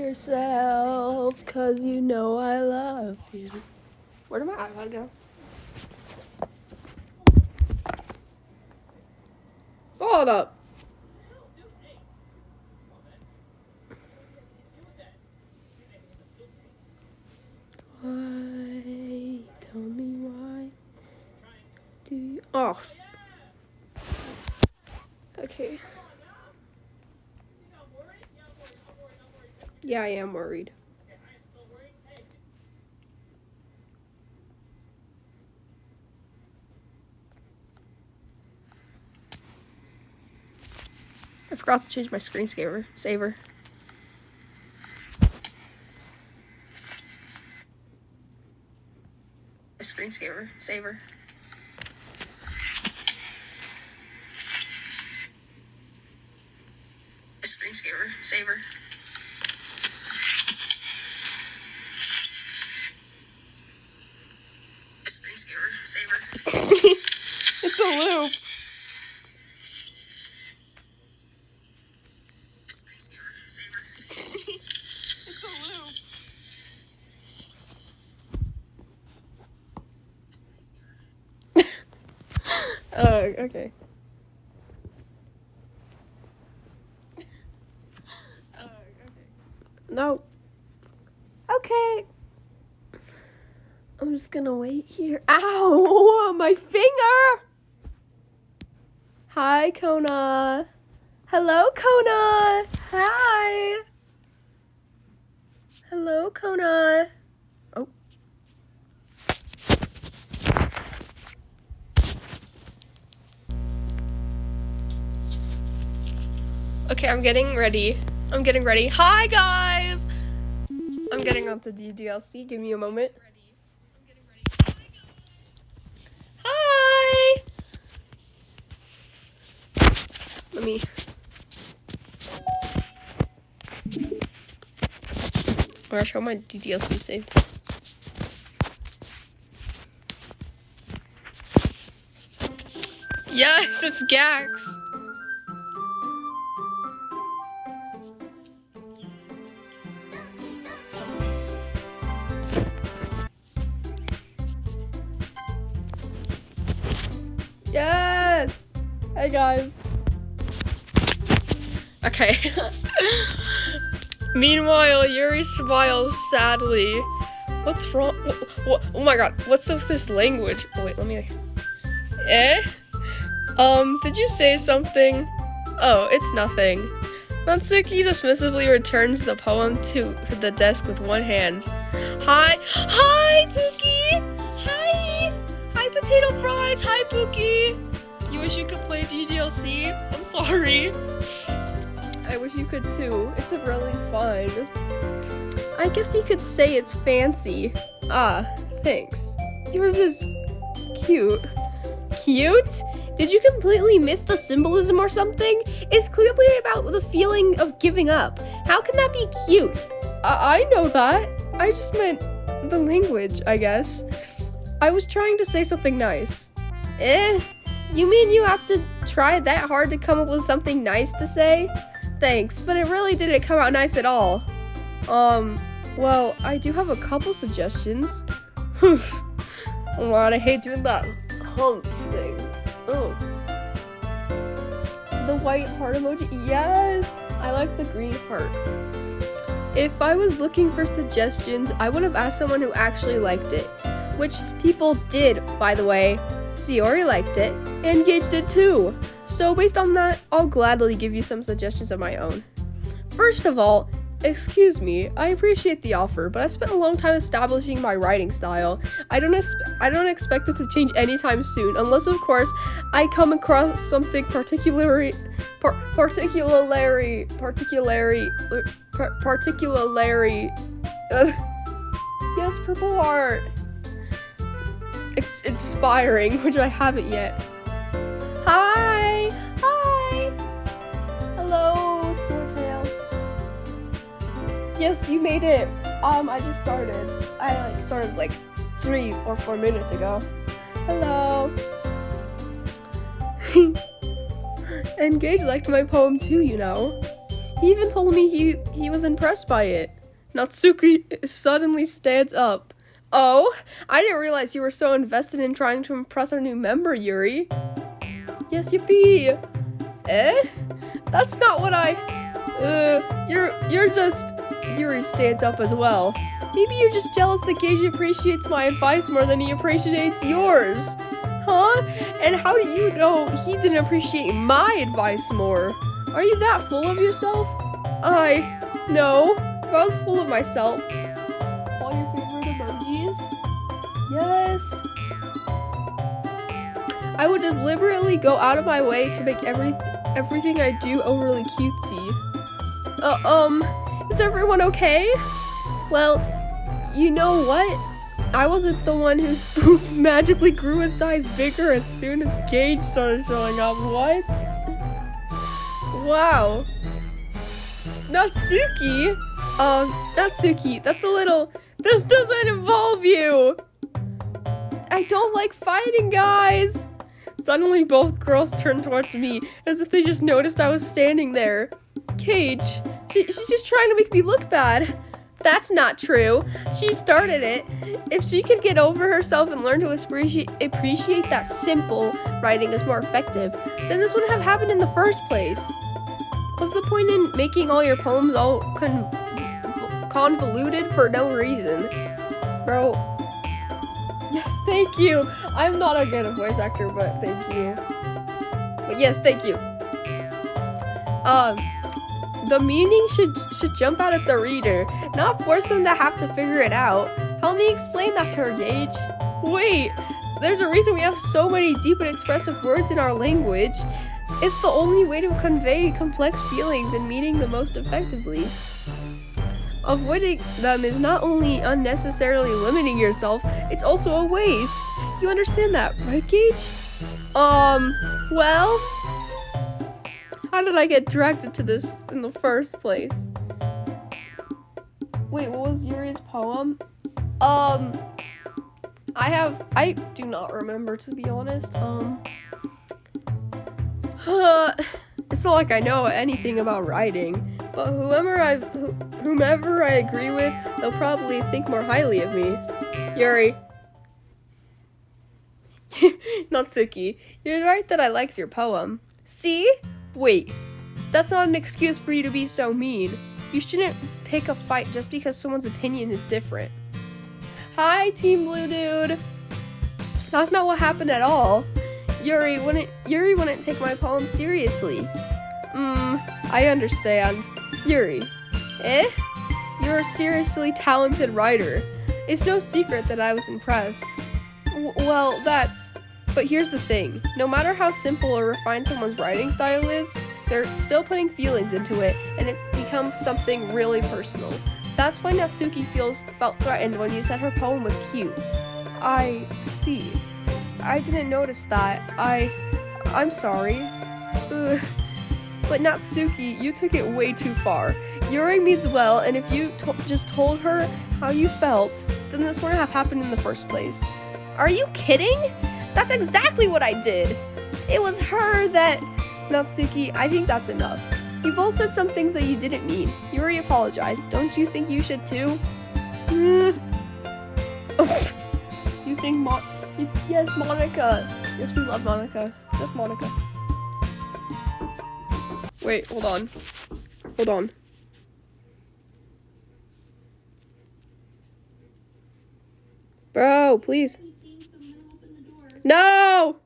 yourself, 'cause you know I love you. Where did my iPod go? Hold up. Why? Tell me why. Do you? Oh. Okay. Yeah, I am worried. I forgot to change my screensaver. Screensaver. Saver. Screensaver. Saver. Screensaver. Saver. It's a loop. Screensaver. Saver. It's a loop. Okay. No. Okay. I'm just gonna wait here. Ow! My finger! Hi, Kona. Hello, Kona. Hi. Hello, Kona. Oh. Okay, I'm getting ready. Hi, guys! I'm getting onto ddlc. Give me a moment. Hi! Let me... Where I show my ddlc saved. Yes, it's Gax. Yes! Hey guys. Okay. Meanwhile, Yuri smiles sadly. What's wrong? What? Oh my god, what's with this language? Oh wait, let me... Did you say something? Oh, it's nothing. Natsuki dismissively returns the poem to the desk with one hand. Hi, Pookie! Hi! Hi, Potato Fries! Hi, Pookie! You wish you could play ddlc? I'm sorry. I wish you could too. It's really fun. I guess you could say it's fancy. Ah, thanks. Yours is cute. Cute? Did you completely miss the symbolism or something? It's clearly about the feeling of giving up. How can that be cute? I know that. I just meant the language, I guess. I was trying to say something nice. You mean you have to try that hard to come up with something nice to say? Thanks, but it really didn't come out nice at all. Well, I do have a couple suggestions. Oh, I hate doing that thing. Oh. The white heart emoji. Yes! I like the green heart. If I was looking for suggestions, I would have asked someone who actually liked it. Which people did, by the way. Shiori liked it, and Gage did too. So based on that, I'll gladly give you some suggestions of my own. First of all, excuse me, I appreciate the offer, but I spent a long time establishing my writing style. I don't expect it to change anytime soon, unless of course I come across something particularly yes, Purple Heart. It's inspiring, which I haven't yet. Hi! Hello, Swordtail. Yes, you made it. I just started. I started 3 or 4 minutes ago. Hello. And Gage liked my poem too, you know. He even told me he was impressed by it. Natsuki suddenly stands up. Oh, I didn't realize you were so invested in trying to impress our new member, Yuri. Yes, yippee. Eh? That's not what you're just... Yuri stands up as well. Maybe you're just jealous that Gage appreciates my advice more than he appreciates yours. Huh? And how do you know he didn't appreciate my advice more? Are you that full of yourself? No. If I was full of myself. All your favorite emojis? Yes. I would deliberately go out of my way to make everything I do overly cutesy. Is everyone okay? Well, you know what? I wasn't the one whose boobs magically grew a size bigger as soon as Gage started showing up. What? Wow. Natsuki? Natsuki, that's a little... This doesn't involve you! I don't like fighting, guys! Suddenly, both girls turned towards me, as if they just noticed I was standing there. Gage, she's just trying to make me look bad. That's not true. She started it. If she could get over herself and learn to appreciate that simple writing is more effective, then this wouldn't have happened in the first place. What's the point in making all your poems all convoluted for no reason? Bro. Yes, thank you. I'm not a good voice actor, but thank you. But yes, thank you. The meaning should jump out at the reader, not force them to have to figure it out. Help me explain that to her, Gage. Wait, there's a reason we have so many deep and expressive words in our language. It's the only way to convey complex feelings and meaning the most effectively. Avoiding them is not only unnecessarily limiting yourself, it's also a waste. You understand that, right, Gage? Well... How did I get directed to this in the first place? Wait, what was Yuri's poem? I do not remember, to be honest. It's not like I know anything about writing, but whomever I agree with, they'll probably think more highly of me. Yuri. Natsuki, you're right that I liked your poem. See? Wait, that's not an excuse for you to be so mean. You shouldn't pick a fight just because someone's opinion is different. Hi, Team Blue Dude. That's not what happened at all. Yuri wouldn't take my poem seriously. I understand. Yuri. Eh? You're a seriously talented writer. It's no secret that I was impressed. Well, but here's the thing. No matter how simple or refined someone's writing style is, they're still putting feelings into it, and it becomes something really personal. That's why Natsuki felt threatened when you said her poem was cute. I see. I didn't notice that. I'm sorry. But Natsuki, you took it way too far. Yuri means well, and if you just told her how you felt, then this wouldn't have happened in the first place. Are you kidding? That's exactly what I did. It was her that... Natsuki, I think that's enough. You both said some things that you didn't mean. Yuri apologized. Don't you think you should too? You think yes, Monica. Yes, we love Monica. Just Monica. Wait, hold on. Hold on. Bro, please. No!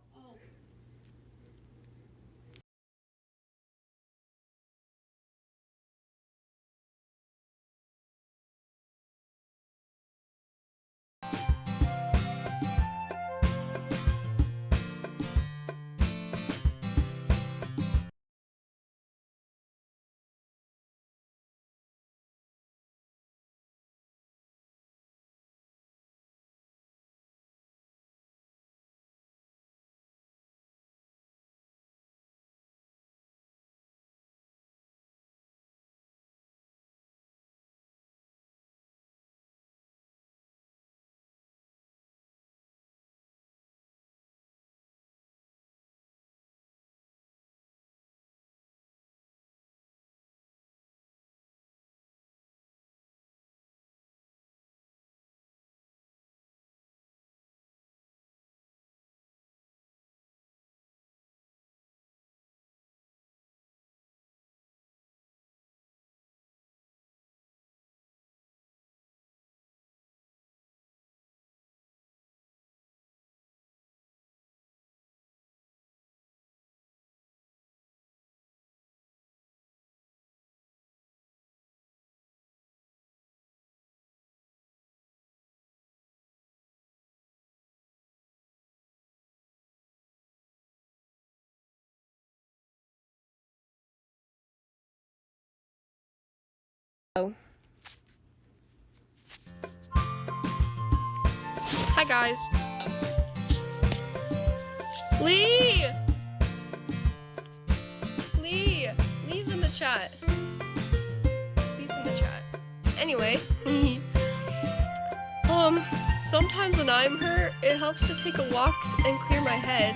Oh. Hi guys. Lee! Lee's in the chat. Lee's in the chat. Anyway. Sometimes when I'm hurt, it helps to take a walk and clear my head.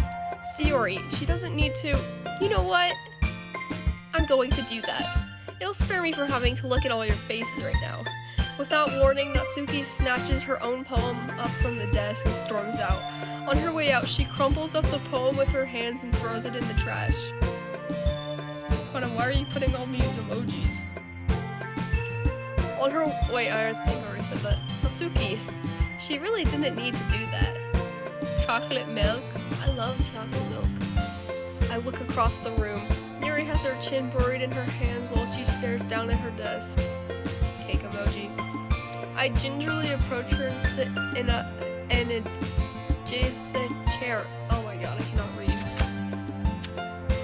Sayori, she doesn't need to. You know what? I'm going to do that. It'll spare me from having to look at all your faces right now. Without warning, Natsuki snatches her own poem up from the desk and storms out. On her way out, she crumples up the poem with her hands and throws it in the trash. Hold on, why are you putting all these emojis? On her wait, I think I already said that. Natsuki, she really didn't need to do that. Chocolate milk? I love chocolate milk. I look across the room. Yuri has her chin buried in her hands while she stares down at her desk. Cake emoji. I gingerly approach her and sit in an adjacent chair. Oh my god, I cannot read.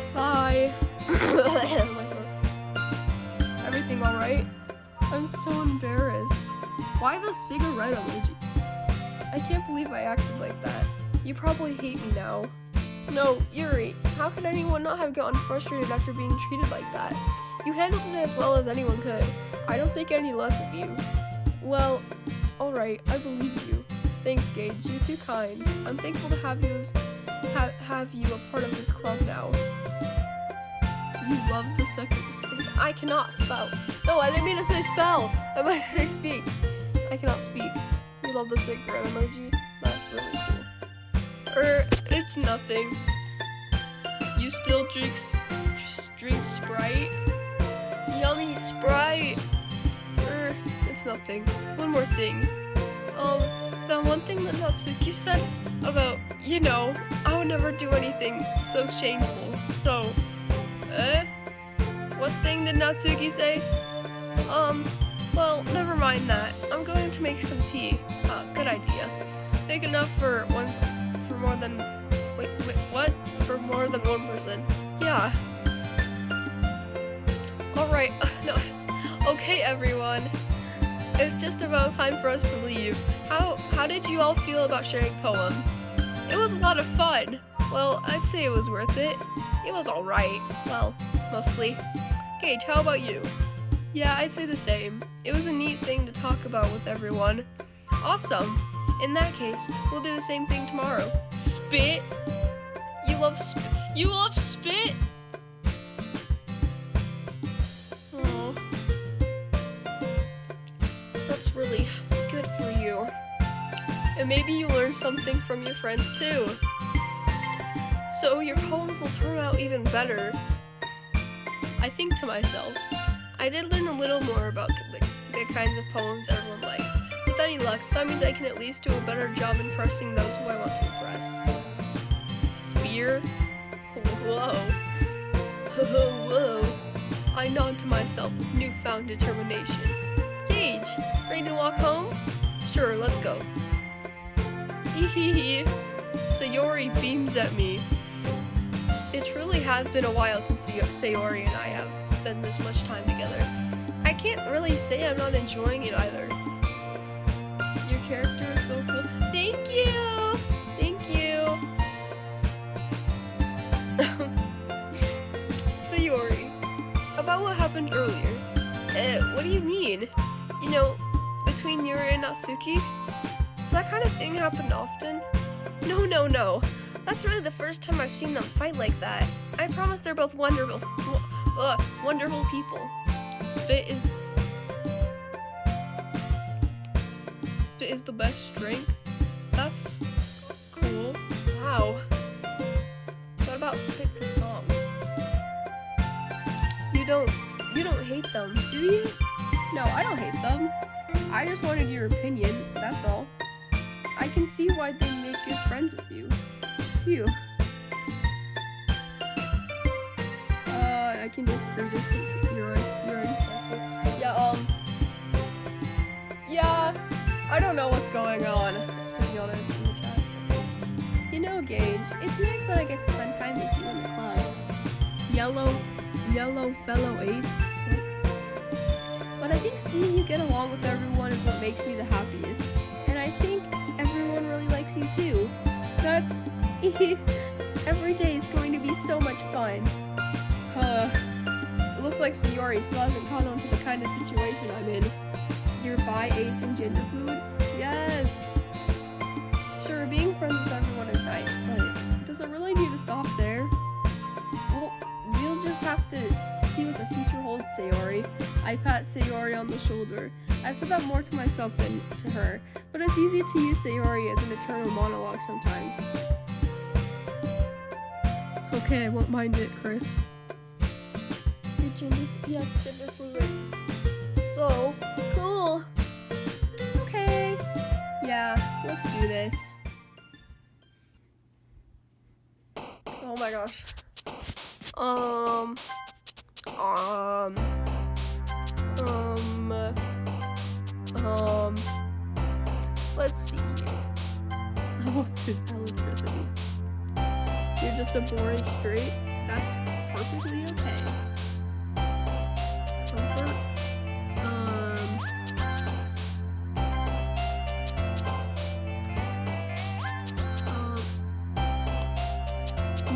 Sigh. Everything alright? I'm so embarrassed. Why the cigarette emoji? I can't believe I acted like that. You probably hate me now. No, Yuri, how could anyone not have gotten frustrated after being treated like that? You handled it as well as anyone could. I don't think any less of you. Well, alright, I believe you. Thanks, Gage, you're too kind. I'm thankful to have you have you a part of this club now. You love the second. I cannot spell. No, I didn't mean to say spell. I meant to say speak. I cannot speak. You love the cigarette emoji? That's really cool. It's nothing. You still drink Sprite? Yummy Sprite. It's nothing. One more thing. That one thing that Natsuki said about, you know, I would never do anything so shameful. So, what thing did Natsuki say? Well, never mind that. I'm going to make some tea. Good idea. Big enough for more than one person. Yeah. Alright, no. Okay, everyone. It's just about time for us to leave. How did you all feel about sharing poems? It was a lot of fun. Well, I'd say it was worth it. It was alright. Well, mostly. Gage, how about you? Yeah, I'd say the same. It was a neat thing to talk about with everyone. Awesome. In that case, we'll do the same thing tomorrow. Spit? You love spit? Oh. That's really good for you. And maybe you learn something from your friends too. So your poems will turn out even better. I think to myself, I did learn a little more about the kinds of poems everyone likes. With any luck, that means I can at least do a better job impressing those who I want to impress. Spear? Whoa. Whoa. I nod to myself with newfound determination. Gage, ready to walk home? Sure, let's go. Hehehe. Sayori beams at me. It truly has been a while since Sayori and I have spent this much time together. I can't really say I'm not enjoying it either. Your character is so cool. Thank you! Thank you! Sayori, about what happened earlier. What do you mean? You know, between Yuri and Natsuki? Does that kind of thing happen often? No. That's really the first time I've seen them fight like that. I promise they're both wonderful people. Spit is the best strength. That's cool. Wow. What about Spit the song? You don't hate them, do you? No, I don't hate them. I just wanted your opinion, that's all. I can see why they make good friends with you. Phew. I can disagree just because you're already stuck. Yeah, I don't know what's going on, to be honest, in the chat. You know, Gage, it's nice that I get to spend time with you in the club. Yellow fellow ace. But I think seeing you get along with everyone is what makes me the happiest. And I think everyone really likes you too. That's... every day is going to be so much fun. It looks like Sayori still hasn't caught on to the kind of situation I'm in. You're bi, ace, and gender fluid? Yes! Sure, being friends with everyone is nice, but does it really need to stop there? Well, we'll just have to see what the future holds, Sayori. I pat Sayori on the shoulder. I said that more to myself than to her, but it's easy to use Sayori as an eternal monologue sometimes. Okay, I won't mind it, Chris. Yes, gender fluid. So cool. Okay. Yeah, let's do this. Oh my gosh. Let's see here. I almost did electricity. You're just a boring straight. That's perfectly okay. Comfort.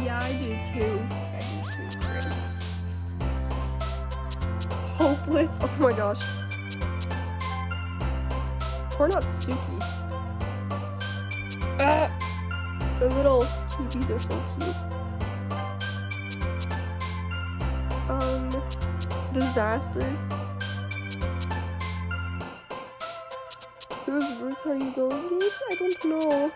Yeah, I do too. Chris. Hopeless. Oh my gosh. Poor Natsuki. The little chibis are so cute. Disaster. Whose route are you going with? I don't know.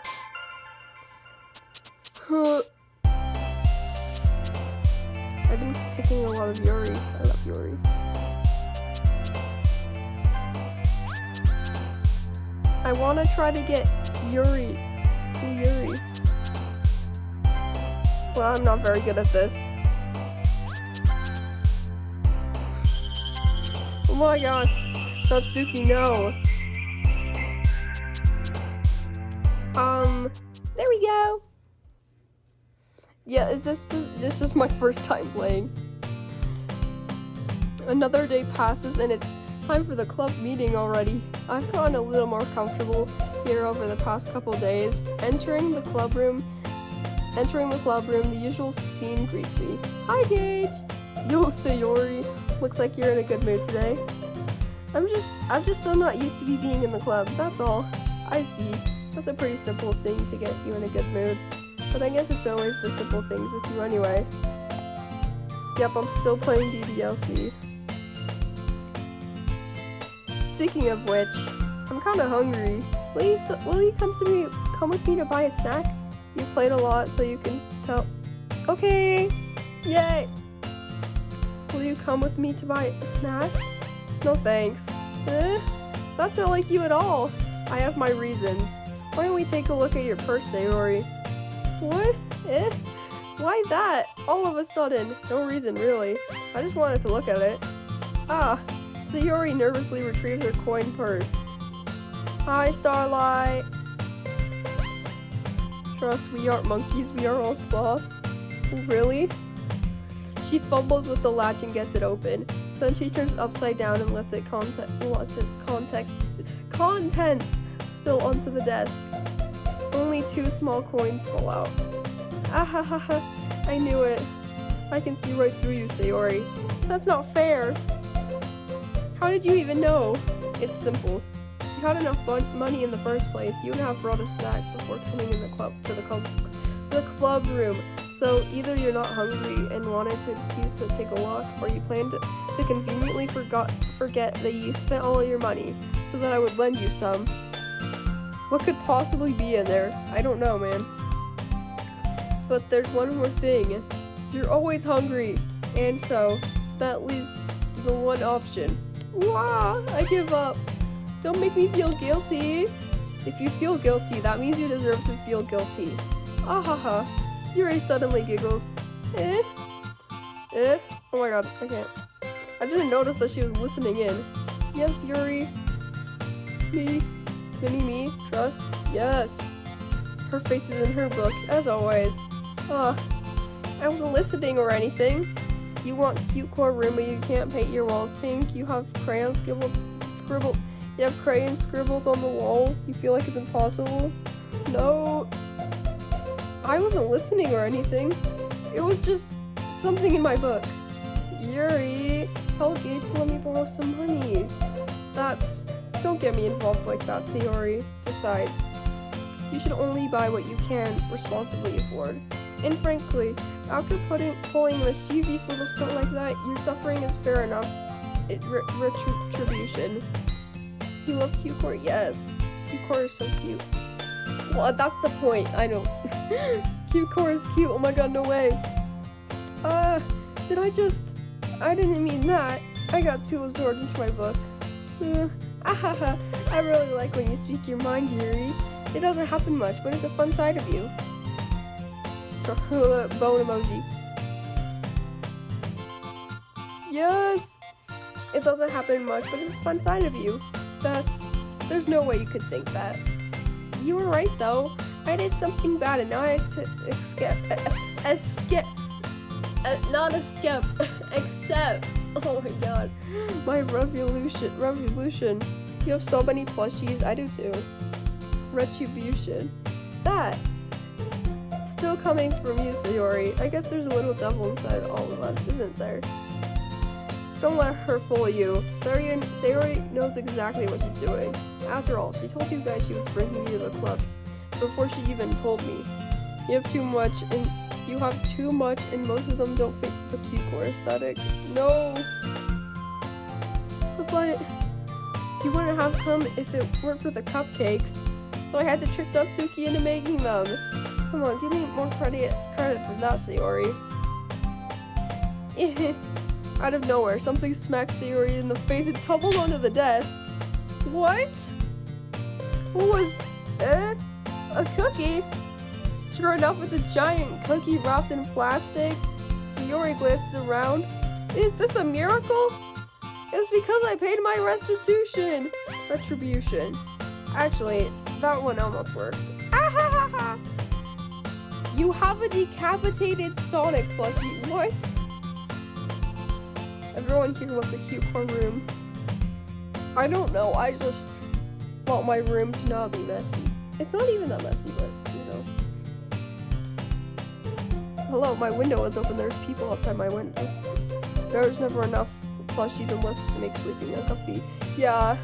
I've been picking a lot of Yuri. I love Yuri. I want to try to get Yuri. Yuri. Well, I'm not very good at this. Oh my gosh. Natsuki, no. There we go. Yeah, this is my first time playing. Another day passes and it's time for the club meeting already. I've gotten a little more comfortable here over the past couple days. Entering the club room, the usual scene greets me. Hi, Gage. Yo, Sayori. Looks like you're in a good mood today. I'm just so not used to you being in the club. That's all. I see. That's a pretty simple thing to get you in a good mood. But I guess it's always the simple things with you anyway. Yep, I'm still playing ddlc. Speaking of which, I'm kind of hungry. Will you come with me to buy a snack? You played a lot, so you can tell. Okay, yay. Will you come with me to buy a snack? No thanks. That's not like you at all. I have my reasons. Why don't we take a look at your purse, Sayori? What? Why that? All of a sudden. No reason, really. I just wanted to look at it. Ah. Sayori nervously retrieves her coin purse. Hi, Starlight. Trust, we aren't monkeys, we are all sloths. Really? She fumbles with the latch and gets it open. Then she turns upside down and lets it contents spill onto the desk. Only 2 small coins fall out. Ahahaha, I knew it. I can see right through you, Sayori. That's not fair. How did you even know? It's simple. If you had enough money in the first place, you would have brought a snack before coming in the club room. So either you're not hungry and wanted an excuse to take a walk, or you planned to conveniently forget that you spent all your money, so that I would lend you some. What could possibly be in there? I don't know, man. But there's one more thing. You're always hungry, and so that leaves the one option. Wow, I give up. Don't make me feel guilty. If you feel guilty, that means you deserve to feel guilty. Ahaha. Yuri suddenly giggles. Oh my god, I can't. I didn't notice that she was listening in. Yes, Yuri. Me, trust. Yes. Her face is in her book, as always. I wasn't listening or anything. You want cute core room, but you can't paint your walls pink. You have crayon scribble. You have crayon scribbles on the wall. You feel like it's impossible. No, I wasn't listening or anything. It was just something in my book. Yuri, tell Gage to let me borrow some money. Don't get me involved like that, Sayori. Besides, you should only buy what you can responsibly afford. And frankly, after pulling a mischievous little stunt like that, your suffering is fair enough. Retribution. You love Q-Core? Yes. Q-Core is so cute. Well, that's the point. I know. Q-Core is cute. Oh my god, no way. I didn't mean that. I got too absorbed into my book. I really like when you speak your mind, Yuri. It doesn't happen much, but it's a fun side of you. Bone emoji. Yes! It doesn't happen much, but it's a fun side of you. There's no way you could think that. You were right, though. I did something bad, and now I have to accept. Oh my god. My revolution. You have so many plushies. I do too. Retribution. That. Still coming from you, Sayori. I guess there's a little devil inside all of us, isn't there? Don't let her fool you. Sayori knows exactly what she's doing. After all, she told you guys she was bringing you to the club before she even told me. You have too much, and most of them don't fit the Q-Core aesthetic. No! But you wouldn't have come if it weren't for the cupcakes. So I had to trick Natsuki into making them. Come on, give me more credit for that, Sayori. Out of nowhere, something smacks Sayori in the face and tumbled onto the desk. What? What was a cookie? Sure enough, it's a giant cookie wrapped in plastic. Sayori glances around. Is this a miracle? It's because I paid my retribution. Actually, that one almost worked. You have a decapitated Sonic plushie. What? Everyone here wants a cute core room. I don't know, I just want my room to not be messy. It's not even that messy, but, you know. Hello, my window is open. There's people outside my window. There's never enough plushies and lists to make sleeping uncomfy. Yeah.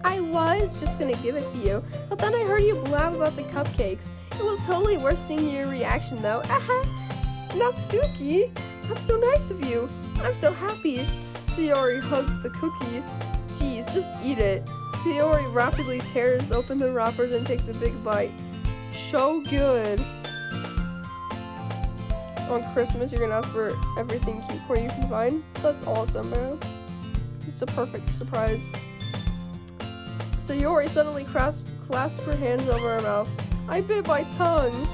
I was just gonna give it to you, but then I heard you blab about the cupcakes. It was totally worth seeing your reaction, though. Natsuki, that's so nice of you. I'm so happy. Sayori hugs the cookie. Geez, just eat it. Sayori rapidly tears open the wrappers and takes a big bite. So good. On Christmas, you're gonna ask for everything Q-Core you can find. That's awesome, bro. It's a perfect surprise. Sayori suddenly clasped her hands over her mouth. I bit my tongue.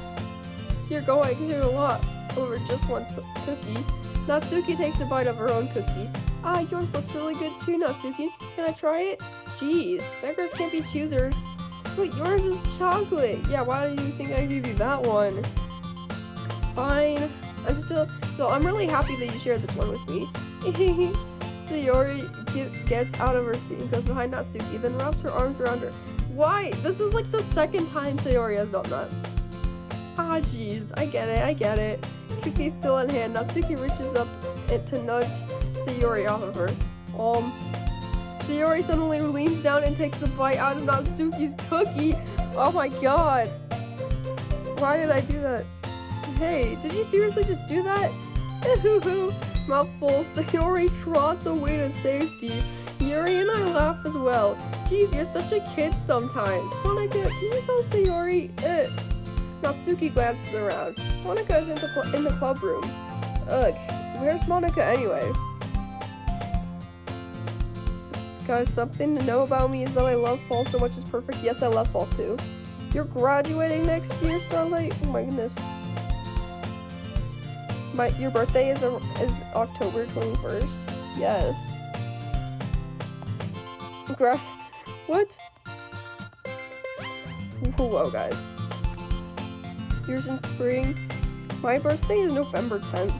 You're going through a lot over just one cookie. Natsuki takes a bite of her own cookie. Ah, yours looks really good too, Natsuki. Can I try it? Jeez, beggars can't be choosers. But yours is chocolate. Yeah, why do you think I gave you that one? Fine. I'm really happy that you shared this one with me. Sayori gets out of her seat and goes behind Natsuki, then wraps her arms around her. Why? This is like the second time Sayori has done that. Ah, jeez. I get it. Cookie's still in hand. Natsuki reaches up to nudge Sayori off of her. Sayori suddenly leans down and takes a bite out of Natsuki's cookie. Oh my god. Why did I do that? Hey, did you seriously just do that? Mouthful, Sayori trots away to safety. Yuri and I laugh as well. Jeez, you're such a kid sometimes. Monica, can you tell Sayori? Natsuki glances around. Monica is in the club room. Ugh, where's Monica anyway? Guys, something to know about me is that I love fall so much it's perfect. Yes, I love fall too. You're graduating next year, Starlight? Oh my goodness. Your birthday is October 21st. Yes. What? Whoa, guys. Yours in spring. My birthday is November 10th.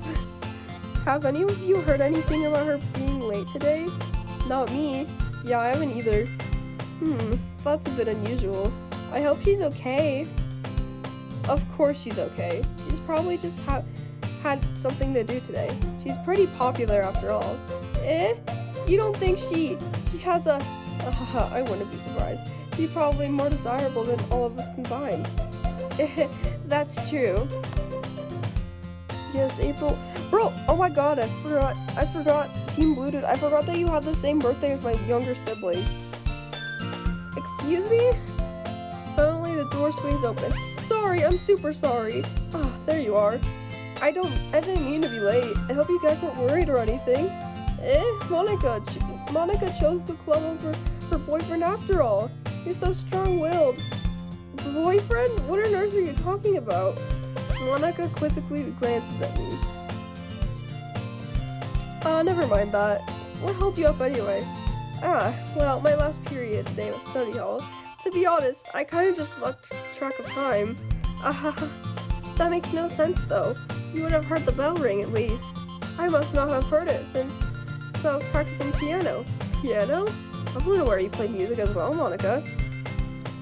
Have any of you heard anything about her being late today? Not me. Yeah, I haven't either. That's a bit unusual. I hope she's okay. Of course she's okay. She's probably just had something to do today. She's pretty popular after all. You don't think she has a... I wouldn't be surprised. She's probably more desirable than all of us combined. That's true. Yes, April. Bro, oh my god, I forgot. Team Bluted, I forgot that you had the same birthday as my younger sibling. Excuse me? Suddenly the door swings open. Sorry, I'm super sorry. Ah, there you are. I didn't mean to be late. I hope you guys weren't worried or anything. Monica chose the club over her boyfriend after all. You're so strong-willed. Boyfriend? What on earth are you talking about? Monica quizzically glances at me. Never mind that. What held you up anyway? Well, my last period today was study hall. To be honest, I kinda just lost track of time. That makes no sense though. You would have heard the bell ring at least. I must not have heard it since I was practicing piano. Piano? I'm really aware you play music as well, Monica.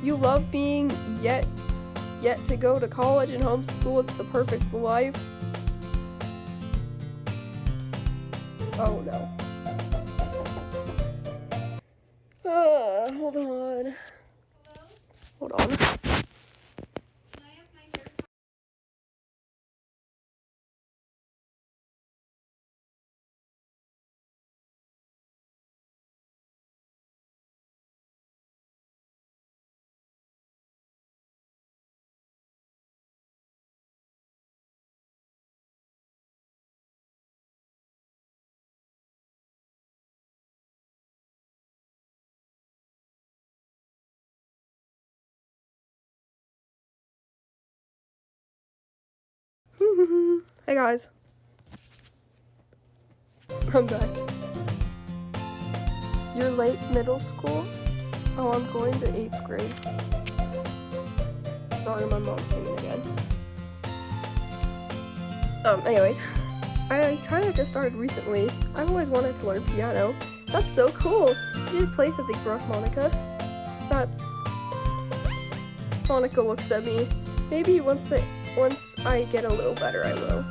You love being yet to go to college and homeschool. It's the perfect life. Oh no. Hold on. Hold on. Hey guys. I'm back. You're late middle school? Oh, I'm going to 8th grade. Sorry, my mom came in again. Anyways. I kind of just started recently. I've always wanted to learn piano. That's so cool. You did play something for us, Monica. Monica looks at me. Maybe once I get a little better, I will.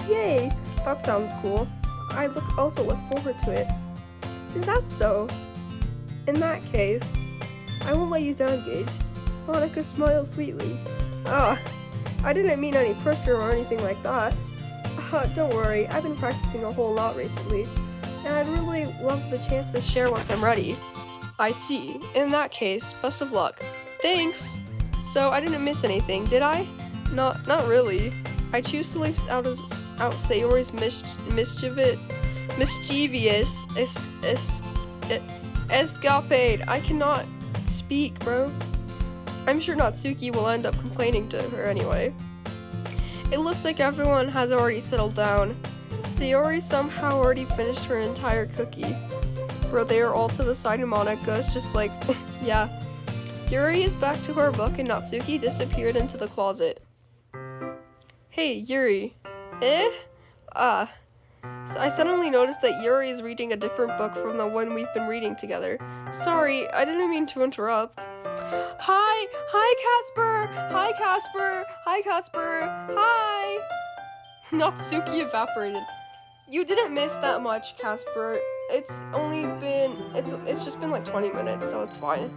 Yay! That sounds cool. I also look forward to it. Is that so? In that case, I won't let you down, Gage. Monica smiles sweetly. I didn't mean any pressure or anything like that. Don't worry, I've been practicing a whole lot recently, and I'd really love the chance to share once I'm ready. I see. In that case, best of luck. Thanks! So, I didn't miss anything, did I? Not really. I choose to leave out Sayori's mischievous escapade. I cannot speak, bro. I'm sure Natsuki will end up complaining to her anyway. It looks like everyone has already settled down. Sayori somehow already finished her entire cookie. Bro, they are all to the side of Monica. It's just like, yeah. Yuri is back to her book and Natsuki disappeared into the closet. Hey, Yuri. So I suddenly noticed that Yuri is reading a different book from the one we've been reading together. Sorry, I didn't mean to interrupt. Hi Casper! Hi Casper! Hi Casper! Hi! Natsuki evaporated. You didn't miss that much, Casper. It's just been like 20 minutes, so it's fine.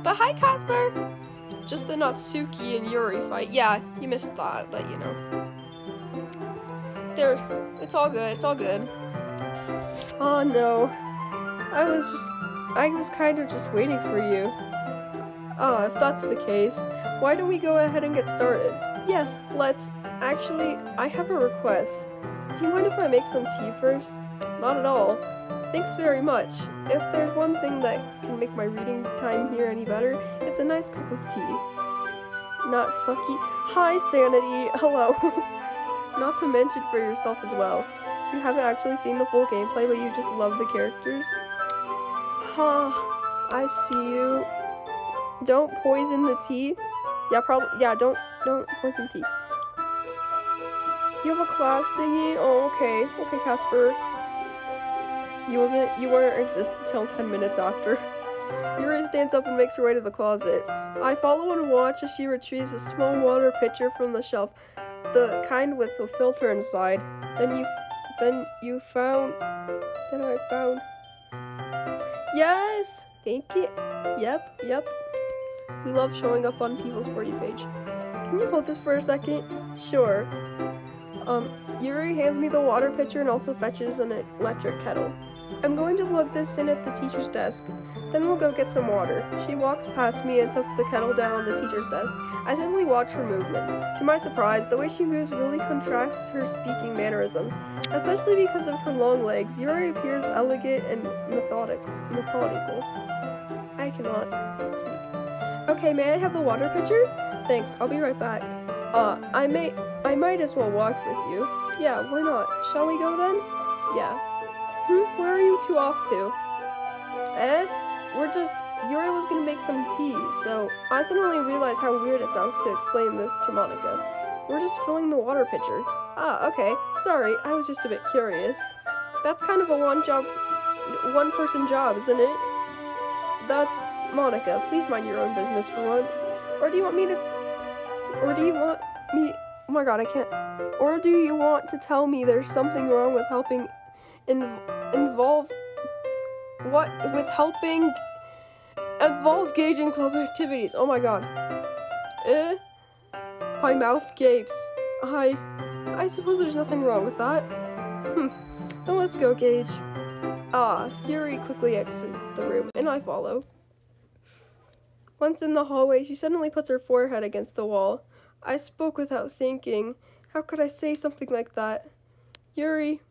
But hi, Casper! Just the Natsuki and Yuri fight. Yeah, you missed that, but you know. There, it's all good, it's all good. Oh no. I was kind of just waiting for you. If that's the case, why don't we go ahead and get started? Yes, let's. Actually, I have a request. Do you mind if I make some tea first? Not at all. Thanks very much. If there's one thing that can make my reading time here any better, it's a nice cup of tea. Not sucky. Hi, Sanity. Hello. Not to mention for yourself as well. You haven't actually seen the full gameplay, but you just love the characters. I see you. Don't poison the tea. Yeah, probably. Yeah, don't poison tea. You have a class thingy? Oh, okay. Okay, Casper. You weren't existed till 10 minutes after. Yuri stands up and makes her way to the closet. I follow and watch as she retrieves a small water pitcher from the shelf, the kind with a filter inside. Then I found. Yes! Thank you. Yep. We love showing up on people's For You page. Can you hold this for a second? Sure. Yuri hands me the water pitcher and also fetches an electric kettle. I'm going to plug this in at the teacher's desk. Then we'll go get some water. She walks past me and sets the kettle down on the teacher's desk. I simply watch her movements. To my surprise, the way she moves really contrasts her speaking mannerisms, especially because of her long legs. Yuri appears elegant and methodical. I cannot speak. Okay, may I have the water pitcher? Thanks, I'll be right back. I might as well walk with you. Yeah, why not? Shall we go then? Yeah. Where are you two off to? Yuri was gonna make some tea, so I suddenly realized how weird it sounds to explain this to Monica. We're just filling the water pitcher. Okay. Sorry, I was just a bit curious. That's kind of a one-person job, isn't it? That's Monica. Please mind your own business for once. Or do you want me? Oh my god, I can't. Or do you want to tell me there's something wrong with helping involve gauging club activities? Oh my god. My mouth gapes. I suppose there's nothing wrong with that. Then let's go, Gage. Yuri quickly exits the room, and I follow. Once in the hallway, she suddenly puts her forehead against the wall. I spoke without thinking. How could I say something like that? Yuri,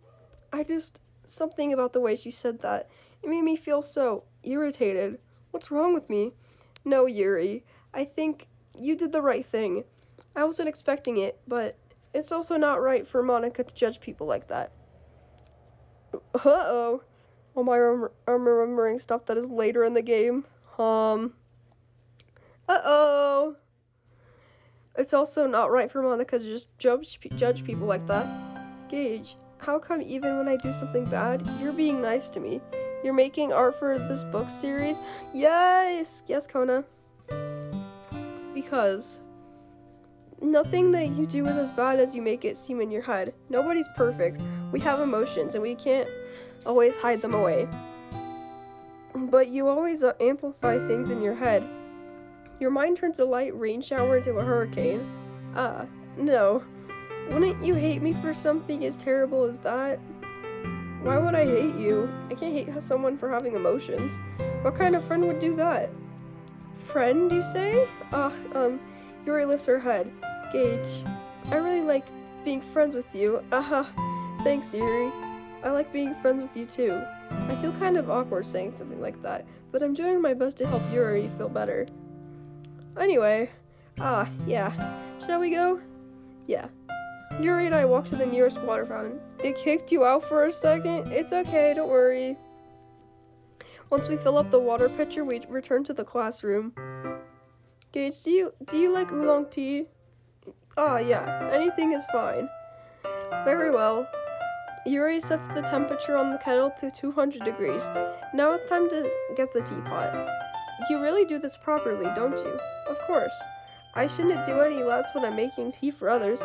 something about the way she said that. It made me feel so irritated. What's wrong with me? No, Yuri. I think you did the right thing. I wasn't expecting it, but it's also not right for Monica to judge people like that. Uh-oh. I'm remembering stuff that is later in the game. Uh-oh. It's also not right for Monica to just judge people like that. Gage, how come even when I do something bad, you're being nice to me? You're making art for this book series? Yes, Kona. Because nothing that you do is as bad as you make it seem in your head. Nobody's perfect. We have emotions, and we can't always hide them away. But you always amplify things in your head. Your mind turns a light rain shower into a hurricane. No. Wouldn't you hate me for something as terrible as that? Why would I hate you? I can't hate someone for having emotions. What kind of friend would do that? Friend, you say? Yuri lifts her head. Gage, I really like being friends with you. Thanks, Yuri. I like being friends with you too. I feel kind of awkward saying something like that, but I'm doing my best to help Yuri feel better. Anyway, yeah. Shall we go? Yeah. Yuri and I walk to the nearest water fountain. It kicked you out for a second? It's okay, don't worry. Once we fill up the water pitcher, we return to the classroom. Gage, do you like oolong tea? Yeah, anything is fine. Very well. Yuri sets the temperature on the kettle to 200 degrees. Now it's time to get the teapot. You really do this properly, don't you? Of course. I shouldn't do any less when I'm making tea for others.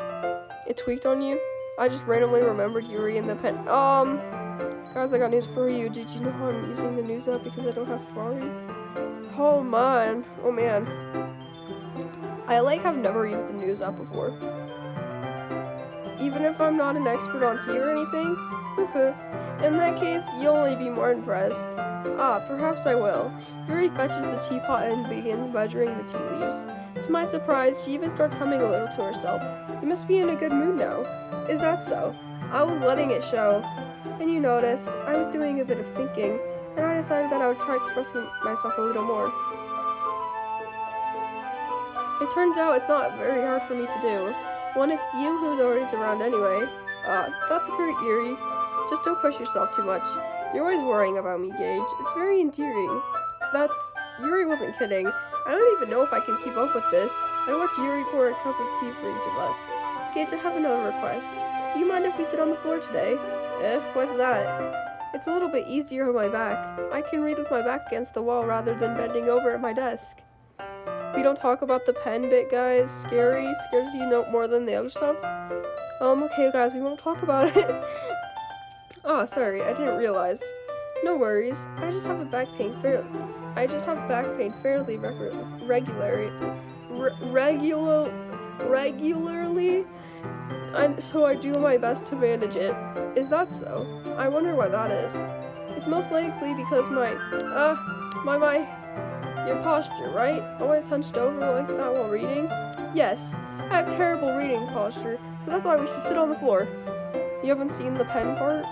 It tweaked on you? I just randomly remembered Yuri in the pen. Guys, I got news for you. Did you know how I'm using the news app because I don't have Safari? Oh man. I've never used the news app before. Even if I'm not an expert on tea or anything? In that case, you'll only be more impressed. Perhaps I will. Yuri fetches the teapot and begins measuring the tea leaves. To my surprise, she even starts humming a little to herself. You must be in a good mood now. Is that so? I was letting it show. And you noticed, I was doing a bit of thinking, and I decided that I would try expressing myself a little more. It turns out it's not very hard for me to do. When it's you who's always around anyway. That's great, Yuri. Just don't push yourself too much. You're always worrying about me, Gage. It's very endearing. Yuri wasn't kidding. I don't even know if I can keep up with this. I watch Yuri pour a cup of tea for each of us. Gage, I have another request. Do you mind if we sit on the floor today? What's that? It's a little bit easier on my back. I can read with my back against the wall rather than bending over at my desk. We don't talk about the pen bit, guys. Scary? Scares you no more than the other stuff? Okay, guys, we won't talk about it. Oh, sorry, I didn't realize. No worries. I just have back pain fairly regularly, and so I do my best to manage it. Is that so? I wonder why that is. It's most likely because your posture, right? Always hunched over like that while reading? Yes, I have terrible reading posture, so that's why we should sit on the floor. You haven't seen the pen part?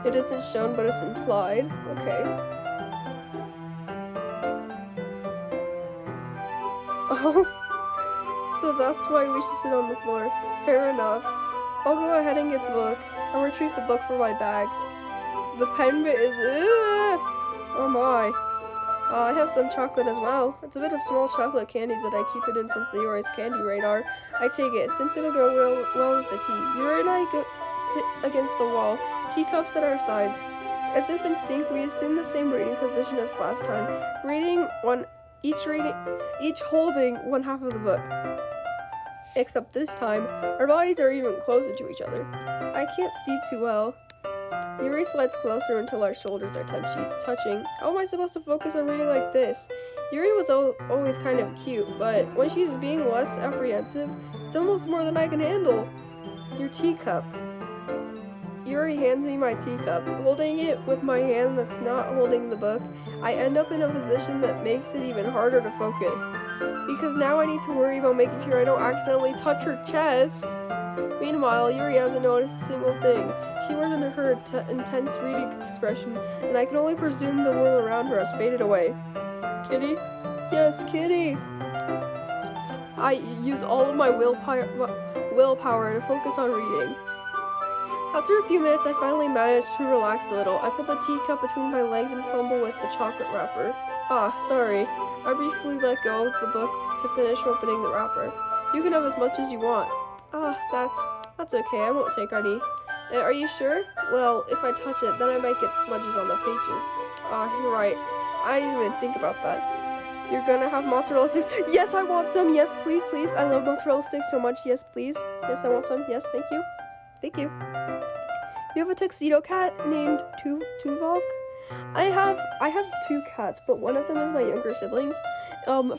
It isn't shown, but it's implied. Okay. Oh, so that's why we should sit on the floor. Fair enough. I'll go ahead and get the book. I'll retrieve the book from my bag. The pen bit is... oh my. I have some chocolate as well. It's a bit of small chocolate candies that I keep hidden from Sayori's candy radar. I take it, since it'll go well with the tea. Yuri and I sit against the wall, teacups at our sides. As if in sync, we assume the same reading position as last time. Each holding one half of the book. Except this time, our bodies are even closer to each other. I can't see too well. Yuri slides closer until our shoulders are touching. How am I supposed to focus on reading like this? Yuri was always kind of cute, but when she's being less apprehensive, it's almost more than I can handle. Your teacup. Yuri hands me my teacup. Holding it with my hand that's not holding the book, I end up in a position that makes it even harder to focus. Because now I need to worry about making sure I don't accidentally touch her chest. Meanwhile, Yuri hasn't noticed a single thing. She wears under her intense reading expression, and I can only presume the world around her has faded away. Kitty? Yes, Kitty! I use all of my willpower to focus on reading. After a few minutes, I finally managed to relax a little. I put the teacup between my legs and fumble with the chocolate wrapper. Ah, sorry. I briefly let go of the book to finish opening the wrapper. You can have as much as you want. Ah, that's okay. I won't take any. Are you sure? Well, if I touch it, then I might get smudges on the pages. Ah, you're right. I didn't even think about that. You're gonna have mozzarella sticks? Yes, I want some! Yes, please, please. I love mozzarella sticks so much. Yes, please. Yes, I want some. Yes, thank you. Thank you. You have a tuxedo cat named Tuvok? I have 2 cats, but one of them is my younger siblings,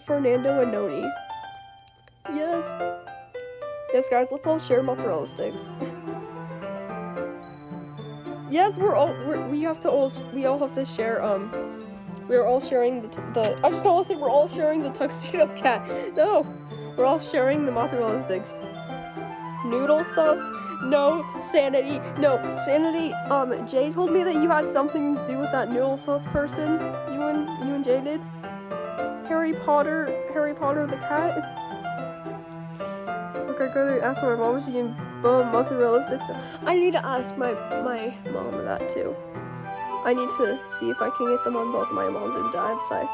Fernando and Noni. Yes. Yes, guys, let's all share mozzarella sticks. Yes, we all have to share, we're all sharing I just don't want to say we're all sharing the tuxedo cat. No, we're all sharing the mozzarella sticks. Noodle sauce? No. Sanity? No. Sanity, Jay told me that you had something to do with that noodle sauce person. You and Jay did? Harry Potter the cat? Fuck, I gotta ask my mom if she can mozzarella sticks. I need to ask my mom that too. I need to see if I can get them on both my mom's and dad's side.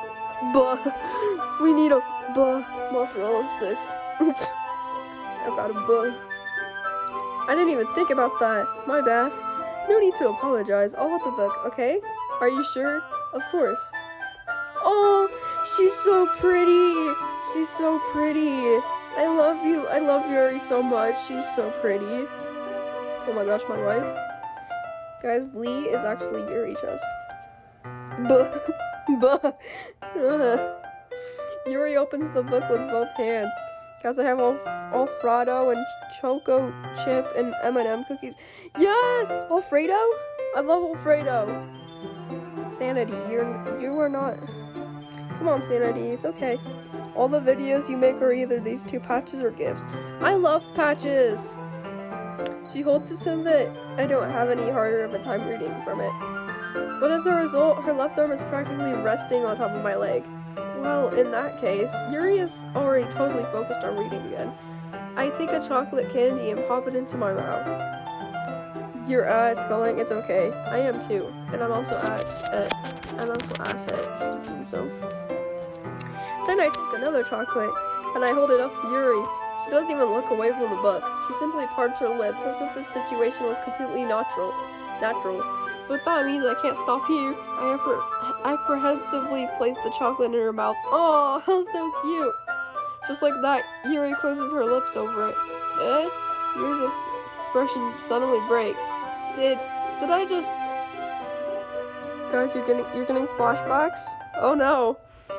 We need a mozzarella sticks. I've got a I didn't even think about that. My bad. No need to apologize. I'll hold the book, okay? Are you sure? Of course. Oh, she's so pretty. She's so pretty. I love you. I love Yuri so much. She's so pretty. Oh my gosh, my wife. Guys, Lee is actually Yuri Chest. Yuri opens the book with both hands. Guys, I have Alfredo and Choco Chip and M&M cookies. Yes! Alfredo? I love Alfredo. Sanity, you are not... Come on, Sanity, it's okay. All the videos you make are either these 2 patches or gifts. I love patches! She holds it so that I don't have any harder of a time reading from it. But as a result, her left arm is practically resting on top of my leg. Well, in that case, Yuri is already totally focused on reading again. I take a chocolate candy and pop it into my mouth. You're at spelling, it's okay. I am too. And I'm also ass at speaking, so. Then I take another chocolate and I hold it up to Yuri. She doesn't even look away from the book. She simply parts her lips as if this situation was completely natural. But that means I can't stop here. I apprehensively place the chocolate in her mouth. Oh, how so cute. Just like that, Yuri closes her lips over it. Yuri's expression suddenly breaks. Did I just... Guys, you're getting flashbacks? Oh no.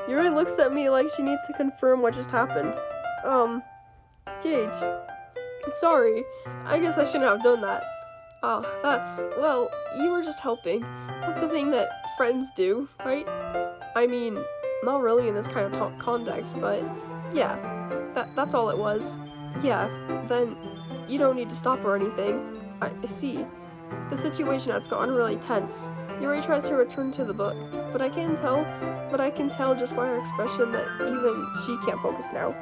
Yuri looks at me like she needs to confirm what just happened. Gage. Sorry. I guess I shouldn't have done that. Oh, well, you were just helping. That's something that friends do, right? I mean, not really in this kind of context, but yeah, that's all it was. Yeah, then you don't need to stop or anything. I see. The situation has gotten really tense. Yuri tries to return to the book, but I can tell just by her expression that even she can't focus now.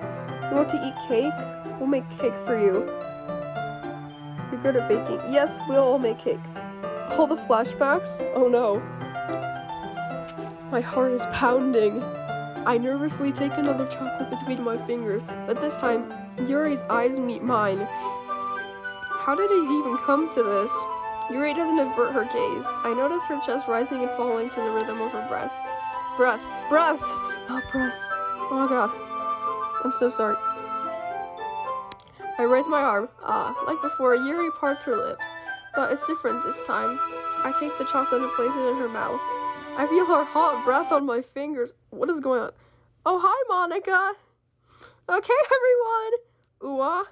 You want to eat cake? We'll make cake for you. You're good at baking. Yes, we'll all make cake. All the flashbacks? Oh no. My heart is pounding. I nervously take another chocolate between my fingers, but this time, Yuri's eyes meet mine. How did it even come to this? Yuri doesn't avert her gaze. I notice her chest rising and falling to the rhythm of her breath. Breath! Not breaths. Oh my god. I'm so sorry. I raise my arm. Like before, Yuri parts her lips. But it's different this time. I take the chocolate and place it in her mouth. I feel her hot breath on my fingers. What is going on? Oh, hi, Monica! Okay, everyone!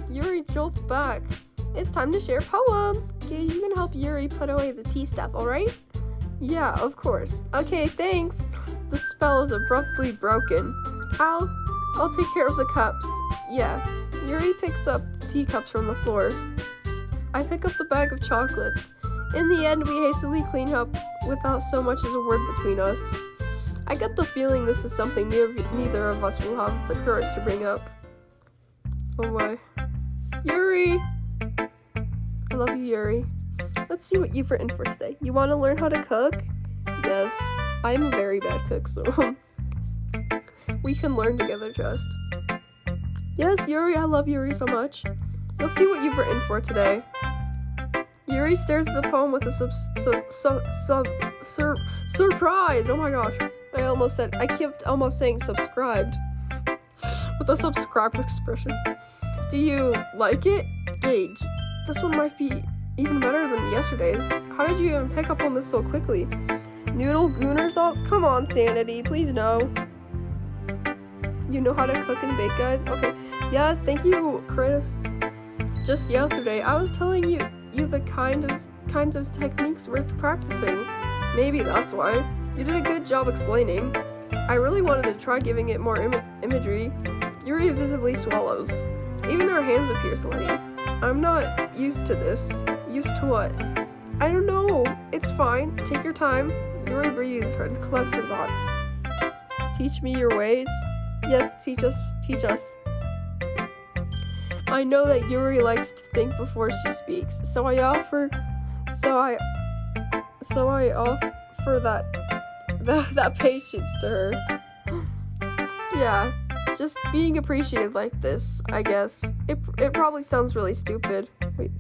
Yuri jolts back. It's time to share poems. Okay, you can help Yuri put away the tea stuff, alright? Yeah, of course. Okay, thanks. The spell is abruptly broken. I'll take care of the cups. Yeah. Yuri picks up teacups from the floor. I pick up the bag of chocolates. In the end, we hastily clean up without so much as a word between us. I get the feeling this is something neither of us will have the courage to bring up. Oh my. Yuri! I love you, Yuri. Let's see what you've written for today. You want to learn how to cook? Yes. I'm a very bad cook, so we can learn together, trust. Yes, Yuri, I love Yuri so much. Let's see what you've written for today. Yuri stares at the poem with a surprise. Oh my gosh. I kept almost saying subscribed. With a subscribed expression. Do you like it? Gage. This one might be even better than yesterday's. How did you even pick up on this so quickly? Noodle gooner sauce? Come on, Sanity. Please no. You know how to cook and bake, guys? Okay. Yes, thank you, Chris. Just yesterday, I was telling you the kinds of techniques worth practicing. Maybe that's why. You did a good job explaining. I really wanted to try giving it more imagery. Yuri visibly swallows. Even her hands appear sweaty. I'm not used to this. Used to what? I don't know. It's fine. Take your time. Yuri breathes and collects her thoughts. Teach me your ways. Yes, teach us. I know that Yuri likes to think before she speaks, so I offer that patience to her. Yeah, just being appreciated like this, I guess. It probably sounds really stupid. Wait.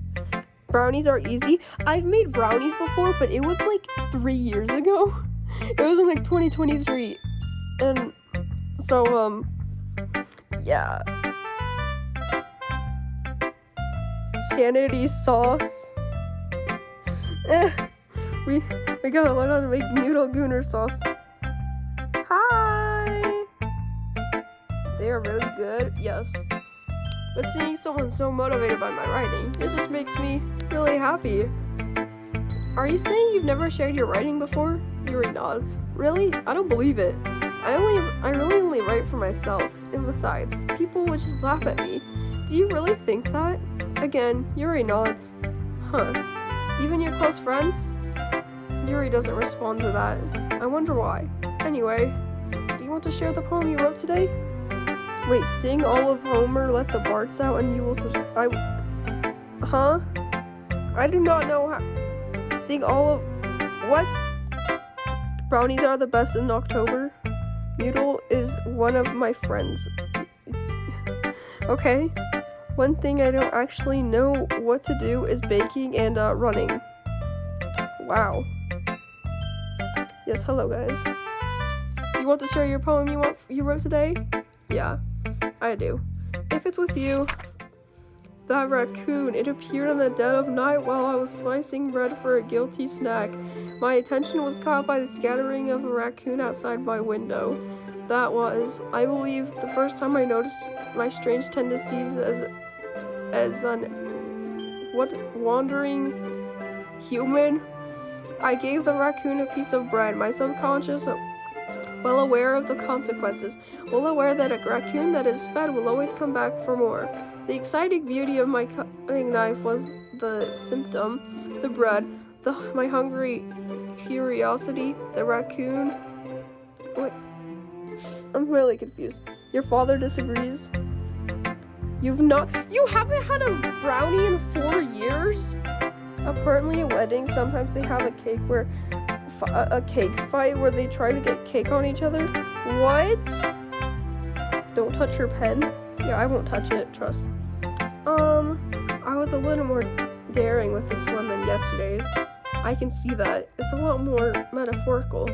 Brownies are easy. I've made brownies before, but it was like 3 years ago. It was in like 2023. And so, yeah. Sanity sauce. We gotta learn how to make noodle gooner sauce. Hi! They are really good, yes. But seeing someone so motivated by my writing, it just makes me really happy. Are you saying you've never shared your writing before? Yuri nods. Really? I don't believe it. I really only write for myself. And besides, people would just laugh at me. Do you really think that? Again, Yuri nods. Huh. Even your close friends? Yuri doesn't respond to that. I wonder why. Anyway, do you want to share the poem you wrote today? Wait, sing all of Homer, let the Barts out, and you will subscribe. Huh? I do not know how. Sing all of. What? Brownies are the best in October. Noodle is one of my friends. Okay. One thing I don't actually know what to do is baking and running. Wow. Yes, hello guys. You want to share your poem you wrote today? Yeah, I do. If it's with you. That raccoon, it appeared in the dead of night while I was slicing bread for a guilty snack. My attention was caught by the scattering of a raccoon outside my window. That was, I believe, the first time I noticed my strange tendencies as an wandering human. I gave the raccoon a piece of bread, my subconscious well aware of the consequences, well aware that a raccoon that is fed will always come back for more. The exciting beauty of my cutting knife was the symptom, the bread, my hungry curiosity, the raccoon. What? I'm really confused. Your father disagrees? You haven't had a brownie in 4 years? Apparently at weddings, sometimes they have a cake fight where they try to get cake on each other. What? Don't touch your pen. Yeah, I won't touch it, trust. I was a little more daring with this one than yesterday's. I can see that. It's a lot more metaphorical.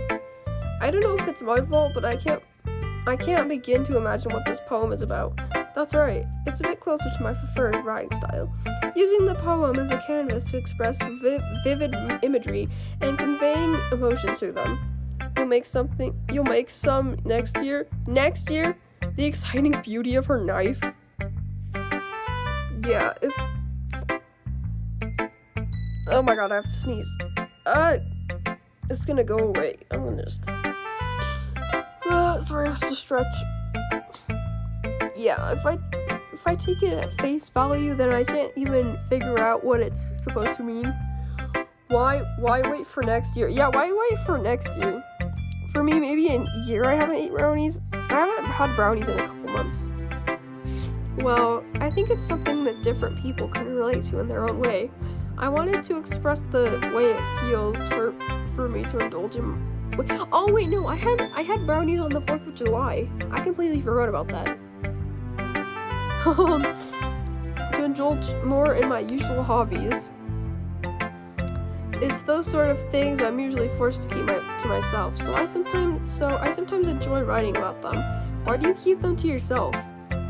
I don't know if it's my fault, but I can't begin to imagine what this poem is about. That's right, it's a bit closer to my preferred writing style. Using the poem as a canvas to express vivid imagery and conveying emotions through them. You'll make some next year? Next year? The exciting beauty of her knife? Yeah, oh my god, I have to sneeze. It's gonna go away. I'm gonna just... sorry, I have to stretch. Yeah, if I take it at face value, then I can't even figure out what it's supposed to mean. Why wait for next year? Yeah, why wait for next year? For me, maybe in a year I haven't eaten brownies. I haven't had brownies in a couple months. Well, I think it's something that different people can relate to in their own way. I wanted to express the way it feels for me to indulge in... Oh wait, no, I had brownies on the 4th of July. I completely forgot about that. To indulge more in my usual hobbies. It's those sort of things I'm usually forced to keep to myself. So I sometimes enjoy writing about them. Why do you keep them to yourself?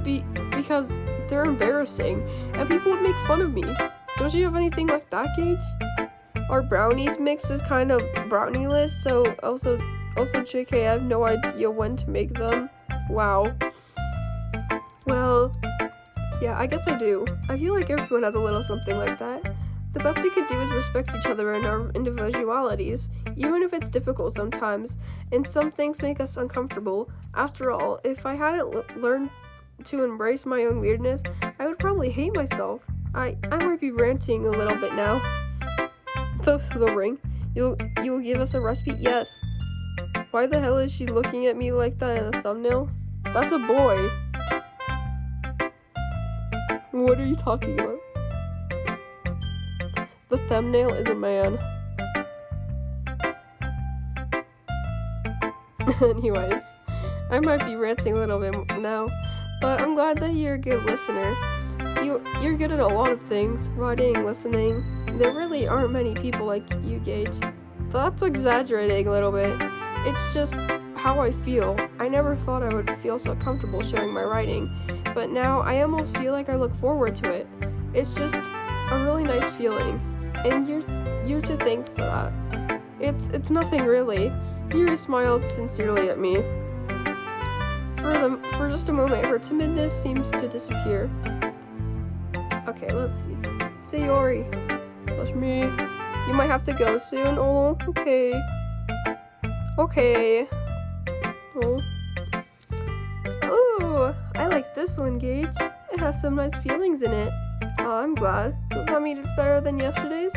Because they're embarrassing, and people would make fun of me. Don't you have anything like that, Gage? Our brownies mix is kind of brownie-less, so also JK, I have no idea when to make them. Wow. Well, yeah, I guess I do. I feel like everyone has a little something like that. The best we could do is respect each other and our individualities, even if it's difficult sometimes, and some things make us uncomfortable. After all, if I hadn't learned to embrace my own weirdness, I would probably hate myself. I might be ranting a little bit now. The ring. You'll give us a recipe? Yes. Why the hell is she looking at me like that in the thumbnail? That's a boy. What are you talking about? The thumbnail is a man. Anyways, I might be ranting a little bit now, but I'm glad that you're a good listener. You're good at a lot of things, writing, listening. There really aren't many people like you, Gage. That's exaggerating a little bit. It's just how I feel. I never thought I would feel so comfortable sharing my writing, but now I almost feel like I look forward to it. It's just a really nice feeling, and you're to thank for that. It's nothing really. Yuri smiles sincerely at me. For just a moment, her timidness seems to disappear. Okay, let's see. Sayori. / me. You might have to go soon. Oh, okay. Okay. Oh. Ooh, I like this one, Gage. It has some nice feelings in it. Oh, I'm glad. Does that mean it's better than yesterday's?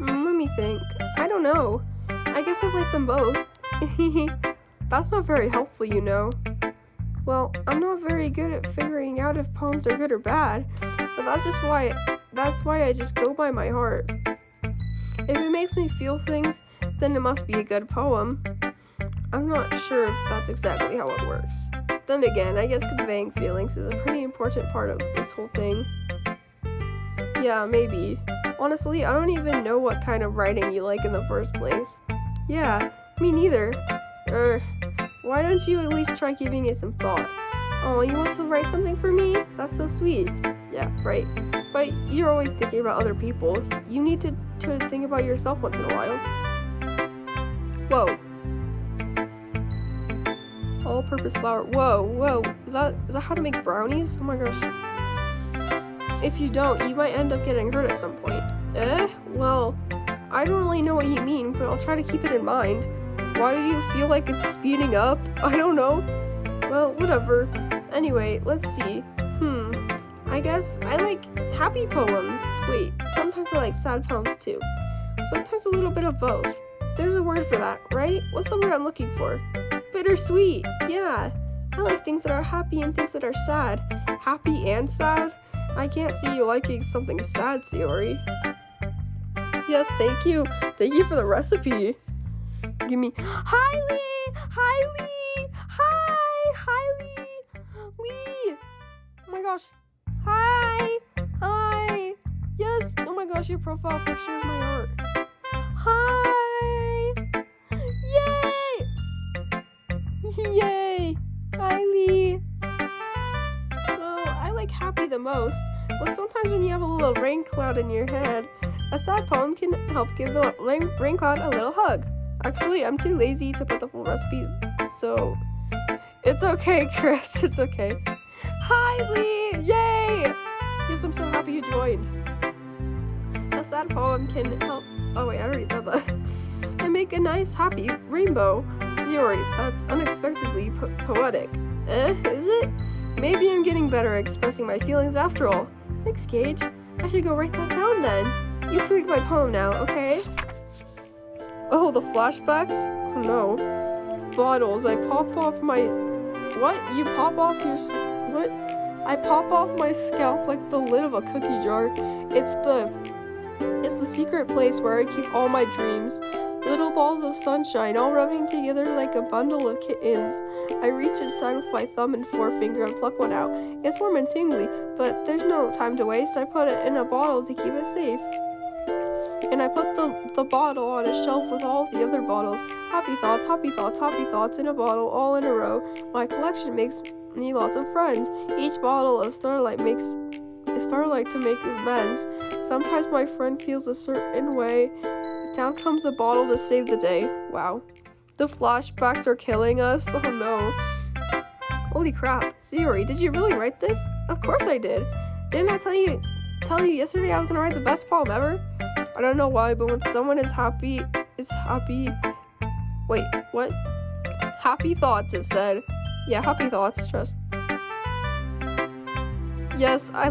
Let me think. I don't know. I guess I like them both. That's not very helpful, you know. Well, I'm not very good at figuring out if poems are good or bad, but that's why I just go by my heart. If it makes me feel things, then it must be a good poem. I'm not sure if that's exactly how it works. But then again, I guess conveying feelings is a pretty important part of this whole thing. Yeah, maybe. Honestly, I don't even know what kind of writing you like in the first place. Yeah, me neither. Why don't you at least try giving it some thought? Oh, you want to write something for me? That's so sweet. Yeah, right. But you're always thinking about other people. You need to think about yourself once in a while. Whoa. All-purpose flour. Whoa. Is that how to make brownies? Oh my gosh. If you don't, you might end up getting hurt at some point. Well, I don't really know what you mean, but I'll try to keep it in mind. Why do you feel like it's speeding up? I don't know. Well, whatever. Anyway, let's see. I guess I like happy poems. Wait, sometimes I like sad poems too. Sometimes a little bit of both. There's a word for that, right? What's the word I'm looking for? Bittersweet. Yeah. I like things that are happy and things that are sad. Happy and sad? I can't see you liking something sad, Sayori. Yes, thank you. Thank you for the recipe. Give me. Hi, Lee! Hi, Lee! Hi, Lee! Lee! Oh my gosh. Hi! Yes! Oh my gosh, your profile picture is my art. Hi! Yay! Hi, Lee! Well, I like happy the most, but sometimes when you have a little rain cloud in your head, a sad poem can help give the rain cloud a little hug. Actually, I'm too lazy to put the full recipe, so it's okay, Chris. It's okay. Hi, Lee! Yay! Yes, I'm so happy you joined. A sad poem can help. Oh wait, I already said that. And make a nice, happy rainbow. Sayori, that's unexpectedly poetic. Is it? Maybe I'm getting better at expressing my feelings after all. Thanks, Gage. I should go write that down then. You can read my poem now, okay? Oh, the flashbacks? Oh no. Bottles, I pop off my... What? You pop off your... What? I pop off my scalp like the lid of a cookie jar. It's the secret place where I keep all my dreams. Little balls of sunshine, all rubbing together like a bundle of kittens. I reach inside with my thumb and forefinger and pluck one out. It's warm and tingly, but there's no time to waste. I put it in a bottle to keep it safe. And I put the bottle on a shelf with all the other bottles. Happy thoughts, happy thoughts, happy thoughts in a bottle, all in a row. My collection makes me lots of friends. Each bottle of starlight to make amends. Sometimes my friend feels a certain way. Down comes a bottle to save the day. Wow. The flashbacks are killing us. Oh no. Holy crap. Sayori, did you really write this? Of course I did. Didn't I tell you yesterday I was gonna write the best poem ever? I don't know why, but when someone is happy. Wait, what? Happy thoughts, it said. Yeah, happy thoughts, trust. Yes, I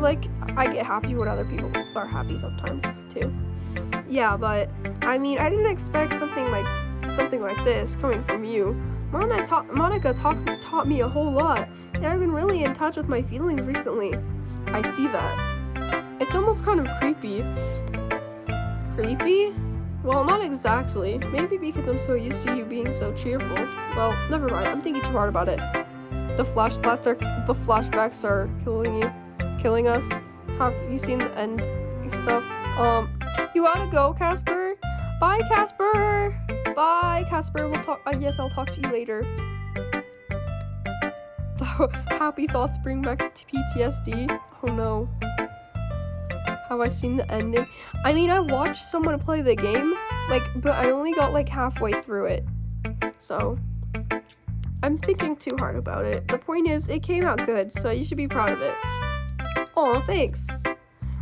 get happy when other people are happy sometimes, too. Yeah, but, I mean, I didn't expect something like this coming from you. Monica taught me a whole lot, and I've been really in touch with my feelings recently. I see that. It's almost kind of creepy. Creepy? Well, not exactly. Maybe because I'm so used to you being so cheerful. Well, never mind. I'm thinking too hard about it. The flashbacks are killing us. Have you seen the end stuff? You gotta go, Casper. Bye, Casper. Bye, Casper. We'll talk. Yes, I'll talk to you later. The happy thoughts bring back to PTSD. Oh no. Have I seen the ending? I mean, I watched someone play the game, but I only got halfway through it. So, I'm thinking too hard about it. The point is, it came out good, so you should be proud of it. Oh, thanks.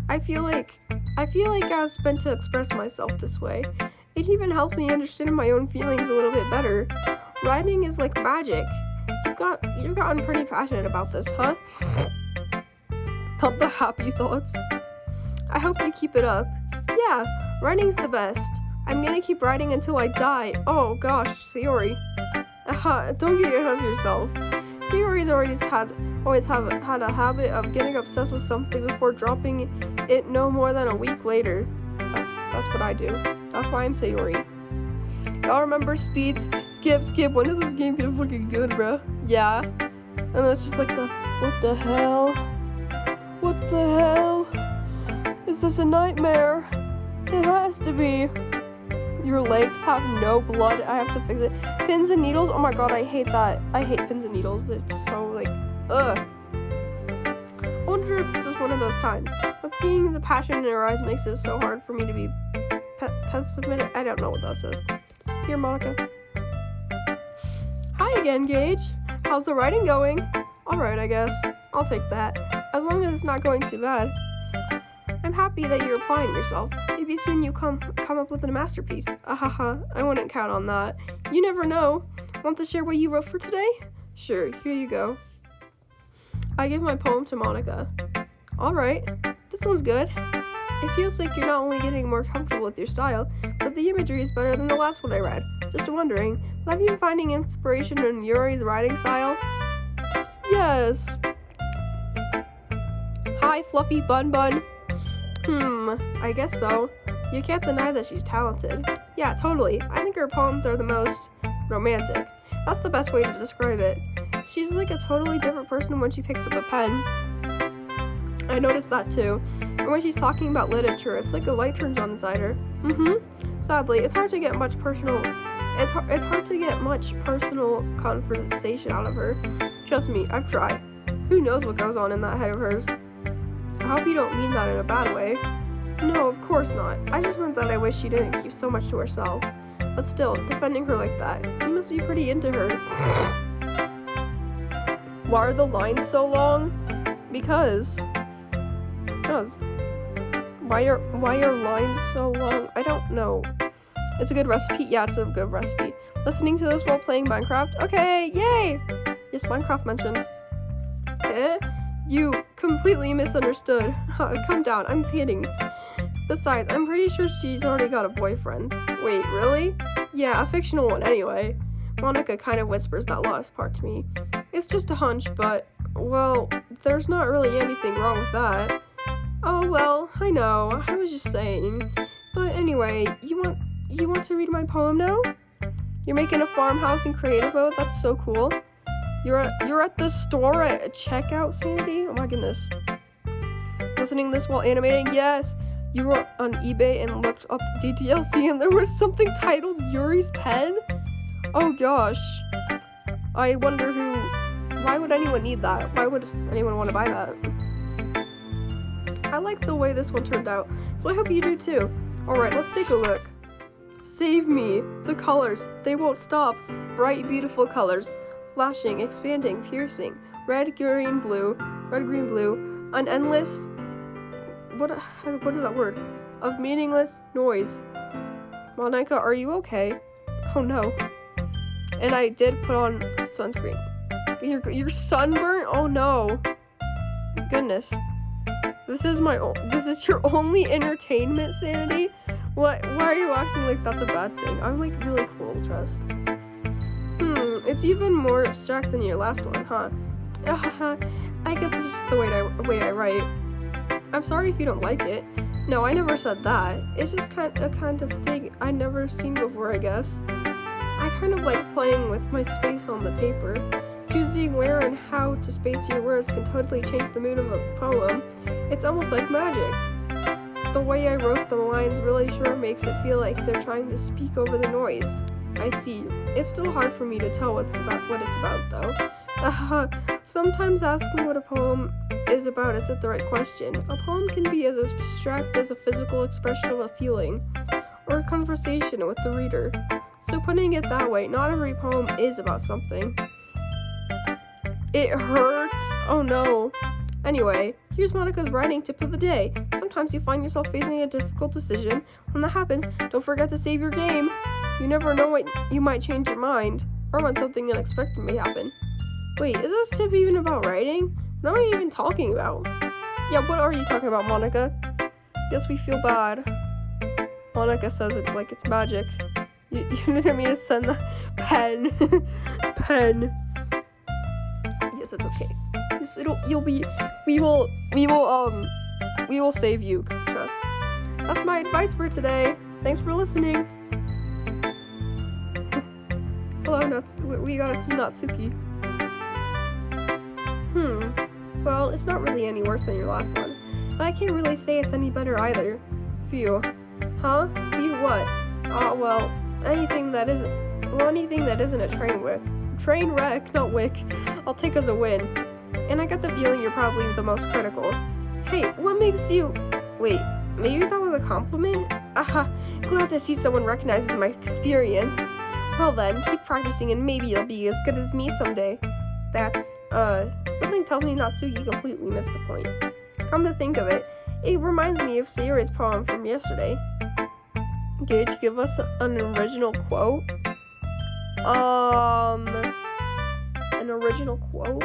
I feel like I was meant to express myself this way. It even helped me understand my own feelings a little bit better. Writing is like magic. You've gotten pretty passionate about this, huh? About the happy thoughts. I hope you keep it up. Yeah, writing's the best. I'm gonna keep writing until I die. Oh gosh, Sayori. Don't get ahead of yourself. Sayori's always had a habit of getting obsessed with something before dropping it no more than a week later. That's what I do. That's why I'm Sayori. Y'all remember speeds? Skip. When does this game get fucking good, bro? Yeah. And it's just like what the hell? What the hell? Is this a nightmare? It has to be. Your legs have no blood. I have to fix it. Pins and needles. Oh my god, I hate that. I hate pins and needles. It's so like, ugh. I wonder if this is one of those times. But seeing the passion in her eyes makes it so hard for me to be pessimistic. I don't know what that says. Here, Monica. Hi again, Gage. How's the writing going? Alright, I guess. I'll take that. As long as it's not going too bad. I'm happy that you're applying yourself. Maybe soon you come up with a masterpiece. Ahaha, I wouldn't count on that. You never know. Want to share what you wrote for today? Sure, here you go. I give my poem to Monica. Alright, this one's good. It feels like you're not only getting more comfortable with your style, but the imagery is better than the last one I read. Just wondering, have you been finding inspiration in Yuri's writing style? Yes. Hi, Fluffy Bun Bun. I guess so. You can't deny that she's talented. Yeah, totally. I think her poems are the most romantic. That's the best way to describe it. She's like a totally different person when she picks up a pen. I noticed that too. And when she's talking about literature, it's like a light turns on inside her. Sadly, it's hard to get much personal. It's hard to get much personal conversation out of her. Trust me, I've tried. Who knows what goes on in that head of hers? I hope you don't mean that in a bad way. No, of course not. I just meant that I wish she didn't keep so much to herself. But still, defending her like that, you must be pretty into her. Why are the lines so long? Because. Why are lines so long? I don't know. It's a good recipe. Yeah, it's a good recipe. Listening to this while playing Minecraft? Okay, yay! Yes, Minecraft mentioned. You completely misunderstood. Calm down, I'm kidding. Besides, I'm pretty sure she's already got a boyfriend. Wait, really? Yeah, a fictional one anyway. Monica kind of whispers that last part to me. It's just a hunch, but, well, there's not really anything wrong with that. Oh, well, I know. I was just saying. But anyway, you want to read my poem now? You're making a farmhouse in creative mode? That's so cool. You're at the store at checkout, Sandy? Oh my goodness. Listening this while animating? Yes. You were on eBay and looked up ddlc and there was something titled Yuri's Pen? Oh gosh. I wonder why would anyone need that? Why would anyone want to buy that? I like the way this one turned out, so I hope you do too. Alright, let's take a look. Save me. The colors, they won't stop. Bright, beautiful colors. Flashing, expanding, piercing. Red, green, blue. An endless... What is that word? Of meaningless noise. Monica, are you okay? Oh no. And I did put on sunscreen. You're sunburned? Oh no. Goodness. This is your only entertainment, Sanity? Why are you acting like that's a bad thing? I'm like really cool, trust. It's even more abstract than your last one, huh? I guess it's just the way I write. I'm sorry if you don't like it. No, I never said that. It's just kind of thing I never seen before, I guess. I kind of like playing with my space on the paper. Choosing where and how to space your words can totally change the mood of a poem. It's almost like magic. The way I wrote the lines really sure makes it feel like they're trying to speak over the noise. I see. It's still hard for me to tell what it's about though. Sometimes asking what a poem is about isn't the right question. A poem can be as abstract as a physical expression of a feeling, or a conversation with the reader. So putting it that way, not every poem is about something. It hurts. Oh no. Anyway, here's Monica's writing tip of the day. Sometimes you find yourself facing a difficult decision. When that happens, don't forget to save your game. You never know when you might change your mind, or when something unexpected may happen. Wait, is this tip even about writing? What am I even talking about? Yeah, what are you talking about, Monica? Guess we feel bad. Monica says it's like it's magic. You didn't mean to send the pen. Pen. Yes, it's okay. Yes, we will save you, trust. That's my advice for today. Thanks for listening. Hello, we got us some Natsuki. Well, it's not really any worse than your last one. But I can't really say it's any better either. Phew. Huh? Phew what? Well, anything that isn't a train wreck, not wick, I'll take as a win. And I got the feeling you're probably the most critical. Hey, what makes you... Wait, maybe that was a compliment? Aha, glad to see someone recognizes my experience. Well then, keep practicing and maybe you'll be as good as me someday. That's, something tells me Natsuki completely missed the point. Come to think of it, it reminds me of Sayori's poem from yesterday. Could you give us an original quote? An original quote?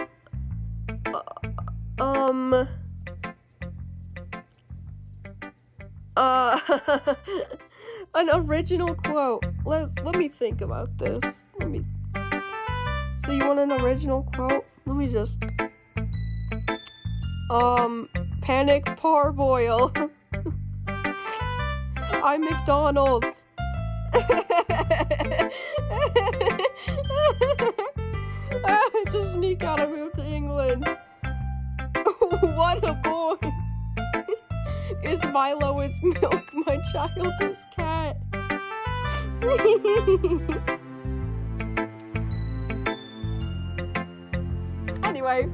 An original quote. Let me think about this. So you want an original quote? Let me just... Panic parboil. I'm McDonald's. Just sneak out and move to England. What a boy. Is Milo is milk, my child is cat. Anyway,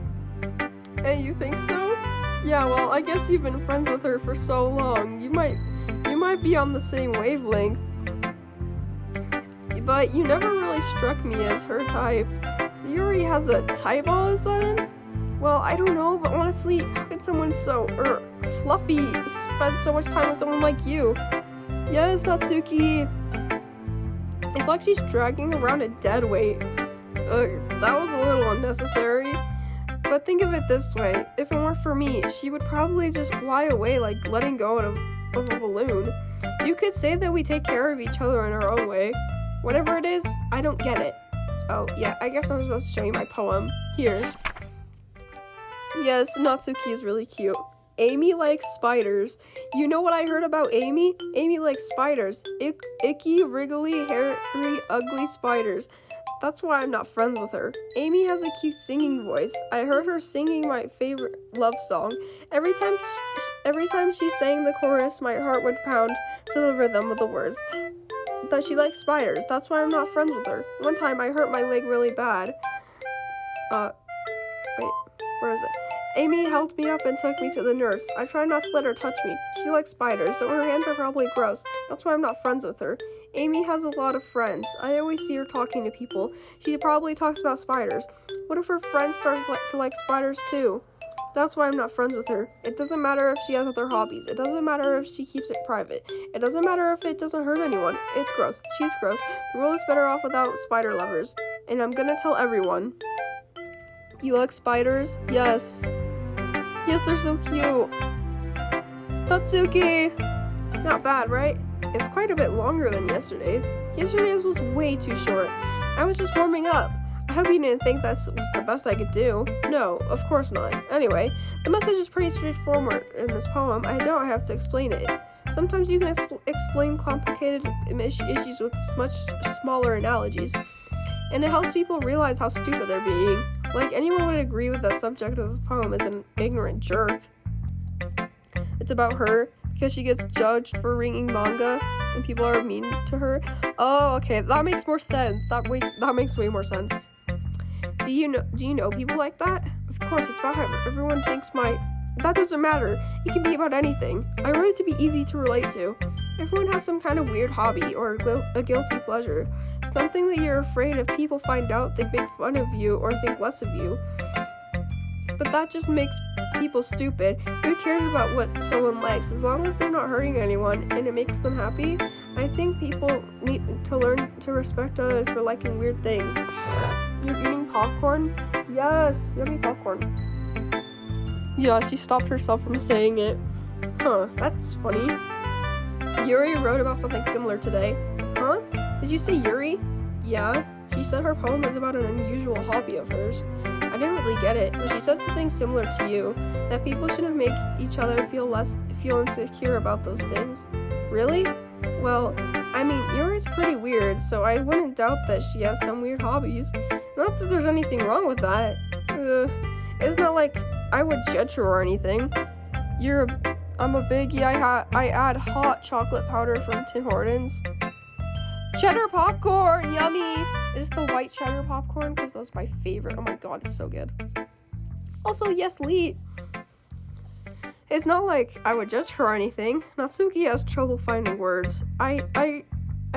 hey, you think so? Yeah, well, I guess you've been friends with her for so long. You might be on the same wavelength. But you never really struck me as her type. Sayori has a type all of a sudden? Well, I don't know, but honestly, how could someone so, fluffy spend so much time with someone like you? Yes, Natsuki. It's like she's dragging around a dead weight. That was a little unnecessary. But think of it this way, if it weren't for me, she would probably just fly away like letting go of a balloon. You could say that we take care of each other in our own way. Whatever it is, I don't get it. Oh, yeah, I guess I'm supposed to show you my poem. Here. Yes, Natsuki is really cute. Amy likes spiders. You know what I heard about Amy? Amy likes spiders. Icky, wriggly, hairy, ugly spiders. That's why I'm not friends with her. Amy has a cute singing voice. I heard her singing my favorite love song. Every time she sang the chorus, my heart would pound to the rhythm of the words. But she likes spiders. That's why I'm not friends with her. One time I hurt my leg really bad. Wait, where is it? Amy helped me up and took me to the nurse. I tried not to let her touch me. She likes spiders, so her hands are probably gross. That's why I'm not friends with her. Amy has a lot of friends. I always see her talking to people. She probably talks about spiders. What if her friend starts to like spiders too? That's why I'm not friends with her. It doesn't matter if she has other hobbies. It doesn't matter if she keeps it private. It doesn't matter if it doesn't hurt anyone. It's gross. She's gross. The world is better off without spider lovers. And I'm gonna tell everyone. You like spiders? Yes. Yes, they're so cute. Tatsuki! Not bad, right? It's quite a bit longer than yesterday's. Yesterday's was way too short. I was just warming up. I hope you didn't think that was the best I could do. No, of course not. Anyway, the message is pretty straightforward in this poem. I don't have to explain it. Sometimes you can explain complicated issues with much smaller analogies. And it helps people realize how stupid they're being. Like, anyone would agree with the subject of the poem is an ignorant jerk. It's about her because she gets judged for reading manga and people are mean to her. Oh, okay, that makes more sense. That makes way more sense. Do you know people like that? Of course, it's about how everyone thinks that doesn't matter. It can be about anything. I wrote it to be easy to relate to. Everyone has some kind of weird hobby or a guilty pleasure. Something that you're afraid if people find out, they make fun of you or think less of you. But that just makes people stupid. Who cares about what someone likes? As long as they're not hurting anyone and it makes them happy, I think people need to learn to respect others for liking weird things. You're eating popcorn? Yes, yummy popcorn. Yeah, she stopped herself from saying it. Huh, that's funny. Yuri wrote about something similar today. Huh? Did you say Yuri? Yeah. She said her poem is about an unusual hobby of hers. I didn't really get it, but she said something similar to you, that people shouldn't make each other feel insecure about those things. Really? Well, I mean, Yuri's pretty weird, so I wouldn't doubt that she has some weird hobbies. Not that there's anything wrong with that. It's not like I would judge her or anything. I'm a biggie. I add hot chocolate powder from Tim Hortons. Cheddar popcorn, yummy. Is it the white cheddar popcorn? Because that's my favorite. Oh my god, it's so good. Also, yes, Lee. It's not like I would judge her or anything. Natsuki has trouble finding words. I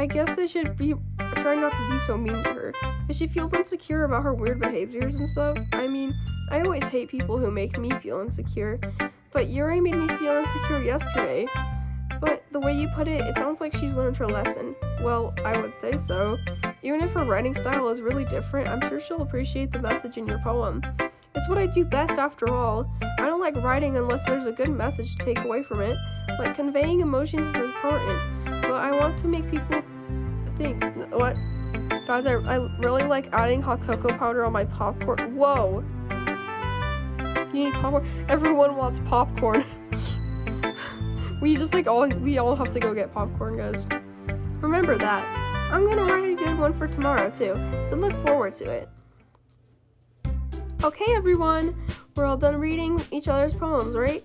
guess I should be trying not to be so mean to her. If she feels insecure about her weird behaviors and stuff, I mean, I always hate people who make me feel insecure. But Yuri made me feel insecure yesterday. But the way you put it, it sounds like she's learned her lesson. Well, I would say so. Even if her writing style is really different, I'm sure she'll appreciate the message in your poem. It's what I do best after all. I don't like writing unless there's a good message to take away from it. Like, conveying emotions is important, but I want to make people think. What? Guys, I really like adding hot cocoa powder on my popcorn. Whoa! You need popcorn? Everyone wants popcorn. We all have to go get popcorn, guys. Remember that. I'm gonna write a good one for tomorrow, too, so look forward to it. Okay, everyone, we're all done reading each other's poems, right?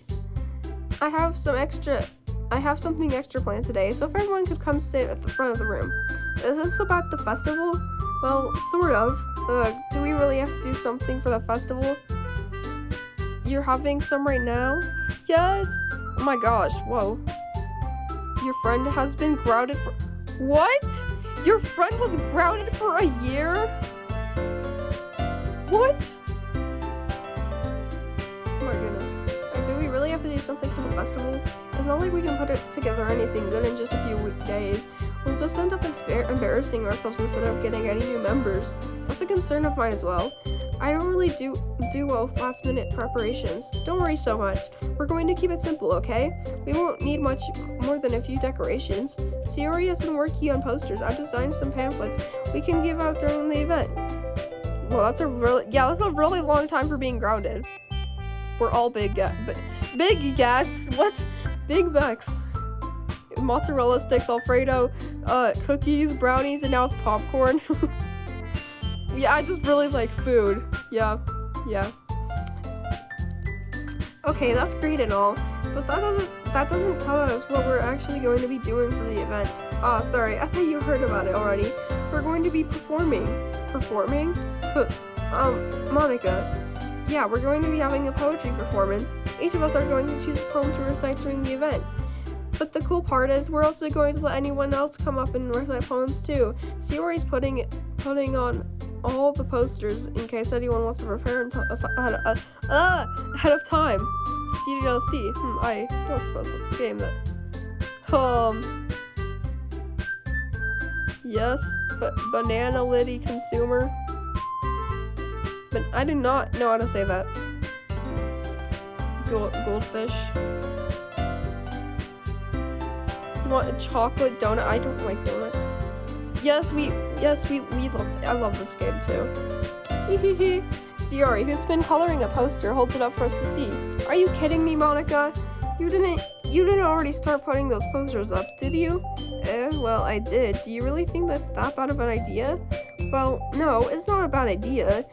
I have something extra planned today, so if everyone could come sit at the front of the room. Is this about the festival? Well, sort of. Do we really have to do something for the festival? You're having some right now? Yes! Oh my gosh, whoa. Your friend has been grounded for— What? Your friend was grounded for a year? What? Oh my goodness. Do we really have to do something for the festival? It's not like we can put it together anything good in just a few days. We'll just end up embarrassing ourselves instead of getting any new members. That's a concern of mine as well. I don't really do well with last-minute preparations. Don't worry so much. We're going to keep it simple, okay? We won't need much more than a few decorations. Sayori has been working on posters. I've designed some pamphlets we can give out during the event. Well, that's a really long time for being grounded. We're all big gats. What? Big Bex. Mozzarella sticks, Alfredo, cookies, brownies, and now it's popcorn. Yeah, I just really like food. Yeah. Okay, that's great and all, but that doesn't tell us what we're actually going to be doing for the event. Ah, sorry, I thought you heard about it already. We're going to be performing. Performing? Monica. Yeah, we're going to be having a poetry performance. Each of us are going to choose a poem to recite during the event. But the cool part is we're also going to let anyone else come up and recite poems too. Sayori's putting on all the posters in case anyone wants to prepare ahead of time. ddlc. I don't suppose that's the game that. Yes, but banana liddy consumer. But I do not know how to say that. Goldfish. You want a chocolate donut? I don't like donuts. Yes, we love. I love this game too. Hehehe. Sayori, who's been coloring a poster, holds it up for us to see. Are you kidding me, Monica? You didn't already start putting those posters up, did you? Well, I did. Do you really think that's that bad of an idea? Well, no, it's not a bad idea.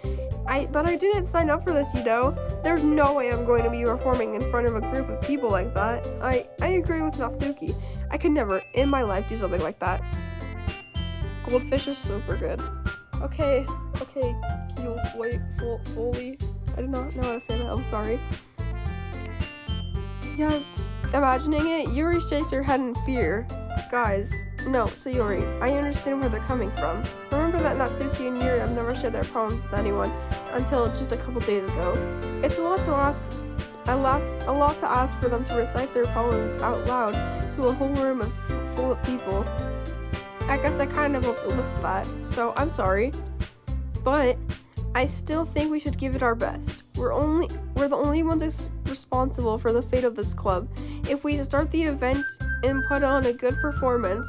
But I didn't sign up for this, you know. There's no way I'm going to be performing in front of a group of people like that. I agree with Natsuki. I could never in my life do something like that. Goldfish is super good. Okay, fully. I did not know how to say that, I'm sorry. Yeah, imagining it, Yuri shakes her head in fear. Guys, no, Sayori, I understand where they're coming from. Remember that Natsuki and Yuri have never shared their poems with anyone until just a couple days ago. It's a lot to ask for them to recite their poems out loud to a whole room full of people. I guess I kind of overlooked that, so I'm sorry. But I still think we should give it our best. We're the only ones responsible for the fate of this club. If we start the event and put on a good performance,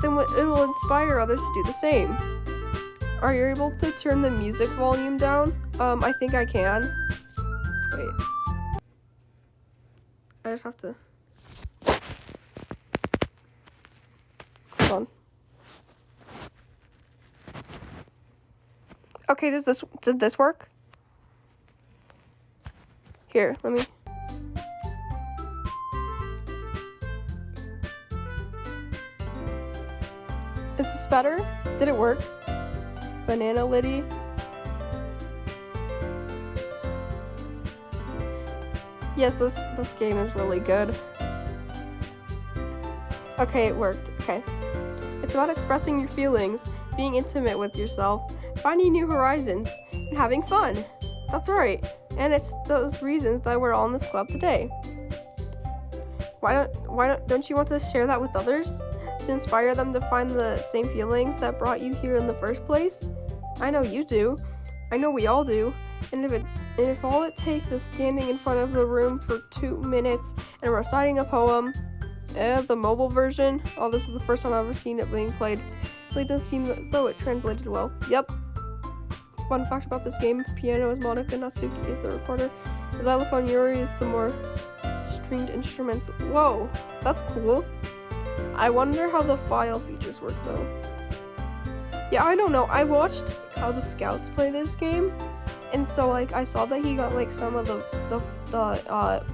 then it will inspire others to do the same. Are you able to turn the music volume down? I think I can. Wait. I just have to. Hold on. Okay, did this work? Here, let me... Is this better? Did it work? Banana Liddy. Yes, this game is really good. Okay, it worked. Okay. It's about expressing your feelings, being intimate with yourself, finding new horizons, and having fun. That's right. And it's those reasons that we're all in this club today. Don't you want to share that with others? To inspire them to find the same feelings that brought you here in the first place? I know you do. I know we all do. And if all it takes is standing in front of the room for 2 minutes and reciting a poem, the mobile version. Oh, this is the first time I've ever seen it being played. It really does seem as though it translated well. Yep. Fun fact about this game: piano is Monica, Natsuki is the recorder, xylophone Yuri is the more stringed instruments. Whoa, that's cool. I wonder how the file features work though. Yeah, I don't know. I watched Cub Scouts play this game, and so like I saw that he got like some of the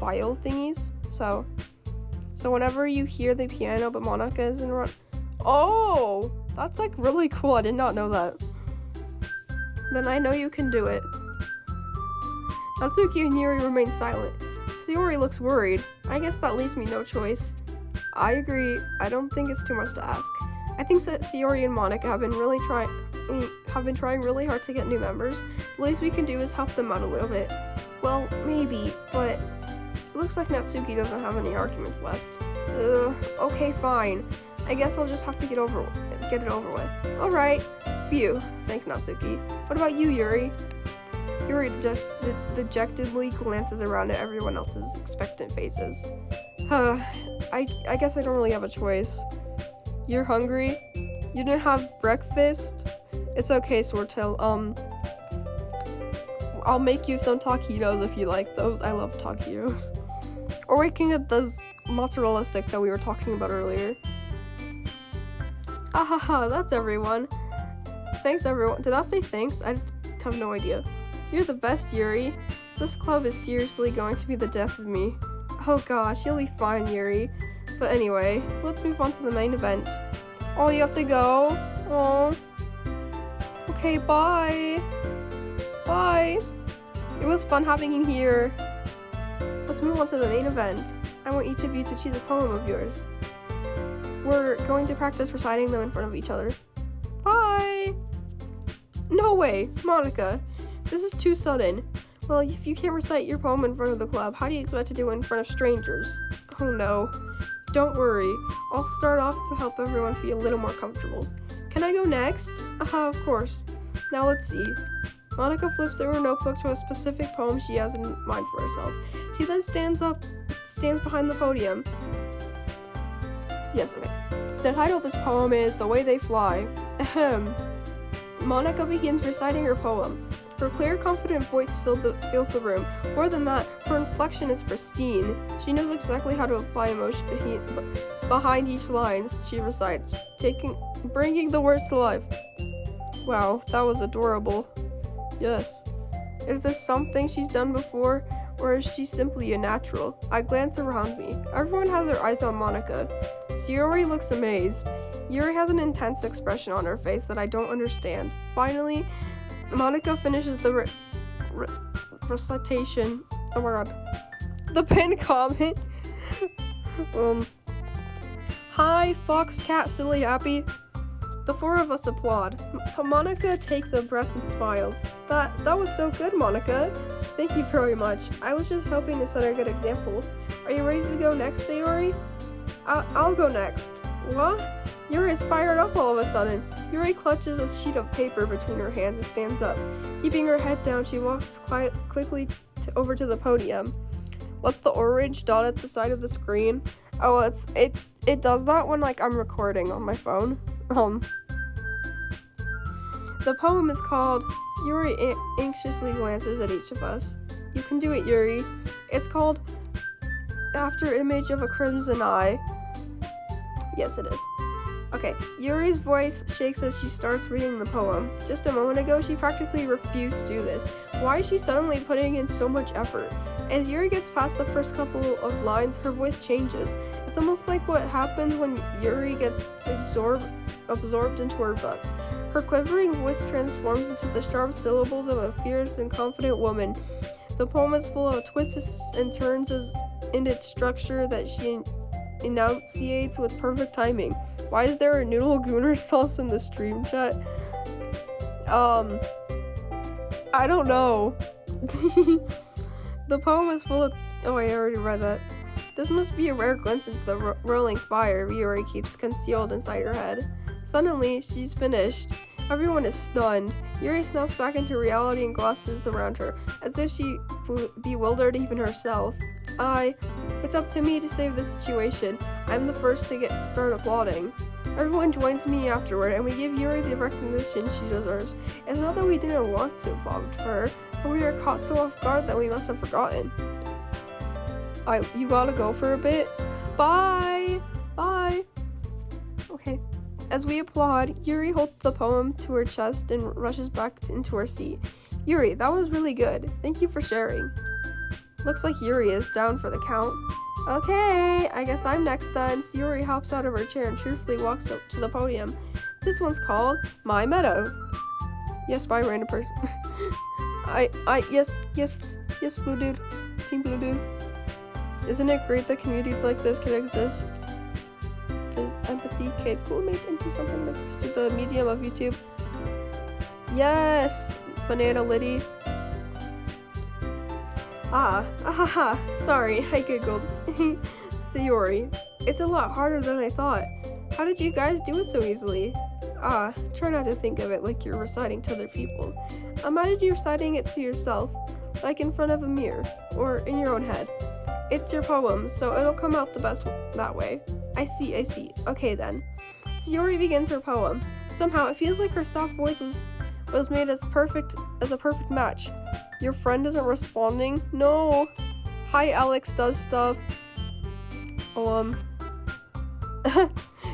file thingies. So whenever you hear the piano but Monica isn't run. Oh, that's like really cool. I did not know that. Then I know you can do it. Natsuki and Yuri remain silent. Sayori looks worried. I guess that leaves me no choice. I agree. I don't think it's too much to ask. I think that Sayori and Monica have been trying really hard to get new members. The least we can do is help them out a little bit. Well, maybe, but it looks like Natsuki doesn't have any arguments left. Okay, fine. I guess I'll just have to get it over with. Alright. Phew. Thanks, Natsuki. What about you, Yuri? Yuri dejectedly glances around at everyone else's expectant faces. I guess I don't really have a choice. You're hungry? You didn't have breakfast? It's okay, Swordtail. I'll make you some taquitos if you like those. I love taquitos. Or we can get those mozzarella sticks that we were talking about earlier. Ahaha, that's everyone. Thanks, everyone. Did I say thanks? I have no idea. You're the best, Yuri. This club is seriously going to be the death of me. Oh gosh, you'll be fine, Yuri. But anyway, let's move on to the main event. Oh, you have to go? Oh. Okay, bye. Bye. It was fun having you here. Let's move on to the main event. I want each of you to choose a poem of yours. We're going to practice reciting them in front of each other. Bye. No way, Monica. This is too sudden. Well, if you can't recite your poem in front of the club, how do you expect to do it in front of strangers? Oh no. Don't worry. I'll start off to help everyone feel a little more comfortable. Can I go next? Of course. Now let's see. Monica flips through her notebook to a specific poem she has in mind for herself. She then stands behind the podium. Yes, okay. The title of this poem is The Way They Fly. Ahem. Monica begins reciting her poem. Her clear, confident voice fills the room. More than that, her inflection is pristine. She knows exactly how to apply emotion behind each line she recites, bringing the words to life. Wow, that was adorable. Yes. Is this something she's done before, or is she simply a natural? I glance around me. Everyone has their eyes on Monica. Sayori looks amazed. Yuri has an intense expression on her face that I don't understand. Finally, Monica finishes the recitation. Oh my god. The pinned comment. Hi, Fox, Cat, Silly, Happy. The four of us applaud. Monica takes a breath and smiles. That was so good, Monica. Thank you very much. I was just hoping to set a good example. Are you ready to go next, Sayori? I'll go next. What? Yuri is fired up all of a sudden. Yuri clutches a sheet of paper between her hands and stands up. Keeping her head down, she walks quickly over to the podium. What's the orange dot at the side of the screen? Oh, it does that when like I'm recording on my phone. The poem is called Yuri anxiously glances at each of us. You can do it, Yuri. It's called After Image of a Crimson Eye. Yes, it is. Okay, Yuri's voice shakes as she starts reading the poem. Just a moment ago, she practically refused to do this. Why is she suddenly putting in so much effort? As Yuri gets past the first couple of lines, her voice changes. It's almost like what happens when Yuri gets absorbed into her books. Her quivering voice transforms into the sharp syllables of a fierce and confident woman. The poem is full of twists and turns in its structure that she enunciates with perfect timing. Why is there a noodle gooner sauce in the stream chat? I don't know. The poem is full of... Oh, I already read that. This must be a rare glimpse into the rolling fire Yuri keeps concealed inside her head. Suddenly, she's finished. Everyone is stunned. Yuri snaps back into reality and glances around her, as if she bewildered even herself. It's up to me to save the situation. I'm the first to start applauding. Everyone joins me afterward, and we give Yuri the recognition she deserves. It's not that we didn't want to applaud for her, but we were caught so off guard that we must have forgotten. You gotta go for a bit? Bye! Bye! Okay. As we applaud, Yuri holds the poem to her chest and rushes back into her seat. Yuri, that was really good. Thank you for sharing. Looks like Yuri is down for the count. Okay, I guess I'm next then. So Yuri hops out of her chair and truthfully walks up to the podium. This one's called My Meadow. Yes, by a random person. Yes, Blue Dude. Team Blue Dude. Isn't it great that communities like this can exist? The empathy can culminate into something that's through the medium of YouTube. Yes, Banana Liddy. Sorry, I giggled. Sayori, it's a lot harder than I thought. How did you guys do it so easily? Try not to think of it like you're reciting to other people. Imagine you're reciting it to yourself, like in front of a mirror, or in your own head. It's your poem, so it'll come out the best that way. I see. Okay then. Sayori begins her poem. Somehow, it feels like her soft voice was made as a perfect match. Your friend isn't responding? No. Hi, Alex does stuff.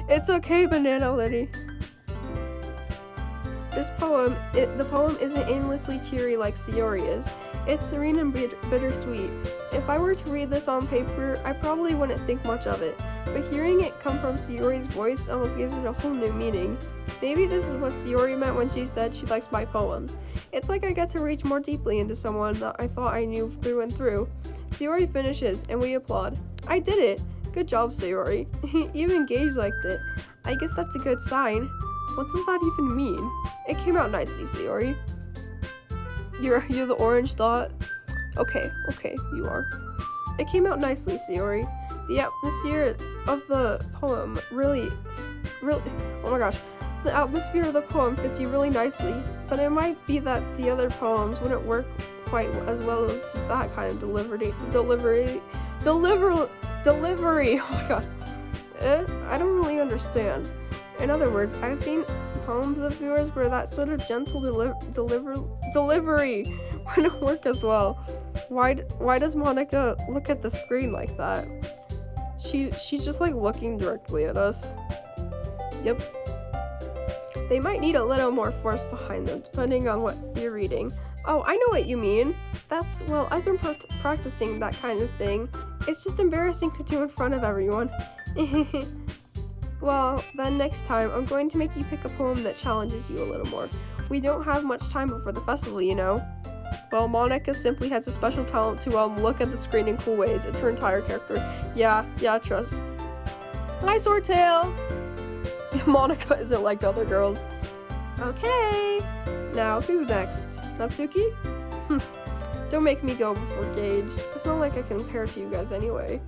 It's okay, Banana Liddy. The poem isn't aimlessly cheery like Sayori is. It's serene and bittersweet. If I were to read this on paper, I probably wouldn't think much of it. But hearing it come from Sayori's voice almost gives it a whole new meaning. Maybe this is what Sayori meant when she said she likes my poems. It's like I get to reach more deeply into someone that I thought I knew through and through. Sayori finishes, and we applaud. I did it! Good job, Sayori. Even Gage liked it. I guess that's a good sign. What does that even mean? It came out nicely, Sayori. You're the orange dot? Okay, you are. It came out nicely, Sayori. The atmosphere of the poem really, oh my gosh. The atmosphere of the poem fits you really nicely, but it might be that the other poems wouldn't work quite as well as that kind of delivery. Oh my god. I don't really understand. In other words, I've seen poems of yours where that sort of gentle delivery wouldn't work as well. Why does Monica look at the screen like that? She's just like looking directly at us. Yep. They might need a little more force behind them, depending on what you're reading. Oh, I know what you mean. Well, I've been practicing that kind of thing. It's just embarrassing to do in front of everyone. Well, then next time, I'm going to make you pick a poem that challenges you a little more. We don't have much time before the festival, you know. Well, Monica simply has a special talent to look at the screen in cool ways. It's her entire character. Yeah, trust. Hi, Swordtail! Monica isn't like other girls. Okay, now who's next? Natsuki? Don't make me go before Gage. It's not like I can compare to you guys anyway.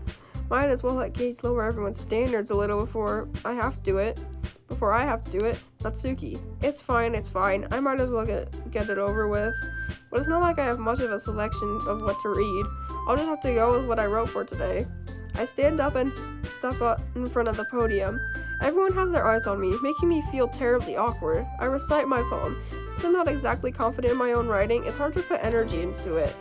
Might as well let Gage lower everyone's standards a little before I have to do it. Natsuki. It's fine. I might as well get it over with. But it's not like I have much of a selection of what to read. I'll just have to go with what I wrote for today. I stand up and step up in front of the podium. Everyone has their eyes on me, making me feel terribly awkward. I recite my poem. Since I'm not exactly confident in my own writing, it's hard to put energy into it.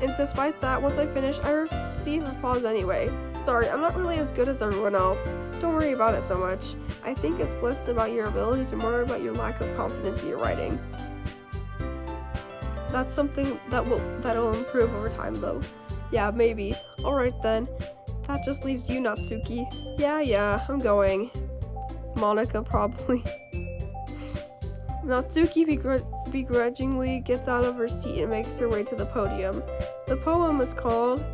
And despite that, once I finish, I receive applause anyway. Sorry, I'm not really as good as everyone else. Don't worry about it so much. I think it's less about your abilities and more about your lack of confidence in your writing. That's something that'll improve over time, though. Yeah, maybe. Alright then. That just leaves you, Natsuki. Yeah, I'm going. Monica probably. Natsuki begrudgingly gets out of her seat and makes her way to the podium. The poem is called,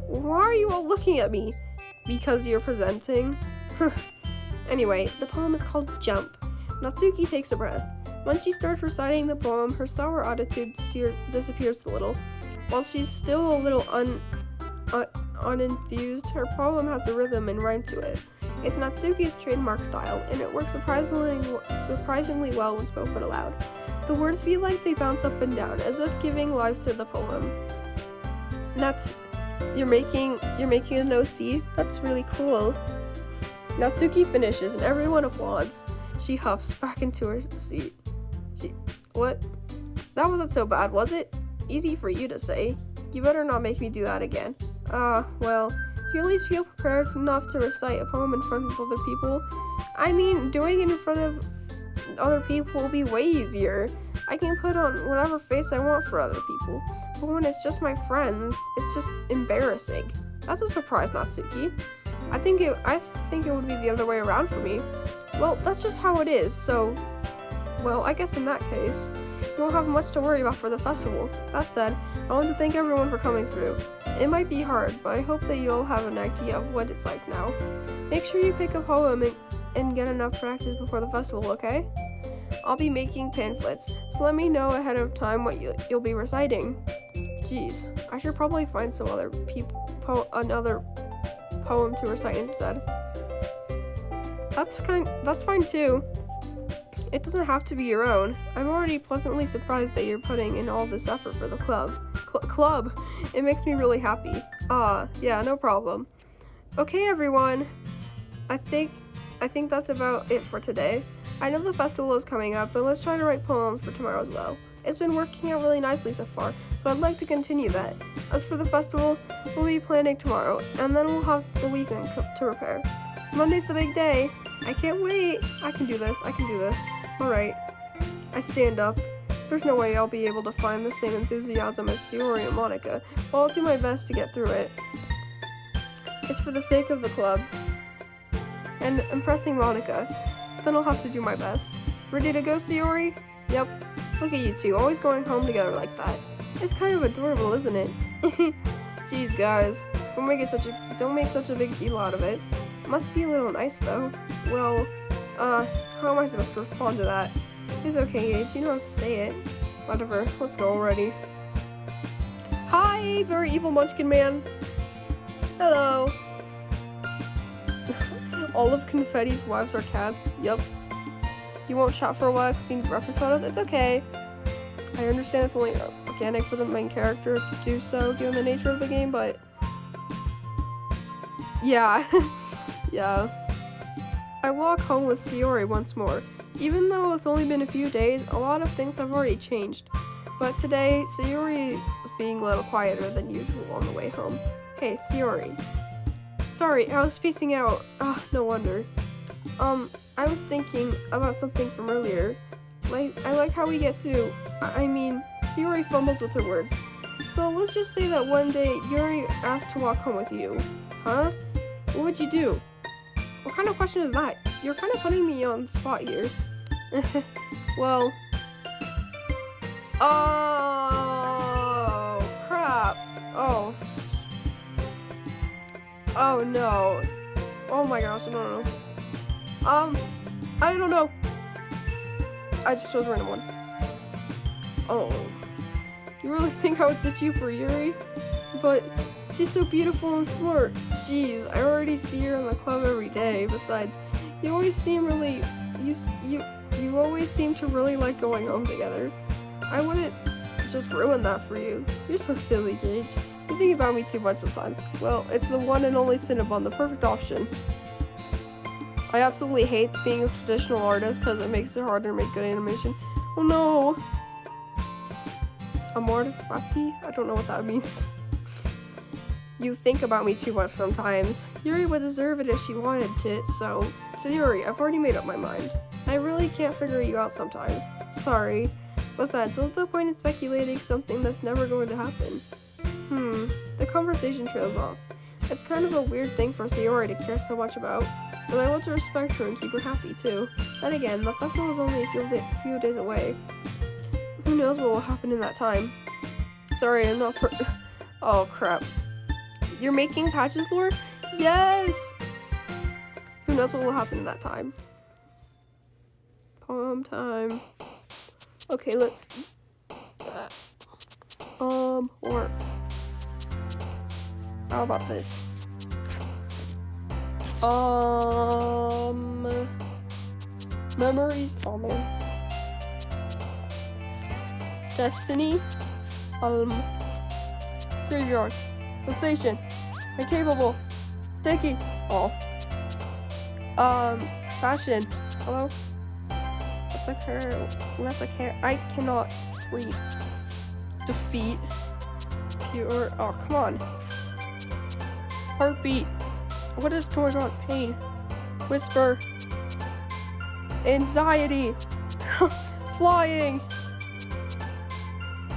why are you all looking at me? Because you're presenting? Anyway, the poem is called Jump. Natsuki takes a breath. When she starts reciting the poem, her sour attitude disappears a little. While she's still a little unenthused, her poem has a rhythm and rhyme to it. It's Natsuki's trademark style, and it works surprisingly well when spoken aloud. The words feel like they bounce up and down, as if giving life to the poem. You're making an OC? That's really cool. Natsuki finishes, and everyone applauds. She huffs back into her seat. What? That wasn't so bad, was it? Easy for you to say. You better not make me do that again. Well, do you at least feel prepared enough to recite a poem in front of other people? I mean, doing it in front of other people will be way easier. I can put on whatever face I want for other people. But when it's just my friends, it's just embarrassing. That's a surprise, Natsuki. I think it would be the other way around for me. Well, that's just how it is, so... Well, I guess in that case, you won't have much to worry about for the festival. That said, I want to thank everyone for coming through. It might be hard, but I hope that you'll have an idea of what it's like now. Make sure you pick a poem and get enough practice before the festival, okay? I'll be making pamphlets, so let me know ahead of time what you'll be reciting. Jeez, I should probably find some other another poem to recite instead. That's fine too. It doesn't have to be your own. I'm already pleasantly surprised that you're putting in all this effort for the club. Club! It makes me really happy. Yeah, no problem. Okay, everyone. I think that's about it for today. I know the festival is coming up, but let's try to write poems for tomorrow as well. It's been working out really nicely so far, so I'd like to continue that. As for the festival, we'll be planning tomorrow, and then we'll have the weekend to prepare. Monday's the big day. I can't wait. I can do this. Alright. I stand up. There's no way I'll be able to find the same enthusiasm as Sayori and Monica, but I'll do my best to get through it. It's for the sake of the club. And impressing Monica. Then I'll have to do my best. Ready to go, Sayori? Yep. Look at you two, always going home together like that. It's kind of adorable, isn't it? Jeez, guys. Don't make such a big deal out of it. Must be a little nice, though. Well, how am I supposed to respond to that? It's okay, Gage, you don't have to say it. Whatever, let's go already. Hi, very evil munchkin man. Hello. All of Confetti's wives are cats. Yup. You won't chat for a while because you need reference photos? It's okay. I understand it's only organic for the main character to do so, given the nature of the game, but... Yeah. Yeah. I walk home with Sayori once more. Even though it's only been a few days, a lot of things have already changed. But today, Sayori is being a little quieter than usual on the way home. Hey, Sayori. Sorry, I was spacing out. No wonder. I was thinking about something from earlier. I like how we get to... Sayori fumbles with her words. So let's just say that one day, Yuri asked to walk home with you. Huh? What would you do? What kind of question is that? You're kind of putting me on the spot here. Well... Oh, crap. Oh. Oh, no. Oh my gosh, no. I don't know. I just chose a random one. Oh. You really think I would ditch you for Yuri? But she's so beautiful and smart. Jeez, I already see her in the club every day. Besides, you always seem really... You always seem to really like going home together. I wouldn't just ruin that for you. You're so silly, Gage. You think about me too much sometimes. Well, it's the one and only Cinnabon, the perfect option. I absolutely hate being a traditional artist because it makes it harder to make good animation. Oh no! Amorfati? I don't know what that means. You think about me too much sometimes. Yuri would deserve it if she wanted to, so Yuri, I've already made up my mind. I really can't figure you out sometimes. Sorry. Besides, what's the point in speculating something that's never going to happen? The conversation trails off. It's kind of a weird thing for Sayori to care so much about, but I want to respect her and keep her happy too. Then again, the festival is only a few days away. Who knows what will happen in that time? Sorry, I'm not oh crap. You're making patches, lore? Yes! Who knows what will happen in that time? Poem time. Okay, let's or how about this? Memories. Oh man. Destiny. Graveyard. Sensation. Incapable. Sticky. Oh. Fashion. Hello. What's a care? I cannot read. Defeat. Pure. Oh, come on. Heartbeat. What is going on? Pain. Whisper. Anxiety. Flying.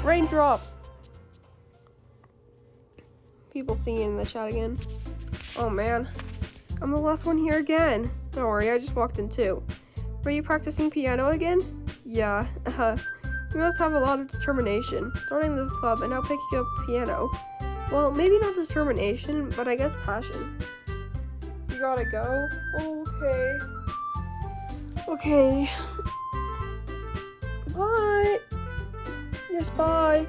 Raindrops. People singing in the chat again. Oh man. I'm the last one here again. Don't worry, I just walked in too. Were you practicing piano again? Yeah. You must have a lot of determination. Starting this club and now picking up piano. Well, maybe not determination, but I guess passion. You gotta go? Okay. Okay. Bye. Yes, bye.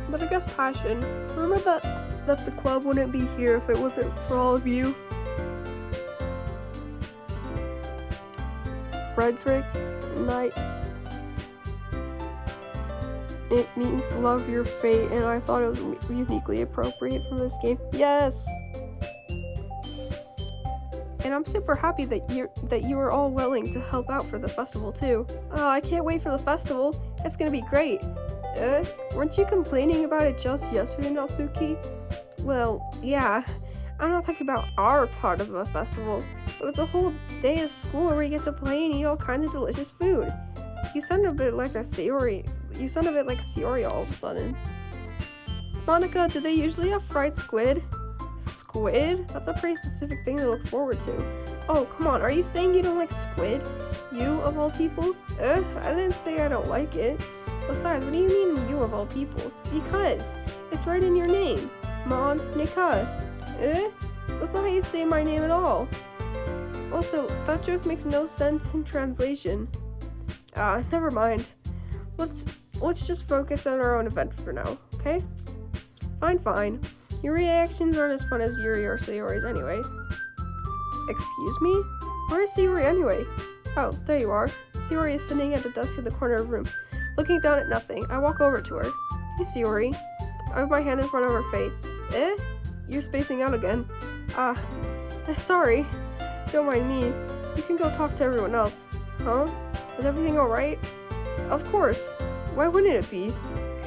But I guess passion. Remember that the club wouldn't be here if it wasn't for all of you. Frederick Knight. It means love your fate, and I thought it was uniquely appropriate for this game. Yes! And I'm super happy that you are all willing to help out for the festival too. Oh, I can't wait for the festival. It's gonna be great. Weren't you complaining about it just yesterday, Natsuki? Well, yeah. I'm not talking about our part of the festival, but it's a whole day of school where you get to play and eat all kinds of delicious food. You sound a bit like a Sayori. You sound a bit like Sayori all of a sudden. Monica, do they usually have fried squid? Squid? That's a pretty specific thing to look forward to. Oh, come on. Are you saying you don't like squid? You, of all people? I didn't say I don't like it. Besides, what do you mean you of all people? Because it's right in your name. Monica. That's not how you say my name at all. Also, that joke makes no sense in translation. Never mind. Let's just focus on our own event for now, okay? Fine. Your reactions aren't as fun as Yuri or Sayori's anyway. Excuse me? Where is Sayori anyway? Oh, there you are. Sayori is sitting at the desk in the corner of the room, looking down at nothing. I walk over to her. Hey, Sayori. I have my hand in front of her face. You're spacing out again. Sorry. Don't mind me. You can go talk to everyone else. Huh? Is everything alright? Of course. Why wouldn't it be?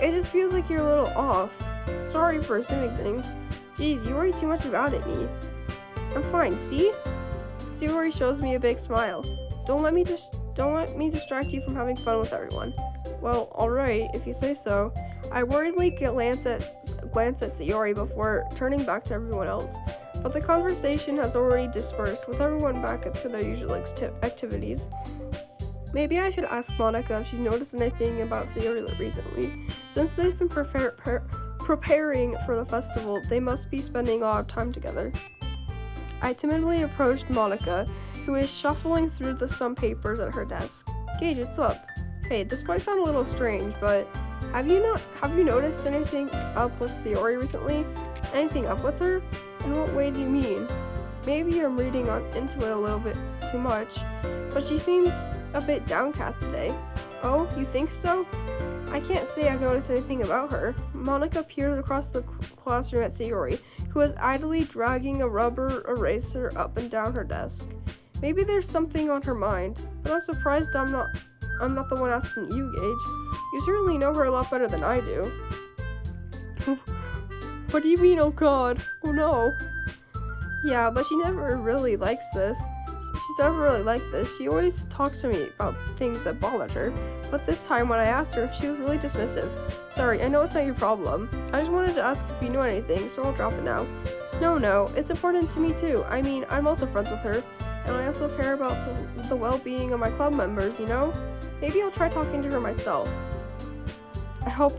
It just feels like you're a little off. Sorry for assuming things. Jeez, you worry too much about it, me. I'm fine, see? Sayori shows me a big smile. Don't let me distract you from having fun with everyone. Well, alright, if you say so. I worriedly glance at Sayori before turning back to everyone else. But the conversation has already dispersed, with everyone back to their usual activities. Maybe I should ask Monica if she's noticed anything about Sayori recently. Since they've been preparing for the festival, they must be spending a lot of time together. I timidly approached Monica, who is shuffling through some papers at her desk. Gage, what's up? Hey, this might sound a little strange, but have you noticed anything up with Sayori recently? Anything up with her? In what way do you mean? Maybe I'm reading into it a little bit too much, but she seems a bit downcast today. Oh, you think so? I can't say I've noticed anything about her. Monica peers across the classroom at Sayori, who is idly dragging a rubber eraser up and down her desk. Maybe there's something on her mind, but I'm surprised I'm not the one asking you, Gage. You certainly know her a lot better than I do. What do you mean, oh god? Oh no. Yeah, but she never really likes this. She's never really like this. She always talked to me about things that bothered her, but this time when I asked her, she was really dismissive. Sorry, I know it's not your problem. I just wanted to ask if you knew anything, so I'll drop it now. No, it's important to me too. I mean, I'm also friends with her, and I also care about the well-being of my club members, you know? Maybe I'll try talking to her myself. I hope,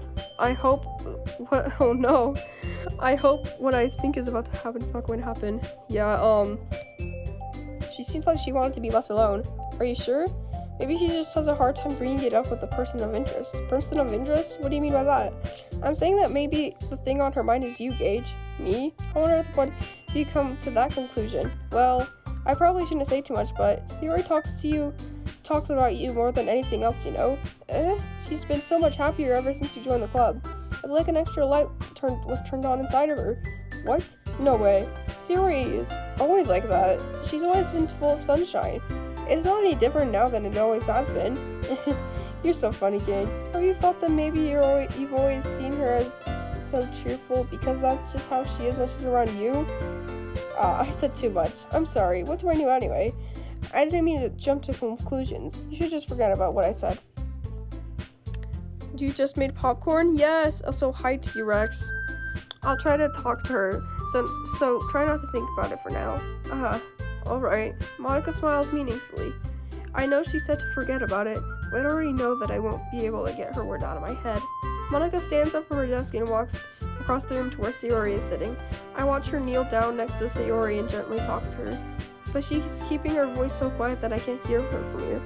what, oh no. I hope what I think is about to happen is not going to happen. Yeah, she seems like she wanted to be left alone. Are you sure? Maybe she just has a hard time bringing it up with the person of interest. Person of interest? What do you mean by that? I'm saying that maybe the thing on her mind is you, Gage. Me? I wonder what you come to that conclusion. Well, I probably shouldn't say too much, but Sayori talks about you more than anything else, you know? She's been so much happier ever since you joined the club. It's like an extra light was turned on inside of her. What? No way. Sayori is always like that. She's always been full of sunshine. It's not any different now than it always has been. You're so funny, Gage. Have you thought that maybe you've always seen her as so cheerful because that's just how she is when she's around you? I said too much. I'm sorry. What do I know anyway? I didn't mean to jump to conclusions. You should just forget about what I said. You just made popcorn? Yes. Also, hi, T-Rex. I'll try to talk to her. So try not to think about it for now. Alright. Monica smiles meaningfully. I know she said to forget about it, but I already know that I won't be able to get her word out of my head. Monica stands up from her desk and walks across the room to where Sayori is sitting. I watch her kneel down next to Sayori and gently talk to her, but she's keeping her voice so quiet that I can't hear her from here.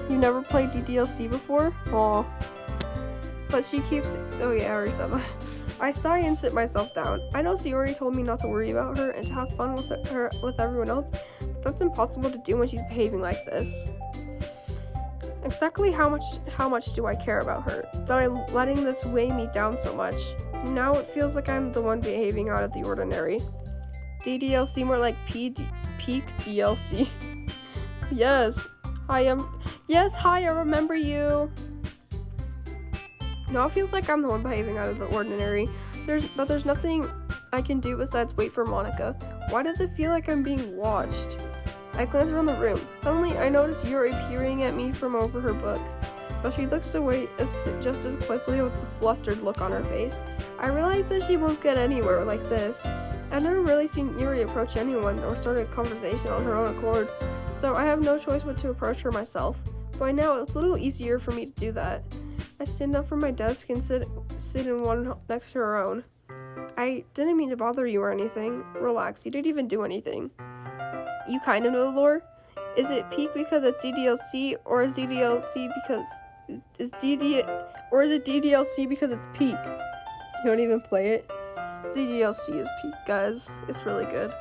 You never played ddlc before? Aw. But she keeps... Oh yeah, I already said that. I sigh and sit myself down. I know Sayori told me not to worry about her and to have fun with everyone else, but that's impossible to do when she's behaving like this. Exactly how much do I care about her? That I'm letting this weigh me down so much. Now it feels like I'm the one behaving out of the ordinary. ddlc, more like peak DLC. Yes, hi, I remember you. Now it feels like I'm the one behaving out of the ordinary. But there's nothing I can do besides wait for Monica. Why does it feel like I'm being watched? I glance around the room. Suddenly, I notice Yuri peering at me from over her book. But she looks away just as quickly with a flustered look on her face. I realize that she won't get anywhere like this. I've never really seen Yuri approach anyone or start a conversation on her own accord, so I have no choice but to approach her myself. By now, it's a little easier for me to do that. I stand up from my desk and sit in one next to her own. I didn't mean to bother you or anything. Relax, you didn't even do anything. You kind of know the lore? Is it peak because it's ddlc, or is ddlc because or is it ddlc because it's peak? You don't even play it? ddlc is peak, guys. It's really good.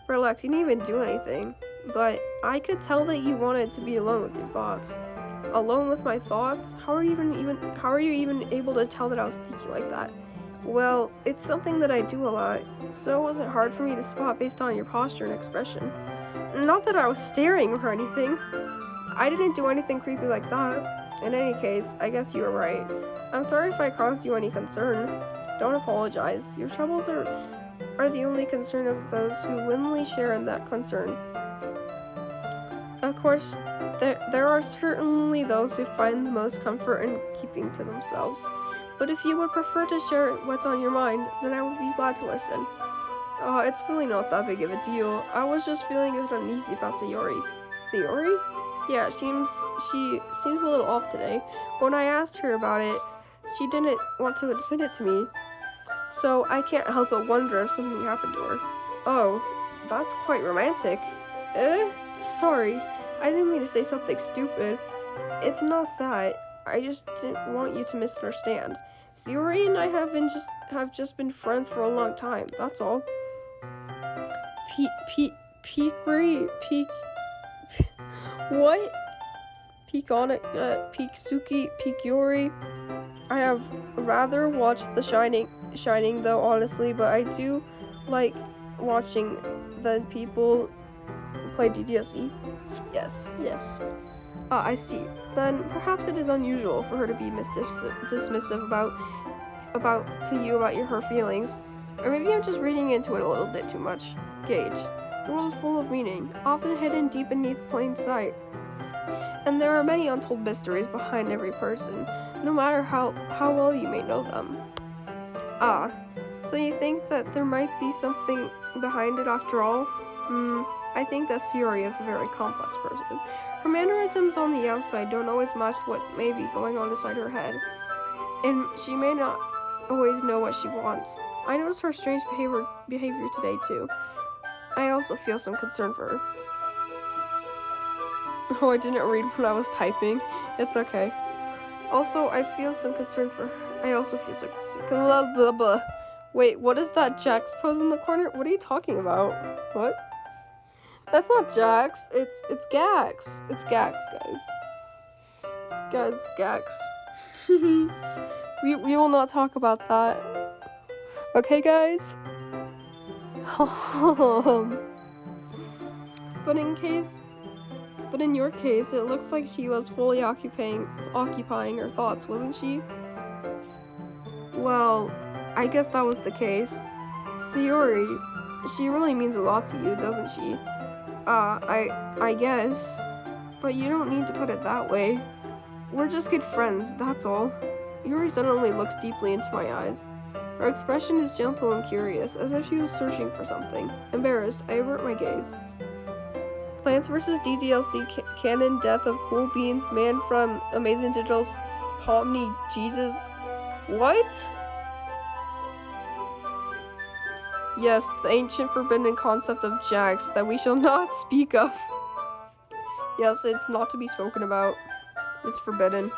Relax, you didn't even do anything. But I could tell that you wanted to be alone with your thoughts. Alone with my thoughts? How are you even able to tell that I was thinking like that? Well, it's something that I do a lot, so it wasn't hard for me to spot based on your posture and expression. Not that I was staring or anything. I didn't do anything creepy like that. In any case, I guess you were right. I'm sorry if I caused you any concern. Don't apologize. Your troubles are the only concern of those who willingly share in that concern. Of course, there are certainly those who find the most comfort in keeping to themselves. But if you would prefer to share what's on your mind, then I would be glad to listen. It's really not that big of a deal. I was just feeling a bit uneasy about Sayori. Sayori? Yeah, she seems a little off today. When I asked her about it, she didn't want to admit it to me. So I can't help but wonder if something happened to her. Oh, that's quite romantic. Sorry, I didn't mean to say something stupid. It's not that. I just didn't want you to misunderstand. Sayori and I have just been friends for a long time. That's all. What? Peak Yuri. I have rather watched The Shining though, honestly, but I do like watching the people play ddlc. Yes. I see. Then perhaps it is unusual for her to be dismissive about her feelings. Or maybe I'm just reading into it a little bit too much. Gage. The world is full of meaning, often hidden deep beneath plain sight. And there are many untold mysteries behind every person, no matter how well you may know them. Ah, so you think that there might be something behind it after all? I think that Sayori is a very complex person. Her mannerisms on the outside don't always match what may be going on inside her head, and she may not always know what she wants. I noticed her strange behavior today too. I also feel some concern for her. Oh, I didn't read when I was typing. It's okay. Also, I feel some concern for her. I also feel some concern. Blah, blah, blah. Wait, what is that Jax pose in the corner? What are you talking about? What? That's not Jax. It's Gax. It's Gax, guys. Guys, it's Gax. we will not talk about that. Okay, guys? But in your case, it looked like she was fully occupying her thoughts, wasn't she? Well, I guess that was the case. Sayori, she really means a lot to you, doesn't she? I guess. But you don't need to put it that way. We're just good friends, that's all. Yuri suddenly looks deeply into my eyes. Her expression is gentle and curious, as if she was searching for something. Embarrassed, I avert my gaze. Plants vs. ddlc canon death of cool beans man from Amazing Digital's Pomni Jesus. What? Yes, the ancient forbidden concept of Jax that we shall not speak of. Yes, it's not to be spoken about. It's forbidden.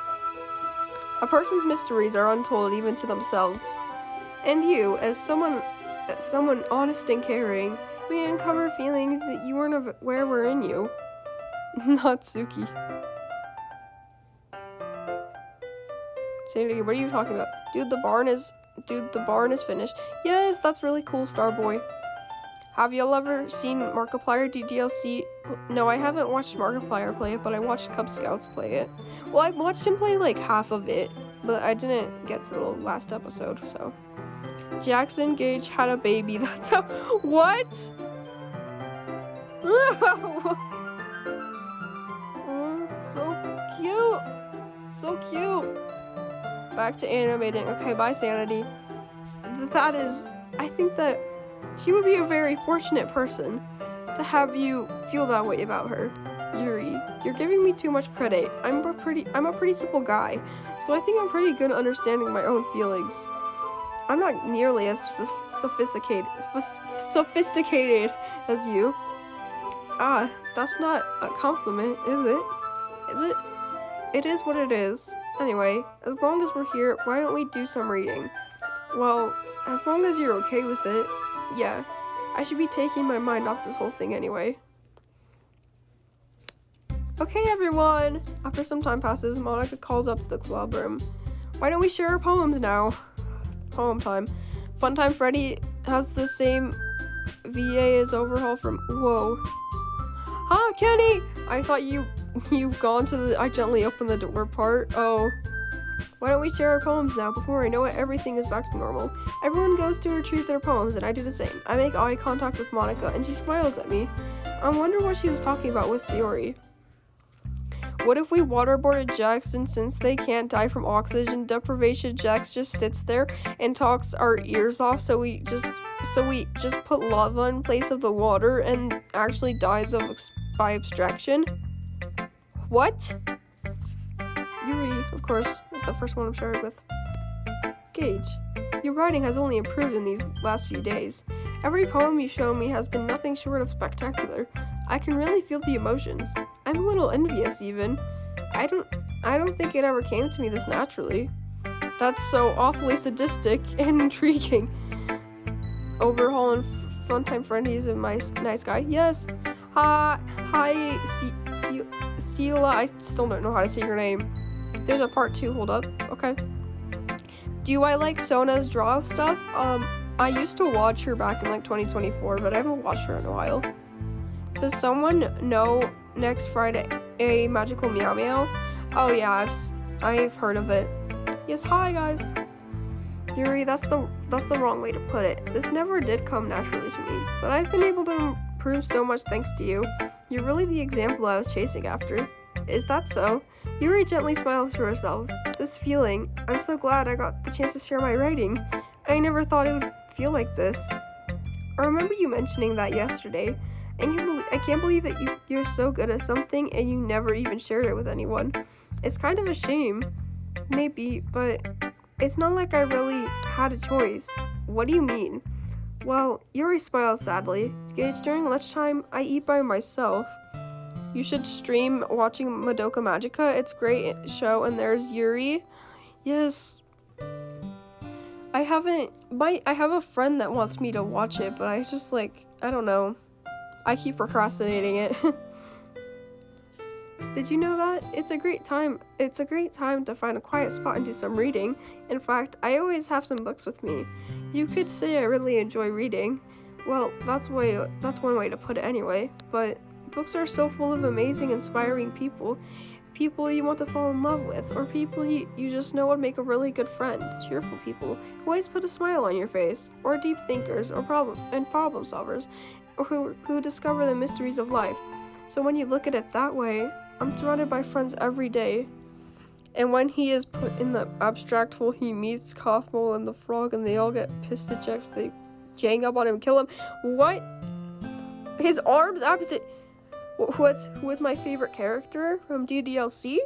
A person's mysteries are untold even to themselves. And you, as someone honest and caring, may uncover feelings that you weren't aware were in you. Natsuki. Sanity, what are you talking about? Dude, the barn is finished. Yes, that's really cool, Starboy. Have y'all ever seen Markiplier ddlc? No, I haven't watched Markiplier play it, but I watched Cub Scouts play it. Well, I watched him play like half of it, but I didn't get to the last episode, so. Jackson Gage had a baby. That's how. What? Oh, so cute. So cute. Back to animating. Okay, bye, Sanity. That is. I think that she would be a very fortunate person to have you feel that way about her. Yuri, you're giving me too much credit. I'm a pretty simple guy, so I think I'm pretty good at understanding my own feelings. I'm not nearly as sophisticated as you. Ah, that's not a compliment, is it? Is it? It is what it is. Anyway, as long as we're here, why don't we do some reading? Well, as long as you're okay with it, yeah. I should be taking my mind off this whole thing anyway. Okay, everyone! After some time passes, Monica calls up to the club room. Why don't we share our poems now? Poem time. Funtime Freddy has the same VA as Overhaul from. Whoa. Ah, Kenny! I thought you've gone to the I gently opened the door part. Oh. Why don't we share our poems now? Before I know it, everything is back to normal. Everyone goes to retrieve their poems, and I do the same. I make eye contact with Monica, and she smiles at me. I wonder what she was talking about with Sayori. What if we waterboarded Jax, and since they can't die from oxygen deprivation, Jax just sits there and talks our ears off, so we just put lava in place of the water and actually dies by abstraction? What? Yuri, of course, is the first one I'm shared with. Gage, your writing has only improved in these last few days. Every poem you've shown me has been nothing short of spectacular. I can really feel the emotions. I'm a little envious, even. I don't think it ever came to me this naturally. That's so awfully sadistic and intriguing. Overhaul and Funtime Freddy is a nice guy. Yes. Hi, Stila. I still don't know how to say your name. There's a part 2. Hold up. Okay. Do I like Sona's draw stuff? I used to watch her back in like 2024, but I haven't watched her in a while. Does someone know next Friday a magical meow meow? Oh yeah, I've heard of it. Yes, hi guys. Yuri, that's the wrong way to put it. This never did come naturally to me, but I've been able to improve so much thanks to you. You're really the example I was chasing after. Is that so? Yuri gently smiles to herself. This feeling, I'm so glad I got the chance to share my writing. I never thought it would feel like this. I remember you mentioning that yesterday, and I can't believe that you're so good at something and you never even shared it with anyone. It's kind of a shame, maybe, but it's not like I really had a choice. What do you mean? Well, Yuri smiles sadly. Gage, during lunchtime, I eat by myself. You should stream watching Madoka Magica. It's a great show, and there's Yuri. Yes. I have a friend that wants me to watch it, but I just I don't know. I keep procrastinating it. Did you know that? It's a great time to find a quiet spot and do some reading. In fact, I always have some books with me. You could say I really enjoy reading. Well, that's one way to put it anyway, but books are so full of amazing, inspiring people you want to fall in love with, or people you just know would make a really good friend, cheerful people who always put a smile on your face, or deep thinkers, or problem solvers, or who discover the mysteries of life. So when you look at it that way, I'm surrounded by friends every day. And when he is put in the abstract hole, he meets Kaufmole and the frog, and they all get pissed at Jax. They gang up on him, kill him. What? His arms amputate. Who is my favorite character from ddlc?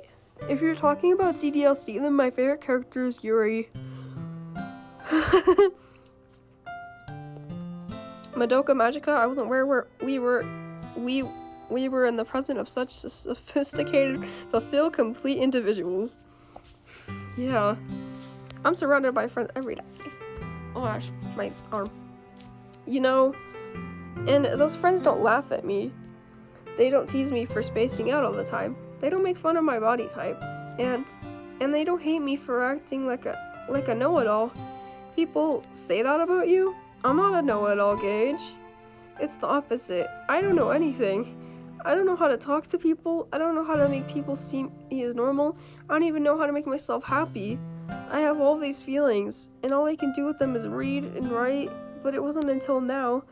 If you're talking about ddlc, then my favorite character is Yuri. Madoka Magica, I wasn't where we were in the presence of such sophisticated, fulfilled, complete individuals. Yeah. I'm surrounded by friends every day. Oh gosh, my arm. You know, and those friends don't laugh at me. They don't tease me for spacing out all the time. They don't make fun of my body type. And they don't hate me for acting like a know-it-all. People say that about you? I'm not a know-it-all, Gage. It's the opposite. I don't know anything. I don't know how to talk to people. I don't know how to make people see me as normal. I don't even know how to make myself happy. I have all these feelings, and all I can do with them is read and write, but it wasn't until now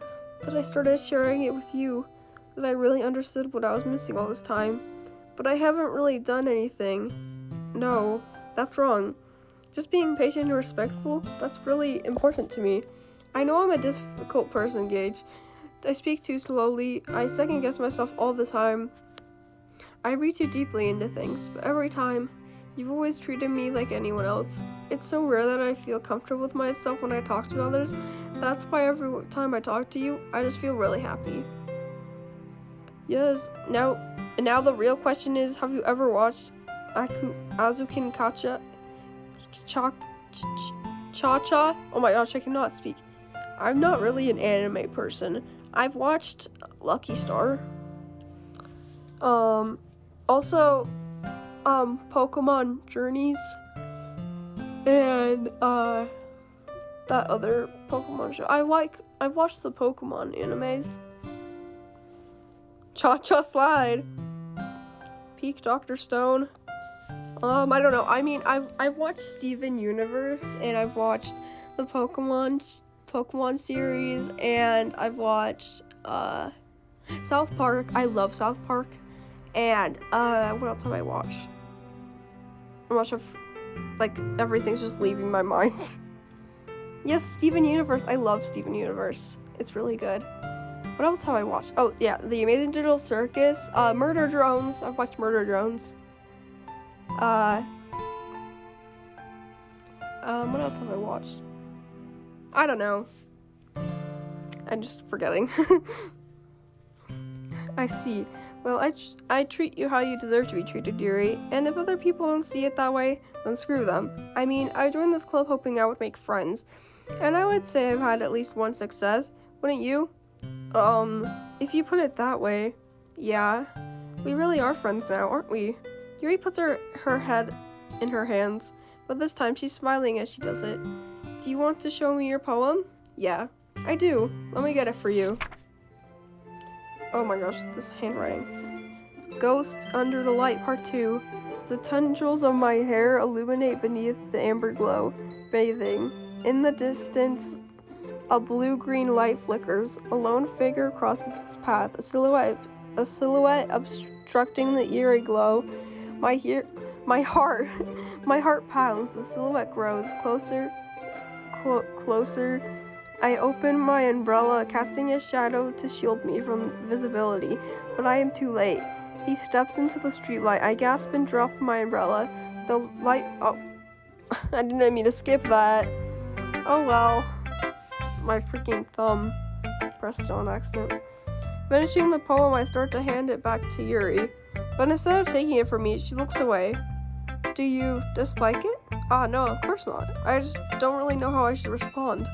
that I started sharing it with you that I really understood what I was missing all this time. But I haven't really done anything. No, that's wrong. Just being patient and respectful, that's really important to me. I know I'm a difficult person, Gage. I speak too slowly. I second guess myself all the time. I read too deeply into things, but every time, you've always treated me like anyone else. It's so rare that I feel comfortable with myself when I talk to others. That's why every time I talk to you, I just feel really happy. Yes, now the real question is, have you ever watched Azukin Cha-Cha? Oh my gosh, I cannot speak. I'm not really an anime person. I've watched Lucky Star. Also, Pokemon Journeys. And, that other Pokemon show. I've watched the Pokemon animes. Cha-Cha Slide. Peak Dr. Stone. I don't know. I mean, I've watched Steven Universe, and I've watched the Pokemon series, and I've watched South Park. I love South Park. And what else have I watched? I'm not sure if, everything's just leaving my mind. Yes, Steven Universe. I love Steven Universe. It's really good. What else have I watched? Oh yeah, The Amazing Digital Circus. Murder Drones. I've watched Murder Drones. What else have I watched? I don't know. I'm just forgetting. I see. Well, I treat you how you deserve to be treated, Yuri. And if other people don't see it that way, then screw them. I mean, I joined this club hoping I would make friends. And I would say I've had at least one success. Wouldn't you? If you put it that way, yeah. We really are friends now, aren't we? Yuri puts her head in her hands, but this time she's smiling as she does it. Do you want to show me your poem? Yeah, I do. Let me get it for you. Oh my gosh, this handwriting. Ghost Under the Light, Part 2. The tendrils of my hair illuminate beneath the amber glow, bathing. In the distance, a blue-green light flickers. A lone figure crosses its path, a silhouette obstructing the eerie glow. My heart pounds. The silhouette grows closer. I open my umbrella, casting a shadow to shield me from visibility, but I am too late. He steps into the streetlight. I gasp and drop my umbrella. The light... Oh, I didn't mean to skip that. Oh well. My freaking thumb pressed on accident. Finishing the poem, I start to hand it back to Yuri, but instead of taking it from me, she looks away. Do you dislike it? No, of course not. I just don't really know how I should respond.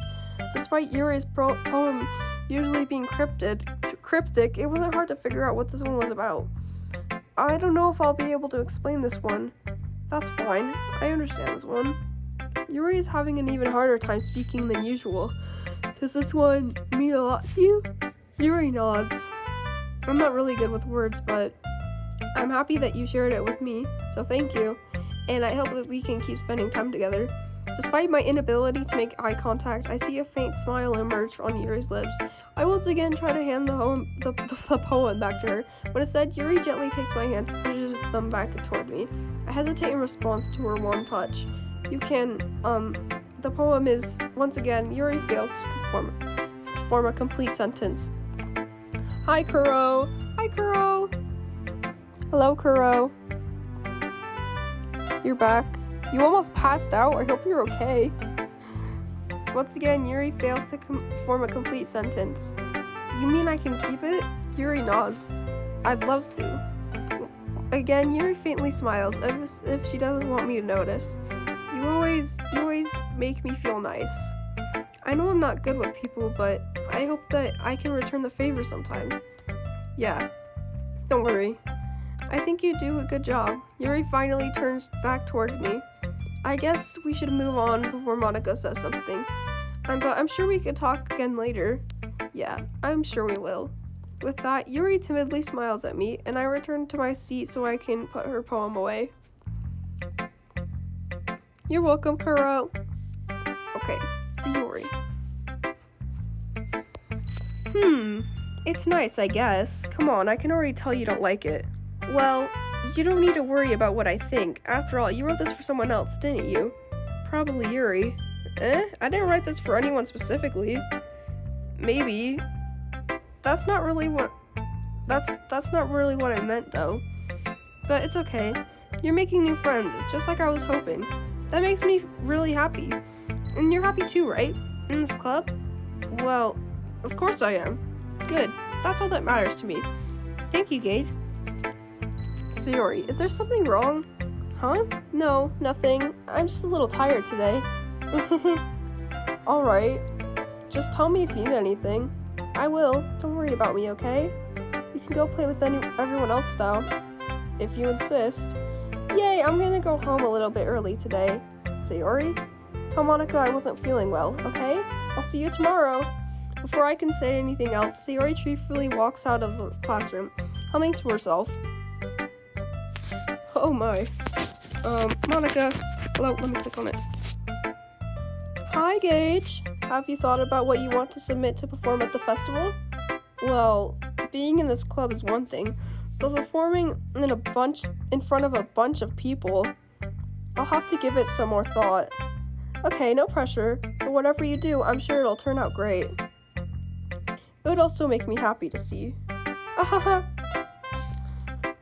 Despite Yuri's poem usually being cryptic, it wasn't hard to figure out what this one was about. I don't know if I'll be able to explain this one. That's fine. I understand this one. Yuri is having an even harder time speaking than usual. Does this one mean a lot to you? Yuri nods. I'm not really good with words, but I'm happy that you shared it with me, so thank you. And I hope that we can keep spending time together. Despite my inability to make eye contact, I see a faint smile emerge on Yuri's lips. I once again try to hand the poem back to her, but instead Yuri gently takes my hands and pushes them back toward me. I hesitate in response to her warm touch. The poem is, once again, Yuri fails to form a complete sentence. Hi, Kuro. Hi, Kuro. Hello, Kuro. You're back. You almost passed out. I hope you're okay. Once again, Yuri fails to form a complete sentence. You mean I can keep it? Yuri nods. I'd love to. Again, Yuri faintly smiles, as if she doesn't want me to notice. You always make me feel nice. I know I'm not good with people, but I hope that I can return the favor sometime. Yeah, don't worry. I think you do a good job. Yuri finally turns back towards me. I guess we should move on before Monica says something. But I'm sure we could talk again later. Yeah, I'm sure we will. With that, Yuri timidly smiles at me, and I return to my seat so I can put her poem away. You're welcome, Kuro. Okay, so Yuri. It's nice, I guess. Come on, I can already tell you don't like it. Well, you don't need to worry about what I think. After all, you wrote this for someone else, didn't you? Probably Yuri. I didn't write this for anyone specifically. Maybe. That's not really what I meant, though. But it's okay. You're making new friends, just like I was hoping. That makes me really happy. And you're happy too, right? In this club? Well, of course I am. Good. That's all that matters to me. Thank you, Gage. Sayori, is there something wrong? Huh? No, nothing. I'm just a little tired today. Alright. Just tell me if you need anything. I will. Don't worry about me, okay? You can go play with everyone else, though. If you insist. Yay, I'm gonna go home a little bit early today. Sayori? Tell Monica I wasn't feeling well, okay? I'll see you tomorrow. Before I can say anything else, Sayori cheerfully walks out of the classroom, humming to herself. Oh my. Monica. Hello, let me click on it. Hi, Gage. Have you thought about what you want to submit to perform at the festival? Well, being in this club is one thing, but performing in front of a bunch of people, I'll have to give it some more thought. Okay, no pressure, but whatever you do, I'm sure it'll turn out great. It would also make me happy to see. Ahaha.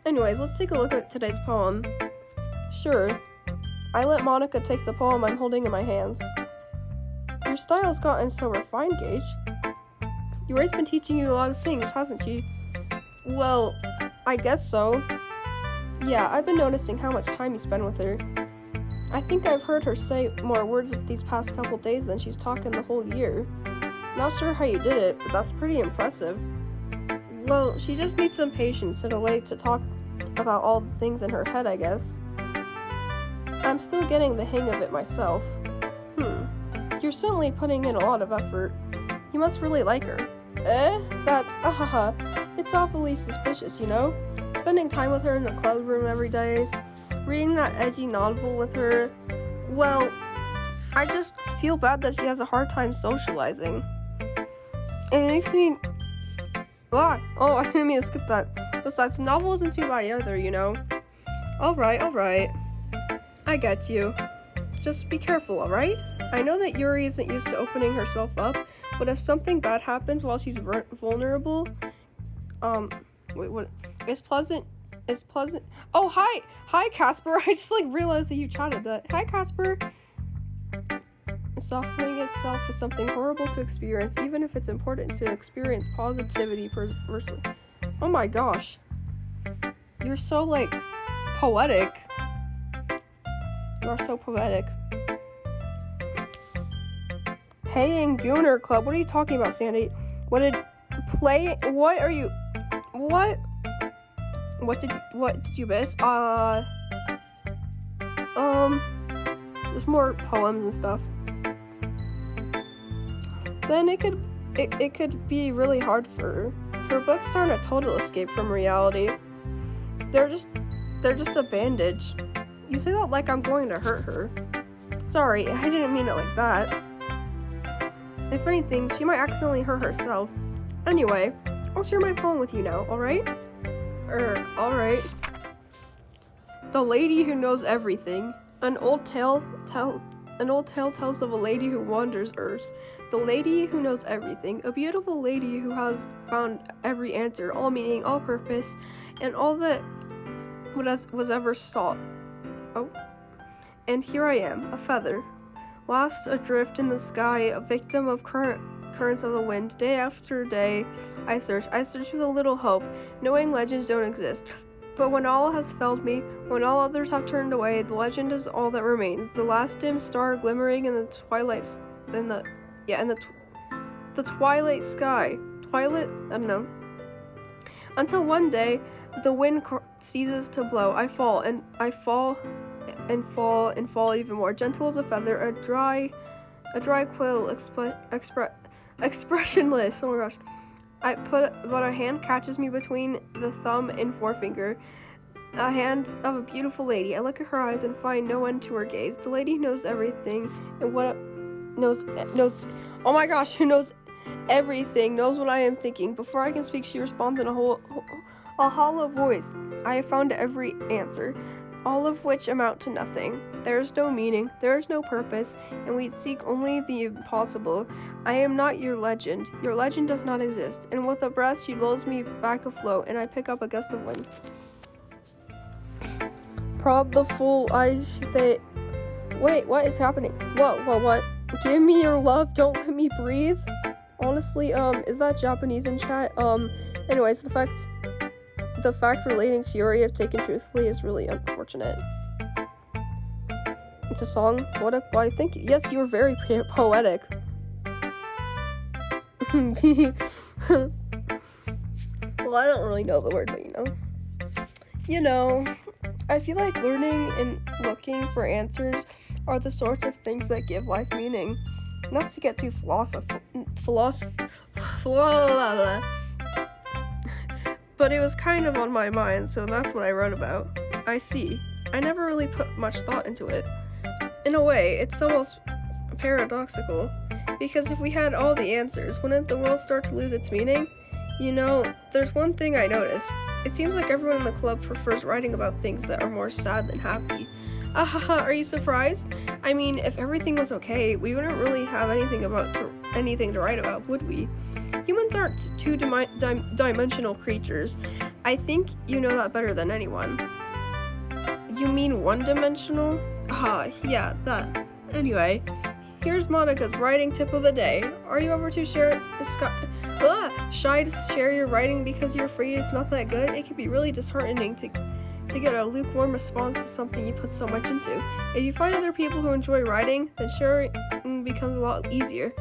Anyways, let's take a look at today's poem. Sure. I let Monica take the poem I'm holding in my hands. Your style's gotten so refined, Gage. Yuri's been teaching you a lot of things, hasn't she? Well, I guess so. Yeah, I've been noticing how much time you spend with her. I think I've heard her say more words these past couple days than she's talked in the whole year. Not sure how you did it, but that's pretty impressive. Well, she just needs some patience and a way to talk about all the things in her head, I guess. I'm still getting the hang of it myself. You're certainly putting in a lot of effort. You must really like her. It's awfully suspicious, you know? Spending time with her in the club room every day, reading that edgy novel with her. Well, I just feel bad that she has a hard time socializing. And it makes me... Oh, I didn't mean to skip that. Besides, the novel isn't too bad either, you know? Alright. I get you. Just be careful, alright? I know that Yuri isn't used to opening herself up, but if something bad happens while she's vulnerable... Wait, what? It's pleasant. Oh, hi! Hi, Casper! I just, realized that you chatted that. Hi, Casper! Suffering itself is something horrible to experience, even if it's important to experience positivity personally. Oh my gosh. You're so, poetic. You are so poetic. Paying Gooner Club. What are you talking about, Sandy? What are you... What did you miss? There's more poems and stuff. Then it could be really hard for her. Her books aren't a total escape from reality. They're just a bandage. You say that like I'm going to hurt her. Sorry, I didn't mean it like that. If anything, she might accidentally hurt herself. Anyway, I'll share my poem with you now, alright? Alright. The Lady Who Knows Everything. An old tale tells of a lady who wanders Earth. The lady who knows everything. A beautiful lady who has found every answer, all meaning, all purpose, and all that was ever sought. Oh. And here I am, a feather, lost adrift in the sky, a victim of currents of the wind. Day after day, I search with a little hope, knowing legends don't exist. But when all has failed me, when all others have turned away, the legend is all that remains. The last dim star glimmering in the twilight, the twilight sky. Twilight? I don't know. Until one day, the wind ceases to blow. I fall even more. Gentle as a feather, a dry quill, expressionless. Oh my gosh. But a hand catches me between the thumb and forefinger. A hand of a beautiful lady. I look at her eyes and find no end to her gaze. The lady knows everything and knows. Oh my gosh, who knows everything? Knows what I am thinking. Before I can speak, she responds in a hollow voice. I have found every answer, all of which amount to nothing. There is no meaning, there is no purpose, and we seek only the impossible. I am not your legend. Your legend does not exist. And with a breath, she lulls me back afloat, and I pick up a gust of wind. Prob the fool, Wait, what is happening? Whoa, what? Give me your love, don't let me breathe? Honestly, is that Japanese in chat? Anyways, the fact relating to Yuri if taken truthfully is really unfortunate. It's a song. Why, thank you. Yes, you were very poetic. Well, I don't really know the word, but you know, I feel like learning and looking for answers are the sorts of things that give life meaning. Not to get too but it was kind of on my mind, so that's what I wrote about. I see. I never really put much thought into it. In a way, it's almost paradoxical, because if we had all the answers, wouldn't the world start to lose its meaning? You know, there's one thing I noticed. It seems like everyone in the club prefers writing about things that are more sad than happy. Ahaha, are you surprised? I mean, if everything was okay, we wouldn't really have anything to write about, would we? Humans aren't two-dimensional creatures. I think you know that better than anyone. You mean one-dimensional? Yeah, that. Anyway, here's Monica's writing tip of the day. Are you ever too shy to share your writing because you're afraid it's not that good? It can be really disheartening to get a lukewarm response to something you put so much into. If you find other people who enjoy writing, then sharing becomes a lot easier.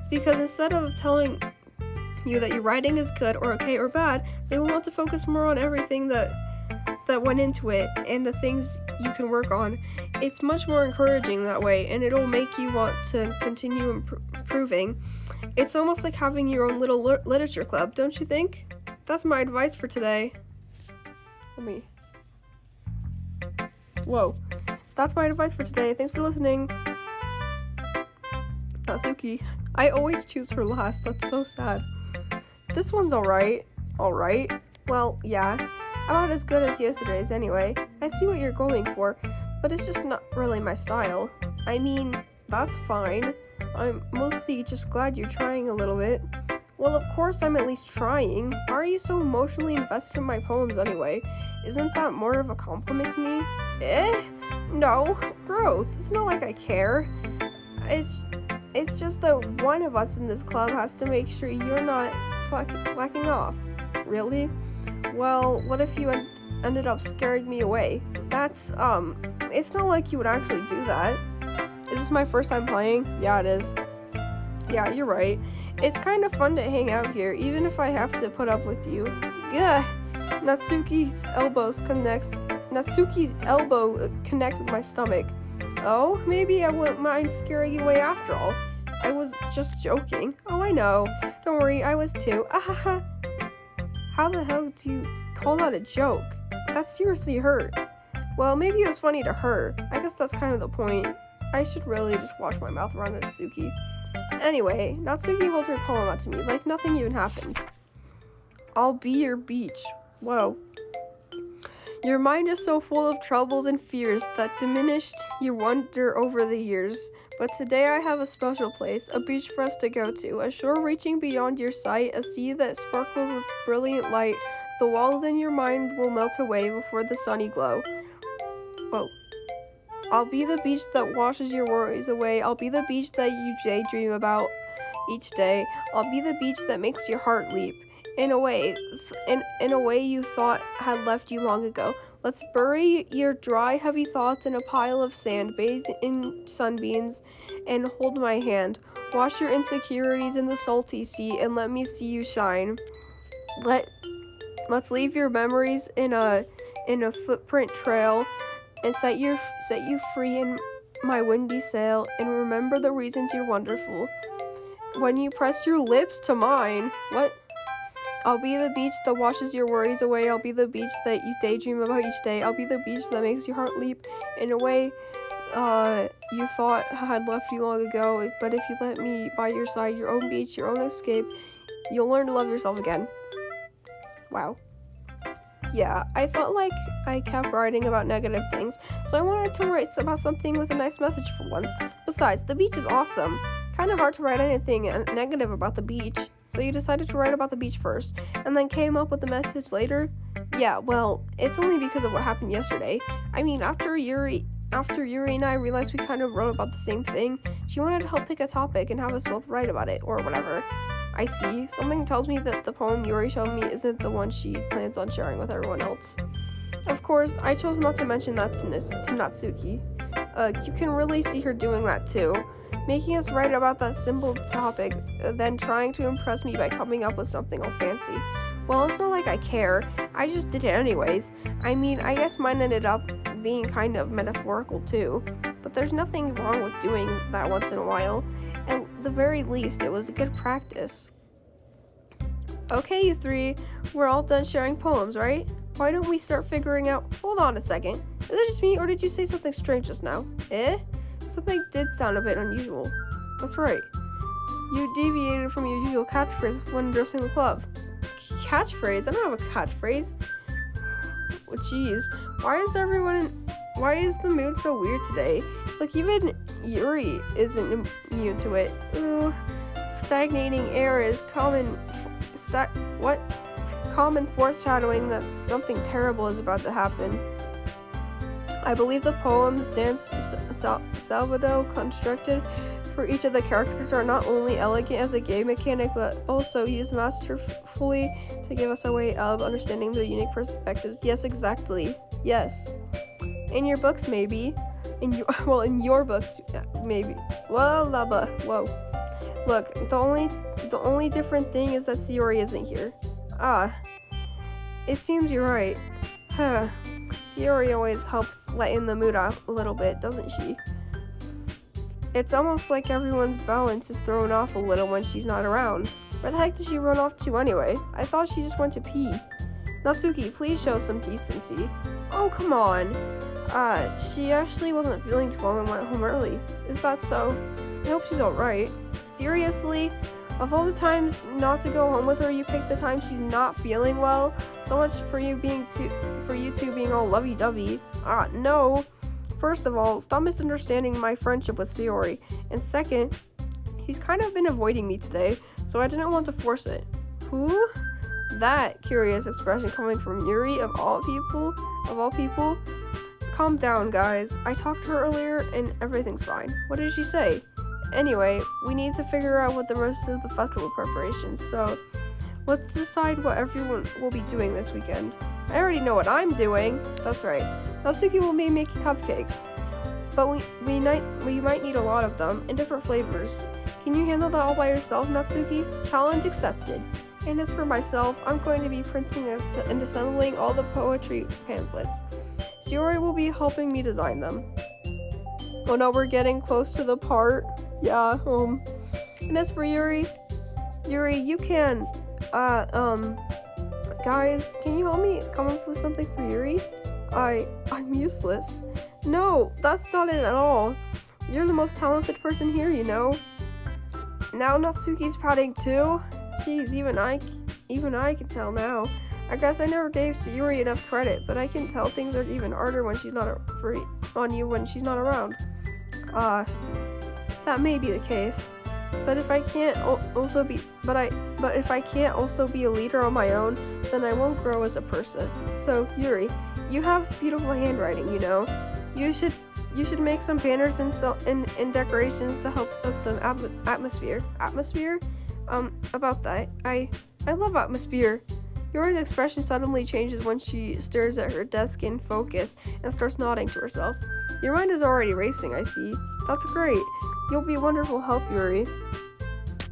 Because instead of telling you that your writing is good or okay or bad, they will want to focus more on everything that went into it and the things you can work on. It's much more encouraging that way, and it'll make you want to continue improving. It's almost like having your own little literature club, don't you think? That's my advice for today. Whoa. That's my advice for today. Thanks for listening. Natsuki. I always choose her last. That's so sad. This one's alright. Alright. Well, yeah. About as good as yesterday's anyway. I see what you're going for, but it's just not really my style. I mean, that's fine. I'm mostly just glad you're trying a little bit. Well, of course I'm at least trying. Why are you so emotionally invested in my poems anyway? Isn't that more of a compliment to me? No. Gross. It's not like I care. It's just that one of us in this club has to make sure you're not slacking off. Really? Well, what if you ended up scaring me away? That's, it's not like you would actually do that. Is this my first time playing? Yeah, it is. Yeah, you're right. It's kind of fun to hang out here, even if I have to put up with you. Gah! Natsuki's elbow connects with my stomach. Oh, maybe I wouldn't mind scaring you away after all. I was just joking. Oh, I know. Don't worry, I was too. Ahaha. How the hell do you call that a joke? That seriously hurt. Well, maybe it was funny to her. I guess that's kind of the point. I should really just wash my mouth around Natsuki. Anyway, Natsuki holds her poem out to me like nothing even happened. I'll be your beach. Whoa. Your mind is so full of troubles and fears that diminished your wonder over the years. But today I have a special place, a beach for us to go to, a shore reaching beyond your sight, a sea that sparkles with brilliant light. The walls in your mind will melt away before the sunny glow. Whoa. I'll be the beach that washes your worries away. I'll be the beach that you daydream about each day. I'll be the beach that makes your heart leap. In a way you thought had left you long ago. Let's bury your dry, heavy thoughts in a pile of sand, bathe in sunbeams, and hold my hand. Wash your insecurities in the salty sea, and let me see you shine. Let's leave your memories in a footprint trail, and set you free in my windy sail, and remember the reasons you're wonderful. When you press your lips to mine, what? I'll be the beach that washes your worries away. I'll be the beach that you daydream about each day. I'll be the beach that makes your heart leap in a way you thought had left you long ago. But if you let me by your side, your own beach, your own escape, you'll learn to love yourself again. Wow. Yeah, I felt like I kept writing about negative things, so I wanted to write about something with a nice message for once. Besides, the beach is awesome. Kind of hard to write anything negative about the beach. So you decided to write about the beach first, and then came up with the message later? Yeah, well, it's only because of what happened yesterday. I mean, after Yuri and I realized we kind of wrote about the same thing, she wanted to help pick a topic and have us both write about it, or whatever. I see. Something tells me that the poem Yuri showed me isn't the one she plans on sharing with everyone else. Of course, I chose not to mention that to Natsuki. You can really see her doing that too. Making us write about that simple topic, then trying to impress me by coming up with something all fancy. Well, it's not like I care. I just did it anyways. I mean, I guess mine ended up being kind of metaphorical too. But there's nothing wrong with doing that once in a while. At the very least, it was a good practice. Okay, you three. We're all done sharing poems, right? Why don't we start figuring out... Hold on a second. Is it just me, or did you say something strange just now? Something did sound a bit unusual. That's right. You deviated from your usual catchphrase when addressing the club. Catchphrase? I don't have a catchphrase. Oh, jeez. Why is the mood so weird today? Like, even Yuri isn't immune to it. Ooh. Stagnating air is common foreshadowing that something terrible is about to happen. I believe the poem's dance salvado constructed for each of the characters are not only elegant as a game mechanic, but also used masterfully to give us a way of understanding their unique perspectives. Yes, exactly. Yes. In your books, maybe. In your books, maybe. Whoa. Look, the only different thing is that Sayori isn't here. It seems you're right. Sayori always helps lighten the mood out a little bit, doesn't she? It's almost like everyone's balance is thrown off a little when she's not around. Where the heck did she run off to anyway? I thought she just went to pee. Natsuki, please show some decency. Oh, come on. She actually wasn't feeling too well and went home early. Is that so? I hope she's alright. Seriously? Of all the times not to go home with her, you picked the time she's not feeling well? So much for you two being all lovey-dovey. No. First of all, stop misunderstanding my friendship with Sayori. And second, she's kind of been avoiding me today, so I didn't want to force it. Who? That curious expression coming from Yuri, of all people? Calm down, guys. I talked to her earlier and everything's fine. What did she say? Anyway, we need to figure out what the rest of the festival preparations, so let's decide what everyone will be doing this weekend. I already know what I'm doing. That's right. Natsuki will be making cupcakes, but we might need a lot of them in different flavors. Can you handle that all by yourself, Natsuki? Challenge accepted. And as for myself, I'm going to be printing and assembling all the poetry pamphlets. Sayori will be helping me design them. Oh no, we're getting close to the part. Yeah, and as for Yuri, you can, guys, can you help me come up with something for Yuri? I'm useless. No, that's not it at all. You're the most talented person here, you know. Now Natsuki's pouting too. Jeez, even I can tell now. I guess I never gave Sayuri enough credit, but I can tell things are even harder when she's not on you when she's not around. That may be the case, but if I can't also be a leader on my own, then I won't grow as a person. So Yuri, you have beautiful handwriting, you know. You should make some banners and decorations to help set the atmosphere. Atmosphere? About that, I love atmosphere. Yuri's expression suddenly changes when she stares at her desk in focus and starts nodding to herself. Your mind is already racing, I see. That's great. You'll be a wonderful help, Yuri.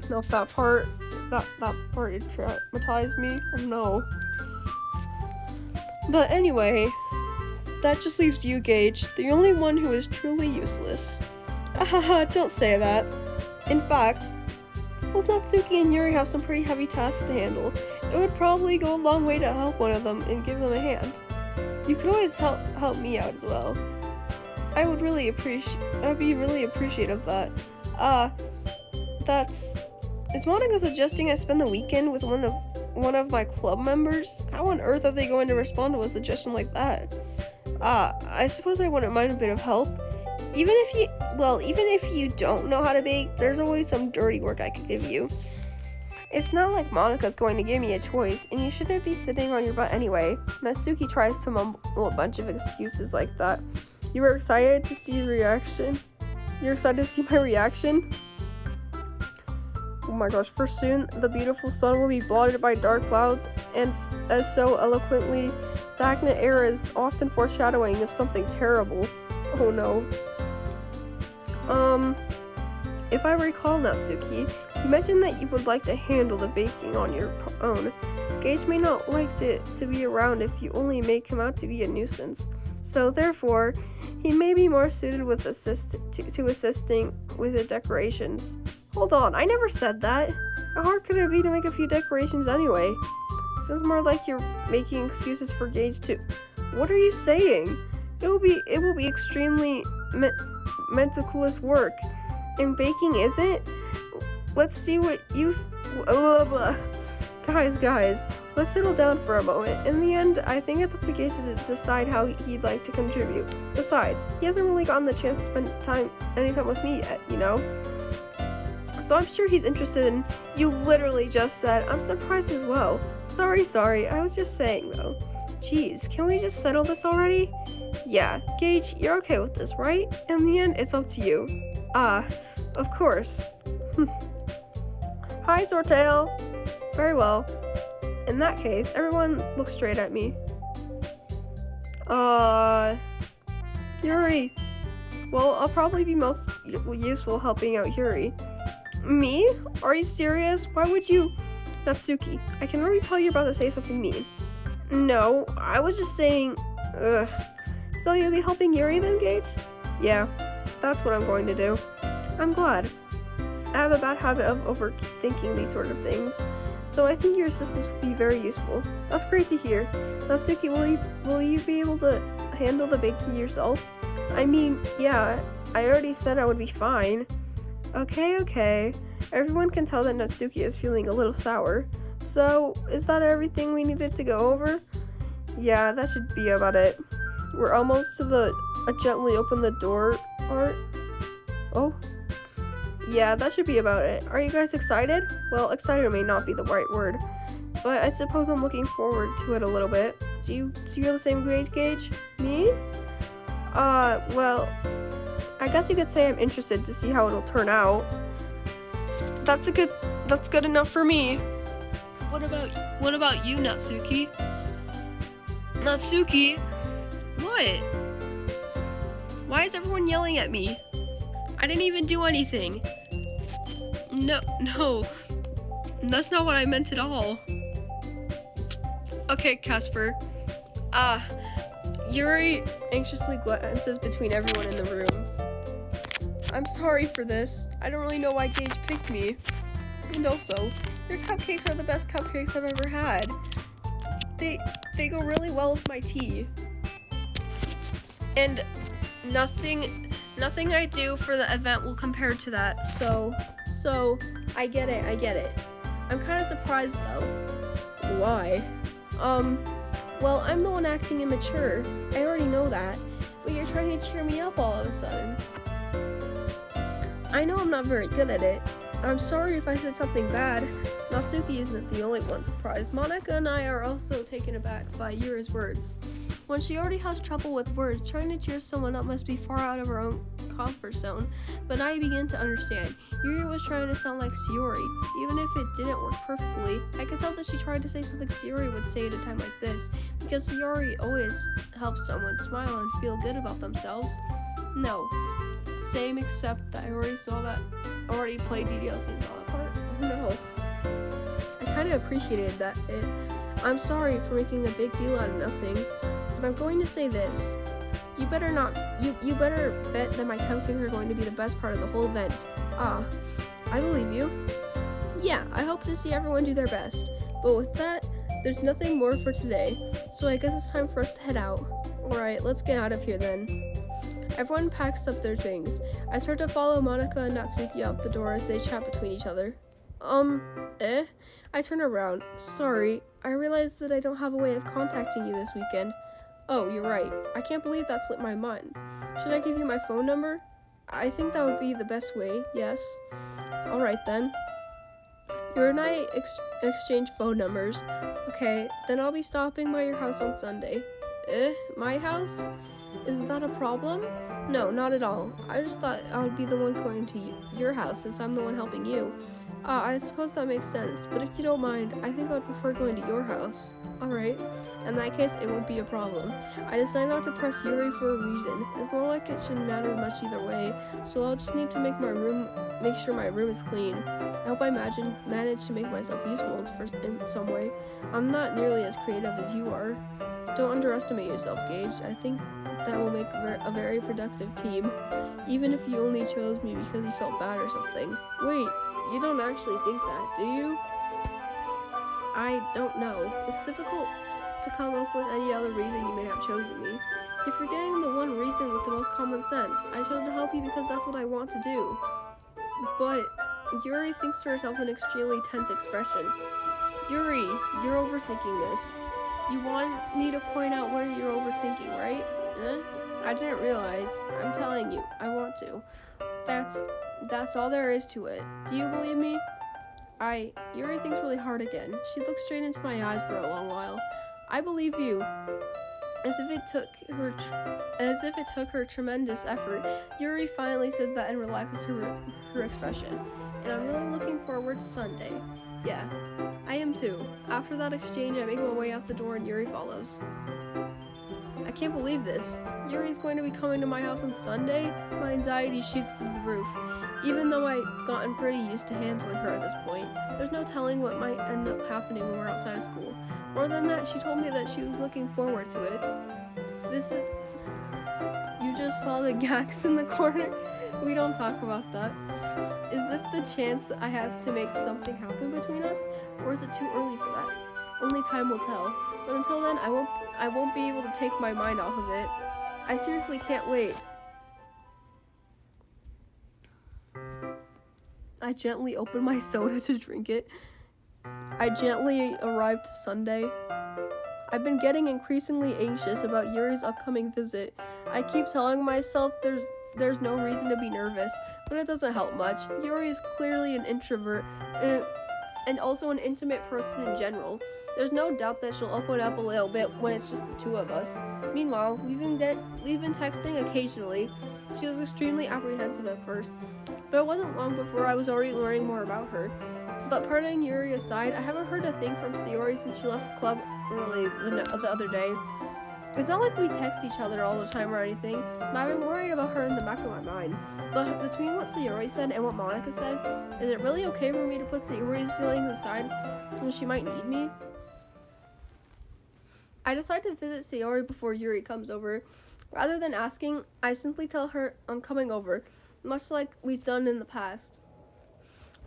No, that part traumatized me. Oh no. But anyway, that just leaves you, Gage, the only one who is truly useless. Haha, don't say that. In fact, both Natsuki and Yuri have some pretty heavy tasks to handle. It would probably go a long way to help one of them and give them a hand. You could always help me out as well. I'd be really appreciative of that. Is Monica suggesting I spend the weekend with one of my club members? How on earth are they going to respond to a suggestion like that? I suppose I wouldn't mind a bit of help. Even if you don't know how to bake, there's always some dirty work I could give you. It's not like Monica's going to give me a choice, and you shouldn't be sitting on your butt anyway. Natsuki tries to mumble a bunch of excuses like that. You were excited to see his reaction? You're excited to see my reaction? Oh my gosh, for soon, the beautiful sun will be blotted by dark clouds, and as so eloquently, stagnant air is often foreshadowing of something terrible. Oh no. If I recall, Natsuki, you mentioned that you would like to handle the baking on your own. Gage may not like to be around if you only make him out to be a nuisance. So therefore, he may be more suited with assisting with the decorations. Hold on, I never said that. How hard could it be to make a few decorations anyway? It sounds more like you're making excuses for Gage too. What are you saying? It will be extremely meticulous work. And baking isn't? Let's see what you... Guys, let's settle down for a moment. In the end, I think it's up to Gage to decide how he'd like to contribute. Besides, he hasn't really gotten the chance to spend any time with me yet, you know? So I'm sure he's interested in... You literally just said, I'm surprised as well. Sorry, I was just saying though. Jeez, can we just settle this already? Yeah, Gage, you're okay with this, right? In the end, it's up to you. Of course. Hi, Swordtail. Very well. In that case, everyone look straight at me. Yuri. Well, I'll probably be most useful helping out Yuri. Me? Are you serious? Why would you? Natsuki, I can already tell you're about to say something mean. No, I was just saying, ugh. So you'll be helping Yuri then, Gage? Yeah, that's what I'm going to do. I'm glad. I have a bad habit of overthinking these sort of things, so I think your assistance will be very useful. That's great to hear. Natsuki, will you be able to handle the baking yourself? I mean, yeah, I already said I would be fine. Okay. Everyone can tell that Natsuki is feeling a little sour. So, is that everything we needed to go over? Yeah, that should be about it. We're almost to the gently open the door part. Oh. Yeah, that should be about it. Are you guys excited? Well, excited may not be the right word, but I suppose I'm looking forward to it a little bit. Do you feel the same grade gauge? Me? Well, I guess you could say I'm interested to see how it'll turn out. That's good enough for me. What about you, Natsuki? Natsuki? What? Why is everyone yelling at me? I didn't even do anything. No, that's not what I meant at all. Okay, Casper. Yuri anxiously glances between everyone in the room. I'm sorry for this. I don't really know why Gage picked me. And also, your cupcakes are the best cupcakes I've ever had. They go really well with my tea. And nothing I do for the event will compare to that. So I get it. I'm kind of surprised though. Why? Well, I'm the one acting immature. I already know that. But you're trying to cheer me up all of a sudden. I know I'm not very good at it. I'm sorry if I said something bad. Natsuki isn't the only one surprised. Monica and I are also taken aback by Yuri's words. When she already has trouble with words, trying to cheer someone up must be far out of her own comfort zone. But I begin to understand. Yuri was trying to sound like Sayori. Even if it didn't work perfectly, I could tell that she tried to say something Sayori would say at a time like this, because Sayori always helps someone smile and feel good about themselves. No. Same, except that I already played ddlc and saw that part. Oh no. I kind of appreciated that. I'm sorry for making a big deal out of nothing, but I'm going to say this. You better bet that my cupcakes are going to be the best part of the whole event. I believe you. Yeah, I hope to see everyone do their best. But with that, there's nothing more for today, so I guess it's time for us to head out. Alright, let's get out of here then. Everyone packs up their things. I start to follow Monica and Natsuki out the door as they chat between each other. I turn around. Sorry, I realized that I don't have a way of contacting you this weekend. Oh, you're right. I can't believe that slipped my mind. Should I give you my phone number? I think that would be the best way, yes. Alright then. You and I exchange phone numbers. Okay, then I'll be stopping by your house on Sunday. My house? Isn't that a problem? No, not at all. I just thought I would be the one going to your house since I'm the one helping you. I suppose that makes sense, but if you don't mind, I think I'd prefer going to your house. Alright, in that case, it won't be a problem. I decided not to press Yuri for a reason. It's not like it shouldn't matter much either way, so I'll just need to make sure my room is clean. I hope I manage to make myself useful in some way. I'm not nearly as creative as you are. Don't underestimate yourself, Gage. I think that will make a very productive team, even if you only chose me because you felt bad or something. Wait, you don't actually think that, do you? I don't know. It's difficult to come up with any other reason you may have chosen me. You're forgetting the one reason with the most common sense. I chose to help you because that's what I want to do. But Yuri thinks to herself an extremely tense expression. Yuri, you're overthinking this. You want me to point out where you're overthinking, right? I didn't realize. I'm telling you, I want to. That's all there is to it. Do you believe me? Yuri thinks really hard again. She looks straight into my eyes for a long while. I believe you. As if it took her tremendous effort, Yuri finally said that and relaxes her expression. And I'm really looking forward to Sunday. Yeah, I am too. After that exchange, I make my way out the door and Yuri follows. I can't believe this. Yuri's going to be coming to my house on Sunday? My anxiety shoots through the roof. Even though I've gotten pretty used to handling her at this point, there's no telling what might end up happening when we're outside of school. More than that, she told me that she was looking forward to it. You just saw the gags in the corner? We don't talk about that. Is this the chance that I have to make something happen between us? Or is it too early for that? Only time will tell. But until then, I won't be able to take my mind off of it. I seriously can't wait. I gently opened my soda to drink it. I gently arrived to Sunday. I've been getting increasingly anxious about Yuri's upcoming visit. I keep telling myself there's no reason to be nervous, but it doesn't help much. Yuri is clearly an introvert and also an intimate person in general. There's no doubt that she'll open up a little bit when it's just the two of us. Meanwhile, we've been texting occasionally. She was extremely apprehensive at first, but it wasn't long before I was already learning more about her. But putting Yuri aside, I haven't heard a thing from Sayori since she left the club early the other day. It's not like we text each other all the time or anything, but I've been worried about her in the back of my mind. But between what Sayori said and what Monica said, is it really okay for me to put Sayori's feelings aside when she might need me? I decide to visit Sayori before Yuri comes over. Rather than asking, I simply tell her I'm coming over, much like we've done in the past.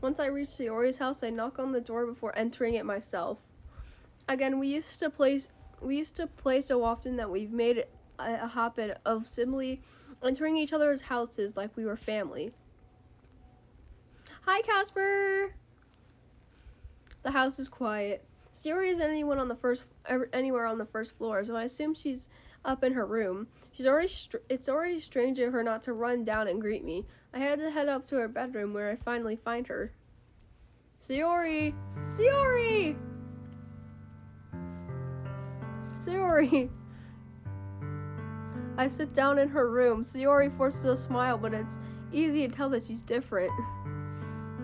Once I reach Sayori's house, I knock on the door before entering it myself. Again, we used to play so often that we've made it a habit of simply entering each other's houses like we were family. Hi, Casper! The house is quiet. Sayori isn't anywhere on the first floor, so I assume she's up in her room. It's already strange of her not to run down and greet me. I had to head up to her bedroom where I finally find her. Sayori! Sayori! Sayori! I sit down in her room. Sayori forces a smile, but it's easy to tell that she's different.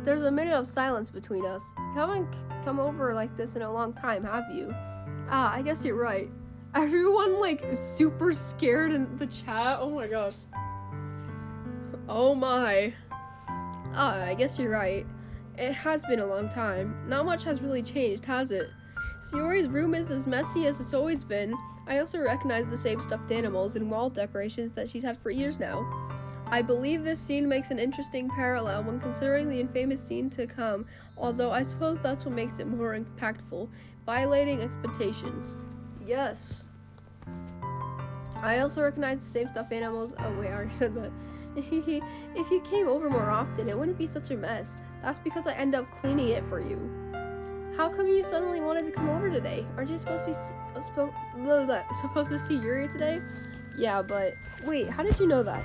There's a minute of silence between us. You haven't come over like this in a long time, have you? Ah, I guess you're right. Everyone, super scared in the chat. Oh my gosh. Oh my. Ah, I guess you're right. It has been a long time. Not much has really changed, has it? Sayori's room is as messy as it's always been. I also recognize the same stuffed animals and wall decorations that she's had for years now. I believe this scene makes an interesting parallel when considering the infamous scene to come, although I suppose that's what makes it more impactful, violating expectations. Yes. I also recognize the same stuffed animals. Oh wait, I already said that. If you came over more often, it wouldn't be such a mess. That's because I end up cleaning it for you. How come you suddenly wanted to come over today? Aren't you supposed to see Yuri today? Yeah, but wait, how did you know that?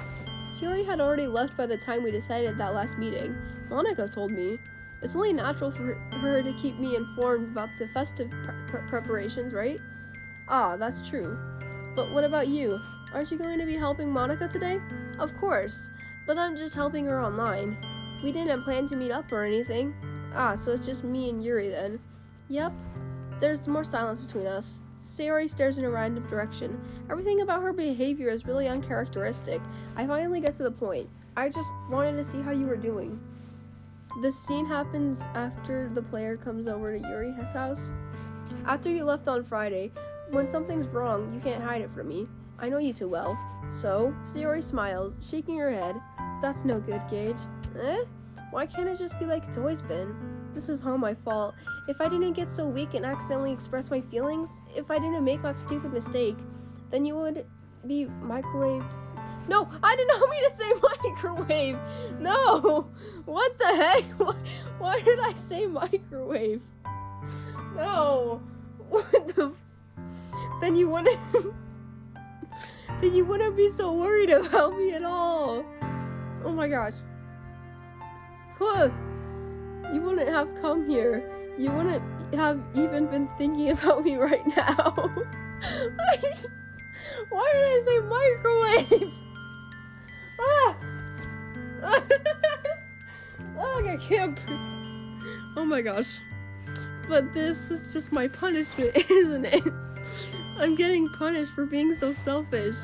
Sayori had already left by the time we decided that last meeting. Monica told me. It's only natural for her to keep me informed about the festive preparations, right? Ah, that's true. But what about you? Aren't you going to be helping Monica today? Of course, but I'm just helping her online. We didn't plan to meet up or anything. Ah, so it's just me and Yuri then. Yep. There's more silence between us. Sayori stares in a random direction. Everything about her behavior is really uncharacteristic. I finally get to the point. I just wanted to see how you were doing. This scene happens after the player comes over to Yuri's house. After you left on Friday, when something's wrong, you can't hide it from me. I know you too well. So, Sayori smiles, shaking her head. That's no good, Gage. Why can't it just be like it's always been? This is all my fault. If I didn't get so weak and accidentally express my feelings, if I didn't make that stupid mistake, then you would be microwaved. No, I did not mean to say microwave. No, what the heck? Why did I say microwave? No, what the? Then you wouldn't. Then you wouldn't be so worried about me at all. Oh my gosh. Huh. You wouldn't have come here. You wouldn't have even been thinking about me right now. Why did I say microwave? Ah! Oh, I can't breathe. Oh my gosh. But this is just my punishment, isn't it? I'm getting punished for being so selfish.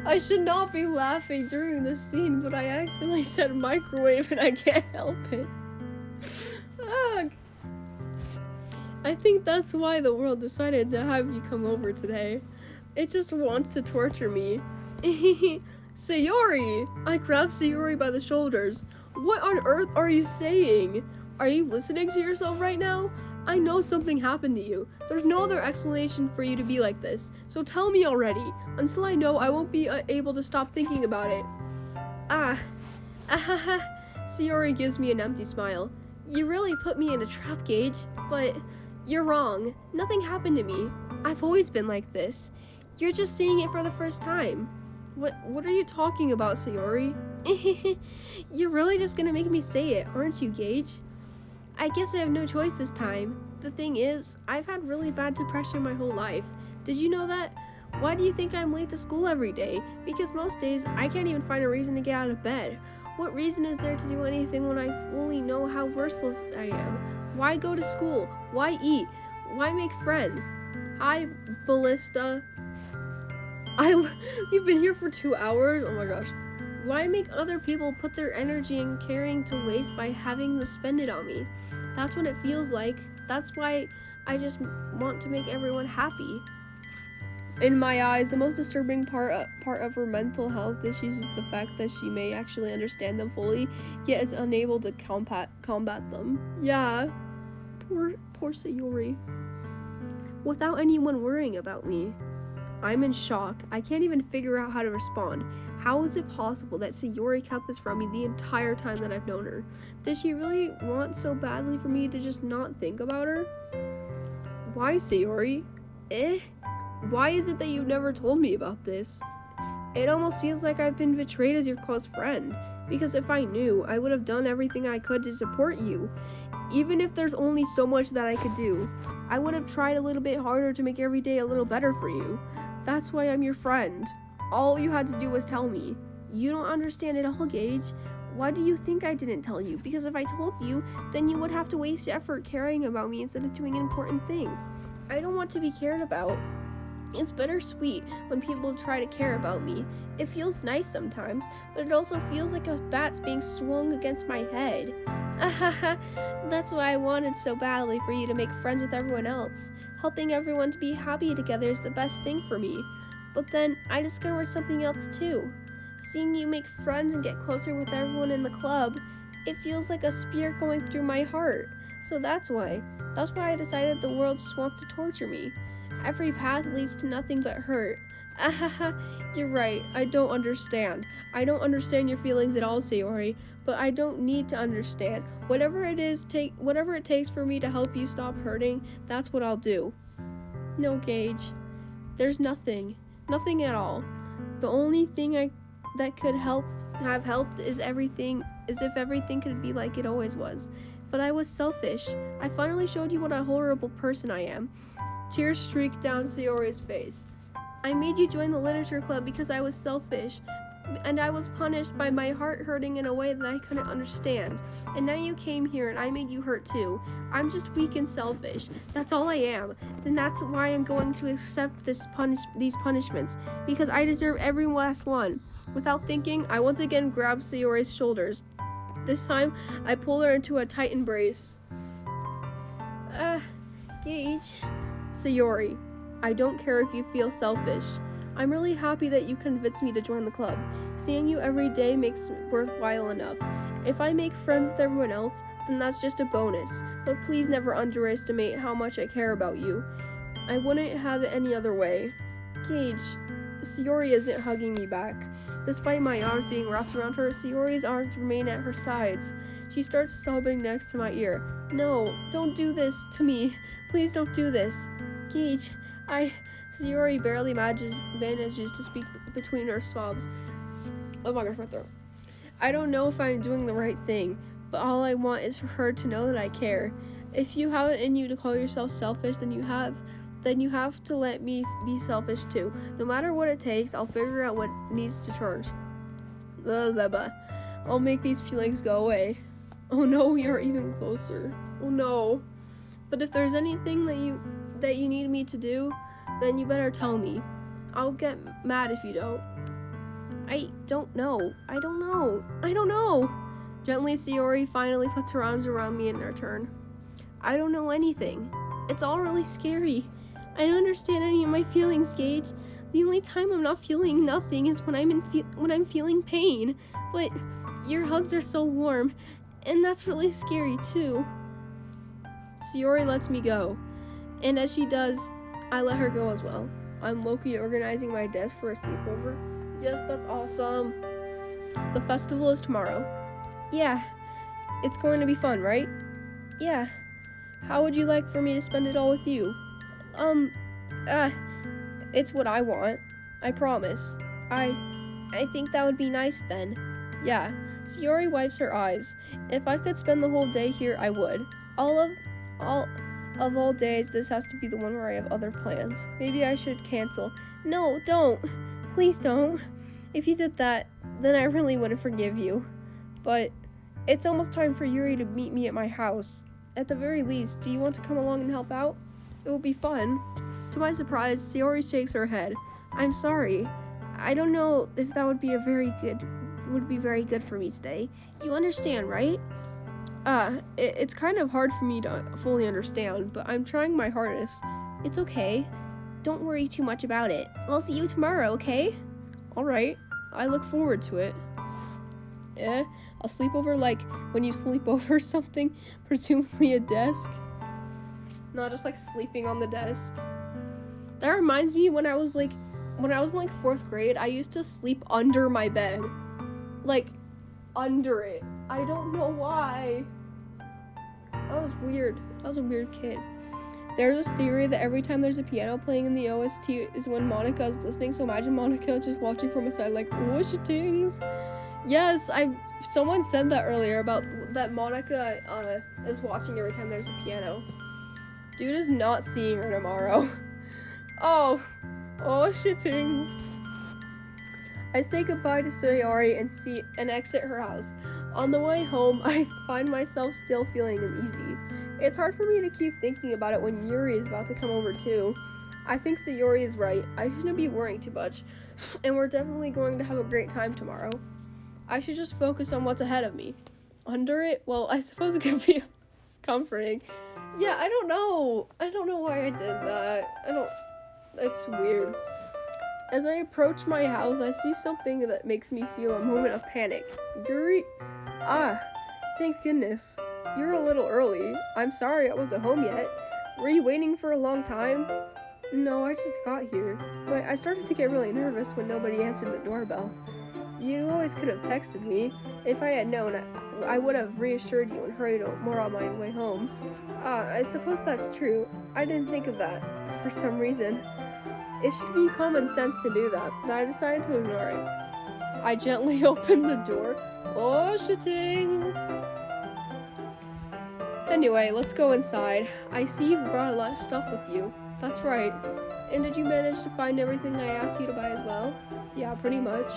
I should not be laughing during this scene, but I accidentally said microwave and I can't help it. Ugh. I think that's why the world decided to have you come over today. It just wants to torture me. Sayori! I grabbed Sayori by the shoulders. What on earth are you saying? Are you listening to yourself right now? I know something happened to you. There's no other explanation for you to be like this. So tell me already. Until I know, I won't be able to stop thinking about it. Sayori gives me an empty smile. You really put me in a trap, Gage, but you're wrong. Nothing happened to me. I've always been like this. You're just seeing it for the first time. What are you talking about, Sayori? You're really just gonna make me say it, aren't you, Gage? I guess I have no choice this time. The thing is, I've had really bad depression my whole life. Did you know that? Why do you think I'm late to school every day? Because most days, I can't even find a reason to get out of bed. What reason is there to do anything when I fully know how worthless I am? Why go to school? Why eat? Why make friends? Hi, Ballista. You've been here for 2 hours? Oh my gosh. Why make other people put their energy and caring to waste by having them spend it on me? That's what it feels like. That's why I just want to make everyone happy. In my eyes, the most disturbing part of her mental health issues is the fact that she may actually understand them fully, yet is unable to combat them. Yeah. Poor Sayori. Without anyone worrying about me. I'm in shock. I can't even figure out how to respond. How is it possible that Sayori kept this from me the entire time that I've known her? Did she really want so badly for me to just not think about her? Why, Sayori? Why is it that you've never told me about this? It almost feels like I've been betrayed as your close friend. Because if I knew, I would have done everything I could to support you. Even if there's only so much that I could do. I would have tried a little bit harder to make every day a little better for you. That's why I'm your friend. All you had to do was tell me. You don't understand at all, Gage. Why do you think I didn't tell you? Because if I told you, then you would have to waste effort caring about me instead of doing important things. I don't want to be cared about. It's bittersweet when people try to care about me. It feels nice sometimes, but it also feels like a bat's being swung against my head. That's why I wanted so badly for you to make friends with everyone else. Helping everyone to be happy together is the best thing for me. But then I discovered something else too. Seeing you make friends and get closer with everyone in the club, it feels like a spear going through my heart. So that's why I decided the world just wants to torture me. Every path leads to nothing but hurt. You're right, I don't understand. I don't understand your feelings at all, Sayori, but I don't need to understand. Whatever it takes for me to help you stop hurting, that's what I'll do. No, Gage. There's nothing at all. The only thing that could have helped is if everything could be like it always was. But I was selfish. I finally showed you what a horrible person I am. Tears streaked down Sayori's face. I made you join the literature club because I was selfish, and I was punished by my heart hurting in a way that I couldn't understand. And now you came here and I made you hurt too. I'm just weak and selfish. That's all I am. Then that's why I'm going to accept these punishments, because I deserve every last one. Without thinking, I once again grabbed Sayori's shoulders. This time, I pulled her into a tight embrace. Gage. Sayori, I don't care if you feel selfish. I'm really happy that you convinced me to join the club. Seeing you every day makes it worthwhile enough. If I make friends with everyone else, then that's just a bonus. But please never underestimate how much I care about you. I wouldn't have it any other way. Gage, Sayori isn't hugging me back. Despite my arms being wrapped around her, Sayori's arms remain at her sides. She starts sobbing next to my ear. No, don't do this to me. Please don't do this. Gage, Sayori barely manages to speak between her sobs. Oh my gosh, my throat. I don't know if I'm doing the right thing, but all I want is for her to know that I care. If you have it in you to call yourself selfish, then you have to let me be selfish too. No matter what it takes, I'll figure out what needs to change. I'll make these feelings go away. Oh no, you're even closer. Oh no. But if there's anything that you need me to do, then you better tell me. I'll get mad if you don't. I don't know. Gently, Sayori finally puts her arms around me in her turn. I don't know anything. It's all really scary. I don't understand any of my feelings, Gage. The only time I'm not feeling nothing is when I'm feeling pain. But your hugs are so warm, and that's really scary too. Sayori lets me go. And as she does, I let her go as well. I'm low-key organizing my desk for a sleepover. Yes, that's awesome. The festival is tomorrow. Yeah, it's going to be fun, right? Yeah. How would you like for me to spend it all with you? It's what I want. I promise. I think that would be nice then. Yeah. Sayori wipes her eyes. If I could spend the whole day here, I would. All days, this has to be the one where I have other plans. Maybe I should cancel. No, don't. Please don't. If you did that, then I really wouldn't forgive you. But it's almost time for Yuri to meet me at my house. At the very least, do you want to come along and help out? It will be fun. To my surprise, Sayori shakes her head. I'm sorry. I don't know if that would be very good for me today. You understand, right? It's kind of hard for me to fully understand, but I'm trying my hardest. It's okay. Don't worry too much about it. I'll see you tomorrow, okay? Alright. I look forward to it. I'll sleep over like when you sleep over something, presumably a desk. Not just like sleeping on the desk. That reminds me when I was in like 4th grade, I used to sleep under my bed. Like, under it. I don't know why. That was weird. I was a weird kid. There's this theory that every time there's a piano playing in the OST is when Monica is listening, so imagine Monica just watching from a side like, oh, she tings. Yes, someone said that earlier about that Monica is watching every time there's a piano. Dude is not seeing her tomorrow. Oh, shittings. I say goodbye to Sayori and exit her house. On the way home, I find myself still feeling uneasy. It's hard for me to keep thinking about it when Yuri is about to come over too. I think Sayori is right. I shouldn't be worrying too much, and we're definitely going to have a great time tomorrow. I should just focus on what's ahead of me. Under it? Well, I suppose it could be comforting. Yeah, I don't know why I did that. It's weird. As I approach my house, I see something that makes me feel a moment of panic. Yuri? Thank goodness. You're a little early. I'm sorry I wasn't home yet. Were you waiting for a long time? No, I just got here. But I started to get really nervous when nobody answered the doorbell. You always could have texted me. If I had known, I would have reassured you and hurried more on my way home. I suppose that's true. I didn't think of that for some reason. It should be common sense to do that, but I decided to ignore it. I gently opened the door. Oh, shittings. Anyway, let's go inside. I see you brought a lot of stuff with you. That's right. And did you manage to find everything I asked you to buy as well? Yeah, pretty much.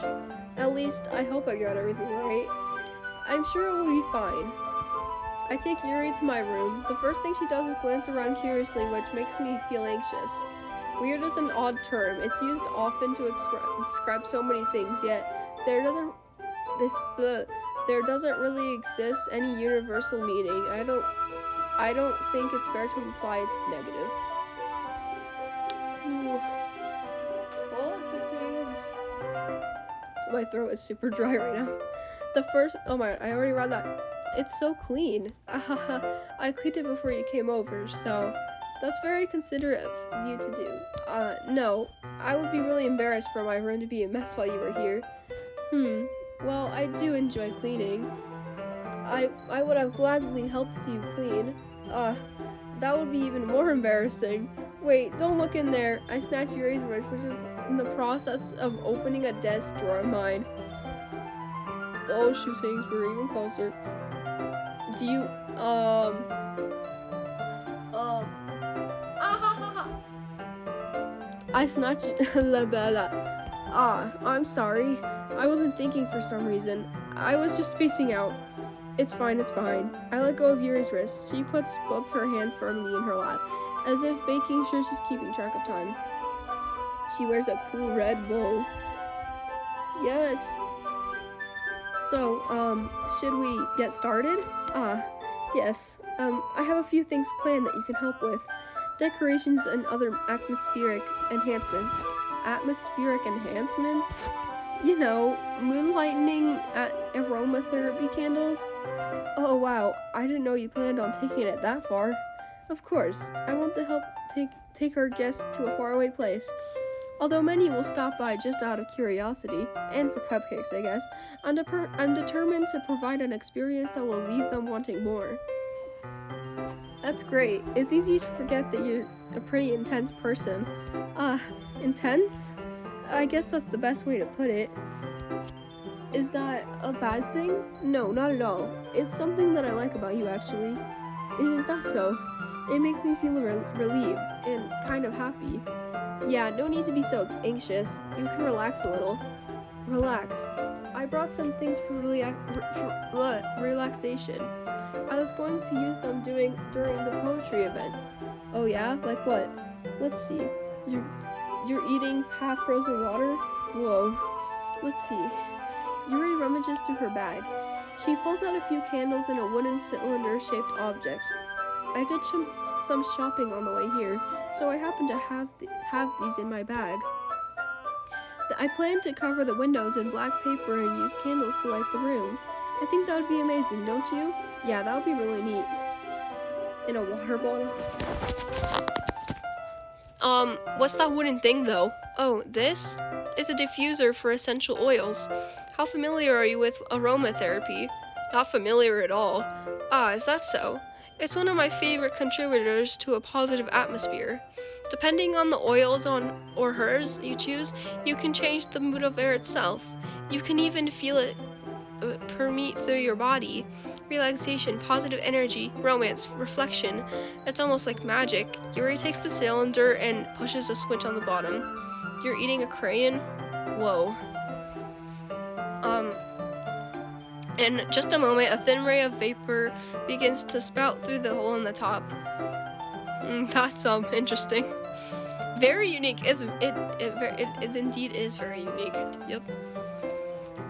At least, I hope I got everything right. I'm sure it will be fine. I take Yuri to my room. The first thing she does is glance around curiously, which makes me feel anxious. Weird is an odd term. It's used often to describe so many things, yet there doesn't really exist any universal meaning. I don't think it's fair to imply it's negative. Ooh. Well, my throat is super dry right now. Oh my, I already read that. It's so clean. I cleaned it before you came over, so that's very considerate of you to do. No, I would be really embarrassed for my room to be a mess while you were here. Well, I do enjoy cleaning. I would have gladly helped you clean. That would be even more embarrassing. Wait, don't look in there. I snatched Yuri's voice, which is in the process of opening a desk drawer of mine. Oh, shootings, we're even closer. Do you, I snatched la bella. I'm sorry. I wasn't thinking for some reason. I was just spacing out. It's fine. I let go of Yuri's wrist. She puts both her hands firmly in her lap, as if making sure she's keeping track of time. She wears a cool red bow. Yes. So, should we get started? Yes. I have a few things planned that you can help with. Decorations and other atmospheric enhancements. Atmospheric enhancements? You know, moonlighting aromatherapy candles. Oh wow, I didn't know you planned on taking it that far. Of course, I want to help take our guests to a faraway place. Although many will stop by just out of curiosity, and for cupcakes, I guess, I'm determined to provide an experience that will leave them wanting more. That's great. It's easy to forget that you're a pretty intense person. Intense? I guess that's the best way to put it. Is that a bad thing? No, not at all. It's something that I like about you, actually. Is that so? It makes me feel relieved and kind of happy. Yeah, no need to be so anxious. You can relax a little. Relax. I brought some things for relaxation. I was going to use them during the poetry event. Oh yeah? Like what? Let's see. You're eating half-frozen water? Whoa. Let's see. Yuri rummages through her bag. She pulls out a few candles and a wooden cylinder-shaped object. I did some shopping on the way here, so I happen to have these in my bag. I plan to cover the windows in black paper and use candles to light the room. I think that would be amazing, don't you? Yeah, that would be really neat. In a water bottle. What's that wooden thing though? Oh, this? It's a diffuser for essential oils. How familiar are you with aromatherapy? Not familiar at all. Ah, is that so? It's one of my favorite contributors to a positive atmosphere. Depending on the oils or herbs you choose, you can change the mood of air itself. You can even feel it permeate through your body. Relaxation, positive energy, romance, reflection. It's almost like magic. Yuri takes the cylinder and pushes a switch on the bottom. You're eating a crayon? Whoa. In just a moment, a thin ray of vapor begins to spout through the hole in the top. That's interesting. Very unique. It indeed is very unique. Yep.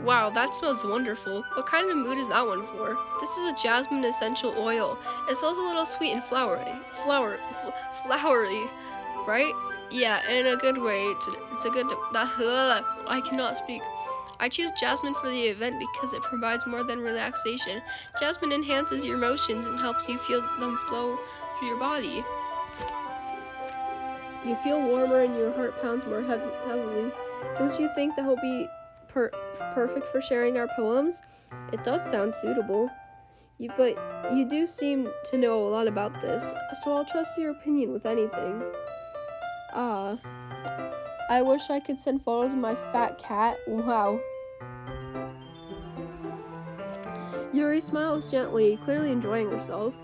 Wow, that smells wonderful. What kind of mood is that one for? This is a jasmine essential oil. It smells a little sweet and flowery, right? Yeah, in a good way. I cannot speak. I choose jasmine for the event because it provides more than relaxation. Jasmine enhances your emotions and helps you feel them flow through your body. You feel warmer and your heart pounds more heavily. Don't you think that will be perfect for sharing our poems? It does sound suitable. But you do seem to know a lot about this, so I'll trust your opinion with anything. I wish I could send photos of my fat cat. Wow. Yuri smiles gently, clearly enjoying herself.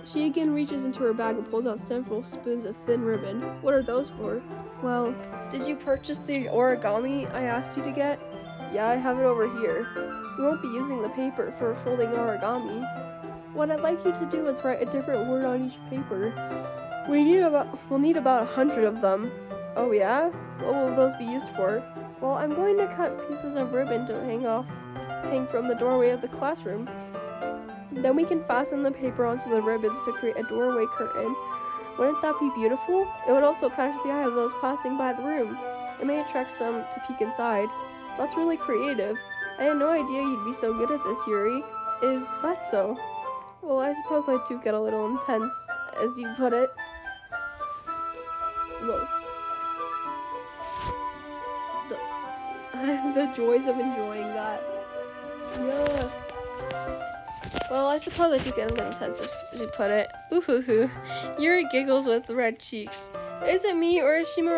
She again reaches into her bag and pulls out several spoons of thin ribbon. What are those for? Well, did you purchase the origami I asked you to get? Yeah, I have it over here. We won't be using the paper for folding origami. What I'd like you to do is write a different word on each paper. We'll need about 100 of them. Oh yeah? What will those be used for? Well, I'm going to cut pieces of ribbon to hang from the doorway of the classroom. Then we can fasten the paper onto the ribbons to create a doorway curtain. Wouldn't that be beautiful? It would also catch the eye of those passing by the room. It may attract some to peek inside. That's really creative. I had no idea you'd be so good at this, Yuri. Is that so? Well, I suppose I do get a little intense, as you put it. Whoa. The joys of enjoying that. Yeah. Well, I suppose I do get a little intense, as you put it. Ooh-hoo-hoo. Yuri giggles with red cheeks. Is it me, or is she more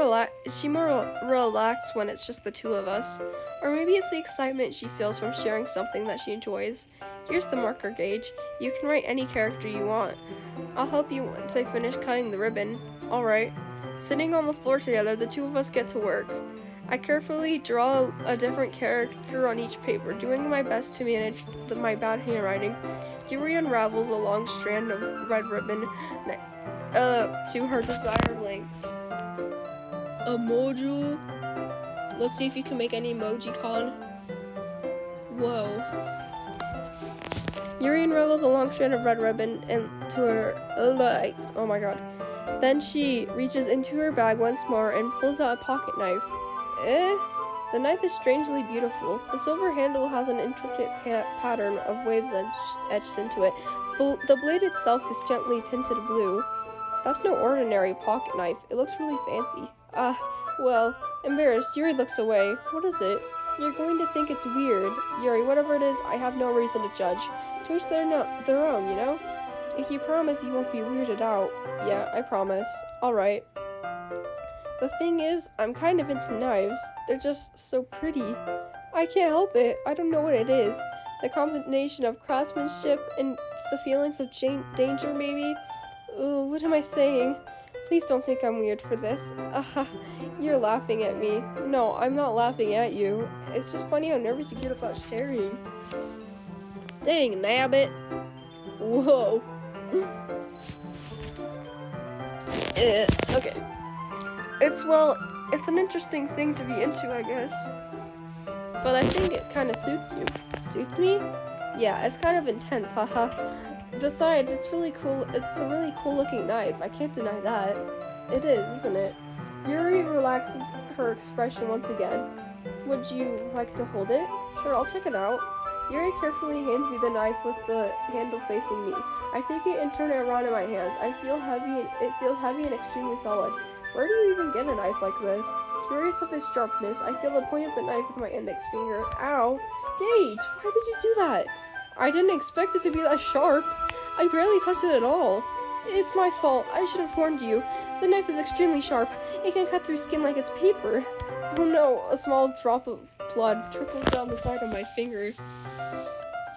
relaxed when it's just the two of us? Or maybe it's the excitement she feels from sharing something that she enjoys. Here's the marker gauge. You can write any character you want. I'll help you once I finish cutting the ribbon. Alright. Sitting on the floor together, the two of us get to work. I carefully draw a different character on each paper, doing my best to manage my bad handwriting. Yuri unravels a long strand of red ribbon to her desired length. Emoji. Let's see if you can make any emoji-con. Whoa. Yuri unravels a long strand of red ribbon and to her oh my god. Then she reaches into her bag once more and pulls out a pocket knife. The knife is strangely beautiful. The silver handle has an intricate pattern of waves etched into it. The blade itself is gently tinted blue. That's no ordinary pocket knife. It looks really fancy. Well, embarrassed, Yuri looks away. What is it? You're going to think it's weird. Yuri, whatever it is, I have no reason to judge. To each their own, you know? If you promise you won't be weirded out. Yeah, I promise. Alright. The thing is, I'm kind of into knives. They're just so pretty. I can't help it. I don't know what it is. The combination of craftsmanship and the feelings of danger, maybe? Ooh, what am I saying? Please don't think I'm weird for this. You're laughing at me. No, I'm not laughing at you. It's just funny how nervous you get about sharing. Dang, nabbit. Whoa. Okay. It's an interesting thing to be into, I guess. But I think it kind of suits you. Suits me? Yeah, it's kind of intense, haha. Besides, it's really cool. It's a really cool looking knife. I can't deny that. It is, isn't it? Yuri relaxes her expression once again. Would you like to hold it? Sure, I'll check it out. Yuri carefully hands me the knife with the handle facing me. I take it and turn it around in my hands. It feels heavy and extremely solid. Where do you even get a knife like this? Curious of its sharpness, I feel the point of the knife with my index finger. Ow! Gage, why did you do that? I didn't expect it to be that sharp. I barely touched it at all. It's my fault. I should have warned you. The knife is extremely sharp. It can cut through skin like it's paper. Oh no, a small drop of blood trickles down the side of my finger.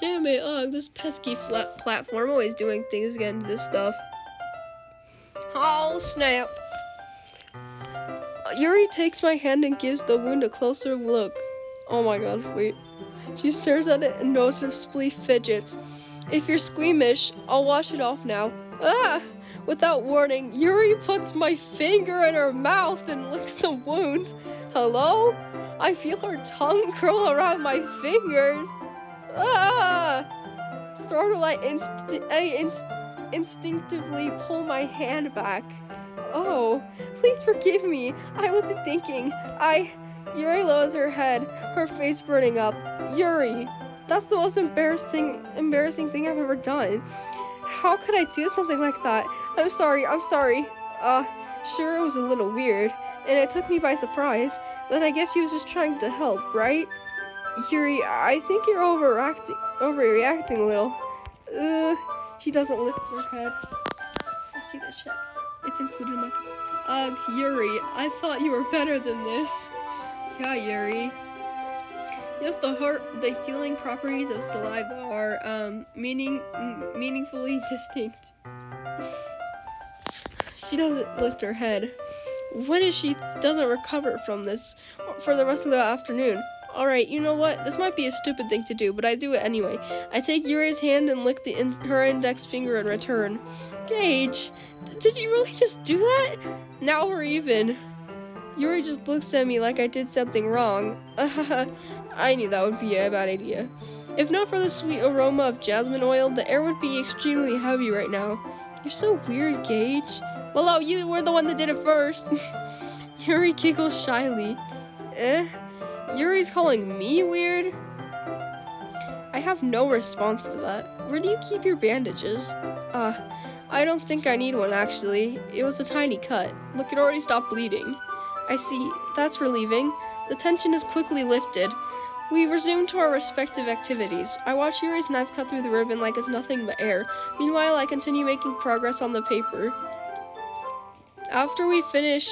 Damn it, ugh, this pesky flat platform always doing things again to this stuff. Oh, snap. Yuri takes my hand and gives the wound a closer look. Oh my god, wait. She stares at it and noticeably fidgets. If you're squeamish, I'll wash it off now. Ah! Without warning, Yuri puts my finger in her mouth and licks the wound. Hello? I feel her tongue curl around my fingers. Ah! Startled, I instinctively pull my hand back. Oh, please forgive me. I wasn't thinking. Yuri lowers her head, her face burning up. Yuri, that's the most embarrassing thing I've ever done. How could I do something like that? I'm sorry. Sure, it was a little weird, and it took me by surprise, but I guess he was just trying to help, right? Yuri, I think you're overreacting a little. She doesn't lift her head. Let's see the check. It's included in my... Ugh, Yuri, I thought you were better than this. Yeah, Yuri. Yes, the healing properties of saliva are, meaningfully distinct. She doesn't lift her head. What if she doesn't recover from this for the rest of the afternoon? Alright, you know what? This might be a stupid thing to do, but I do it anyway. I take Yuri's hand and lick her index finger in return. Gage, did you really just do that? Now we're even. Yuri just looks at me like I did something wrong. I knew that would be a bad idea. If not for the sweet aroma of jasmine oil, the air would be extremely heavy right now. You're so weird, Gage. Well, oh, you were the one that did it first. Yuri giggles shyly. Yuri's calling me weird? I have no response to that. Where do you keep your bandages? I don't think I need one, actually. It was a tiny cut. Look, it already stopped bleeding. I see. That's relieving. The tension is quickly lifted. We resume to our respective activities. I watch Yuri's knife cut through the ribbon like it's nothing but air. Meanwhile, I continue making progress on the paper. After we finish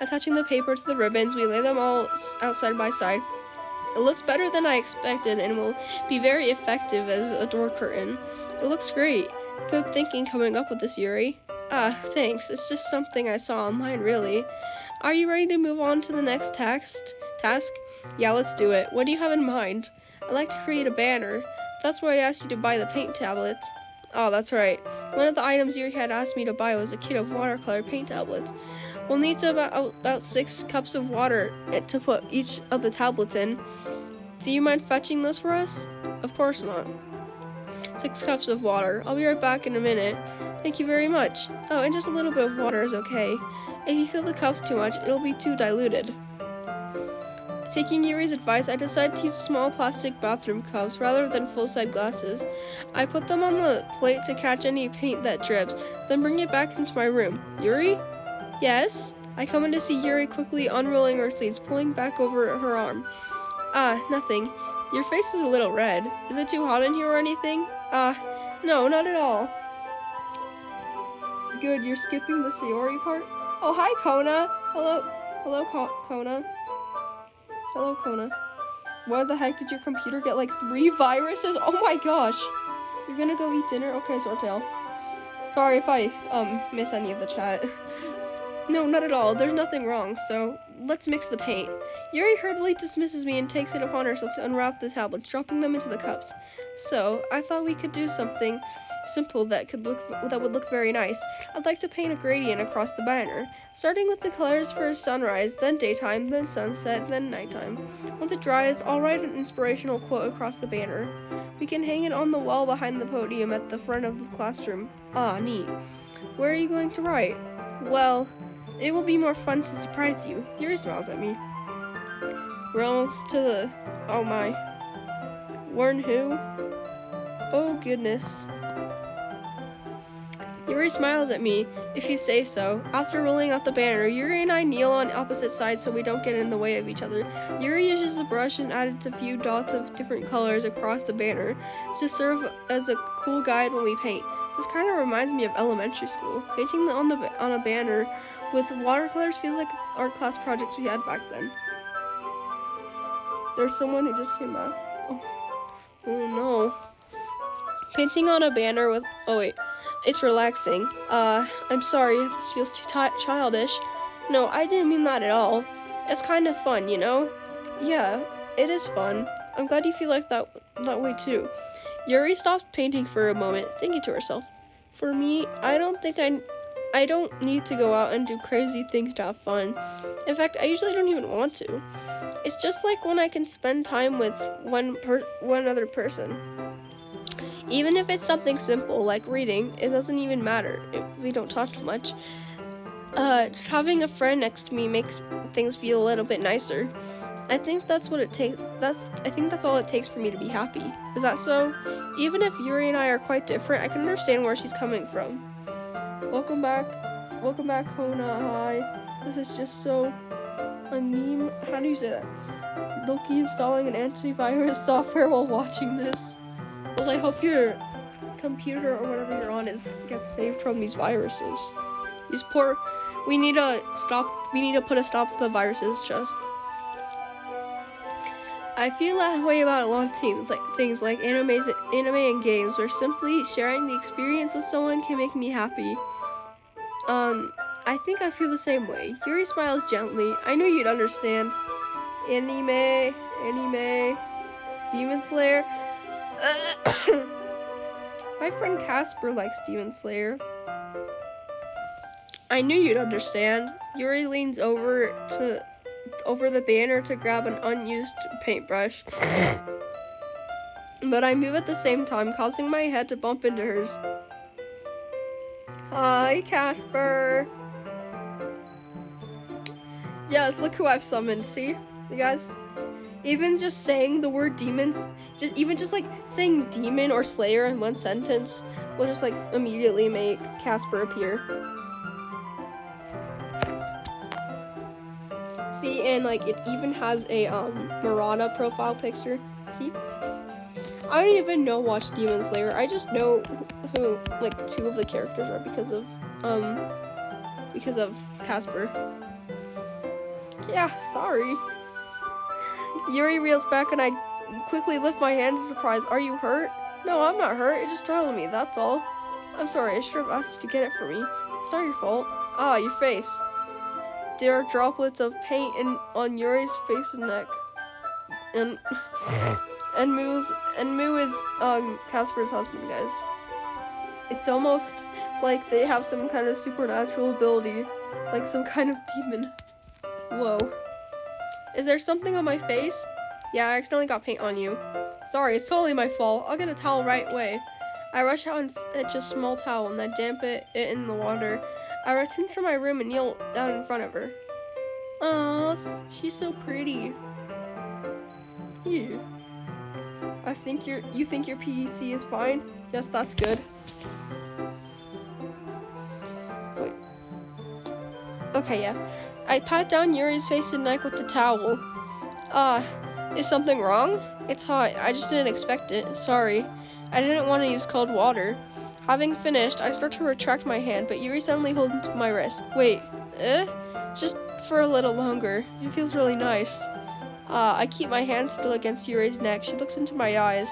attaching the paper to the ribbons, we lay them all out side by side. It looks better than I expected and will be very effective as a door curtain. It looks great. Good thinking coming up with this, Yuri. Thanks. It's just something I saw online, really. Are you ready to move on to the next task? Yeah, let's do it. What do you have in mind? I'd like to create a banner. That's why I asked you to buy the paint tablets. Oh, that's right. One of the items Yuri had asked me to buy was a kit of watercolor paint tablets. We'll need about 6 cups of water to put each of the tablets in. Do you mind fetching those for us? Of course not. 6 cups of water. I'll be right back in a minute. Thank you very much. Oh, and just a little bit of water is okay. If you fill the cups too much, it'll be too diluted. Taking Yuri's advice, I decided to use small plastic bathroom cups rather than full-size glasses. I put them on the plate to catch any paint that drips, then bring it back into my room. Yuri? Yes? I come in to see Yuri quickly unrolling her sleeves, pulling back over her arm. Ah, nothing. Your face is a little red. Is it too hot in here or anything? No, not at all. Good, you're skipping the Sayori part? Oh, hi, Kona. Hello, Kona. Hello, Kona. Why the heck did your computer get like 3 viruses? Oh my gosh. You're gonna go eat dinner? Okay, Swordtail. Sorry if I miss any of the chat. No, not at all. There's nothing wrong, so let's mix the paint. Yuri hurriedly dismisses me and takes it upon herself to unwrap the tablets, dropping them into the cups. So, I thought we could do something simple that would look very nice. I'd like to paint a gradient across the banner, starting with the colors for sunrise, then daytime, then sunset, then nighttime. Once it dries, I'll write an inspirational quote across the banner. We can hang it on the wall behind the podium at the front of the classroom. Ah, neat. Where are you going to write? Well, it will be more fun to surprise you. Yuri smiles at me. We're almost to the... Oh my. Warn who? Oh goodness. Yuri smiles at me, if you say so. After rolling out the banner, Yuri and I kneel on opposite sides so we don't get in the way of each other. Yuri uses a brush and adds a few dots of different colors across the banner to serve as a cool guide when we paint. This kind of reminds me of elementary school. Painting on a banner with watercolors feels like art class projects we had back then. There's someone who just came back. Oh no. Painting on a banner with... Oh wait. It's relaxing. I'm sorry if this feels too childish. No, I didn't mean that at all. It's kind of fun, you know? Yeah, it is fun. I'm glad you feel like that way too. Yuri stopped painting for a moment, thinking to herself. For me, I don't need to go out and do crazy things to have fun. In fact, I usually don't even want to. It's just like when I can spend time with one other person. Even if it's something simple like reading, it doesn't even matter if we don't talk too much. Just having a friend next to me makes things feel a little bit nicer. I think that's what it takes. I think that's all it takes for me to be happy. Is that so? Even if Yuri and I are quite different, I can understand where she's coming from. Welcome back, Kona. Hi. This is just so anemic. How do you say that? Loki installing an antivirus software while watching this. Well, I hope your computer or whatever you're on gets saved from these viruses. These poor. We need to put a stop to the viruses. Just. I feel that way about a lot of things like anime and games, where simply sharing the experience with someone can make me happy. I think I feel the same way. Yuri smiles gently. I knew you'd understand. Anime, Demon Slayer. My friend Casper likes Demon Slayer. I knew you'd understand. Yuri leans over the banner to grab an unused paintbrush. But I move at the same time, causing my head to bump into hers. Hi, Casper. Yes, look who I've summoned. See guys? Even just saying the word demons, just like saying demon or slayer in one sentence will just like immediately make Casper appear. See, and like it even has a Murata profile picture. See? I don't even watch Demon Slayer. I just know who like 2 of the characters are because of Casper. Yeah, sorry. Yuri reels back and I quickly lift my hand in surprise. Are you hurt? No, I'm not hurt. It just startled me, that's all. I'm sorry, I should have asked you to get it for me. It's not your fault. Ah, your face. There are droplets of paint on Yuri's face and neck. And Moo is Casper's husband, guys. It's almost like they have some kind of supernatural ability, like some kind of demon. Whoa. Is there something on my face? Yeah, I accidentally got paint on you. Sorry, it's totally my fault. I'll get a towel right away. I rush out and fetch a small towel and I damp it in the water. I return to my room and kneel down in front of her. Aww, she's so pretty. You. You think your PEC is fine? Yes, that's good. Wait. Okay, yeah. I pat down Yuri's face at night with the towel. Is something wrong? It's hot. I just didn't expect it. Sorry. I didn't want to use cold water. Having finished, I start to retract my hand, but Yuri suddenly holds my wrist. Wait, just for a little longer. It feels really nice. I keep my hand still against Yuri's neck. She looks into my eyes.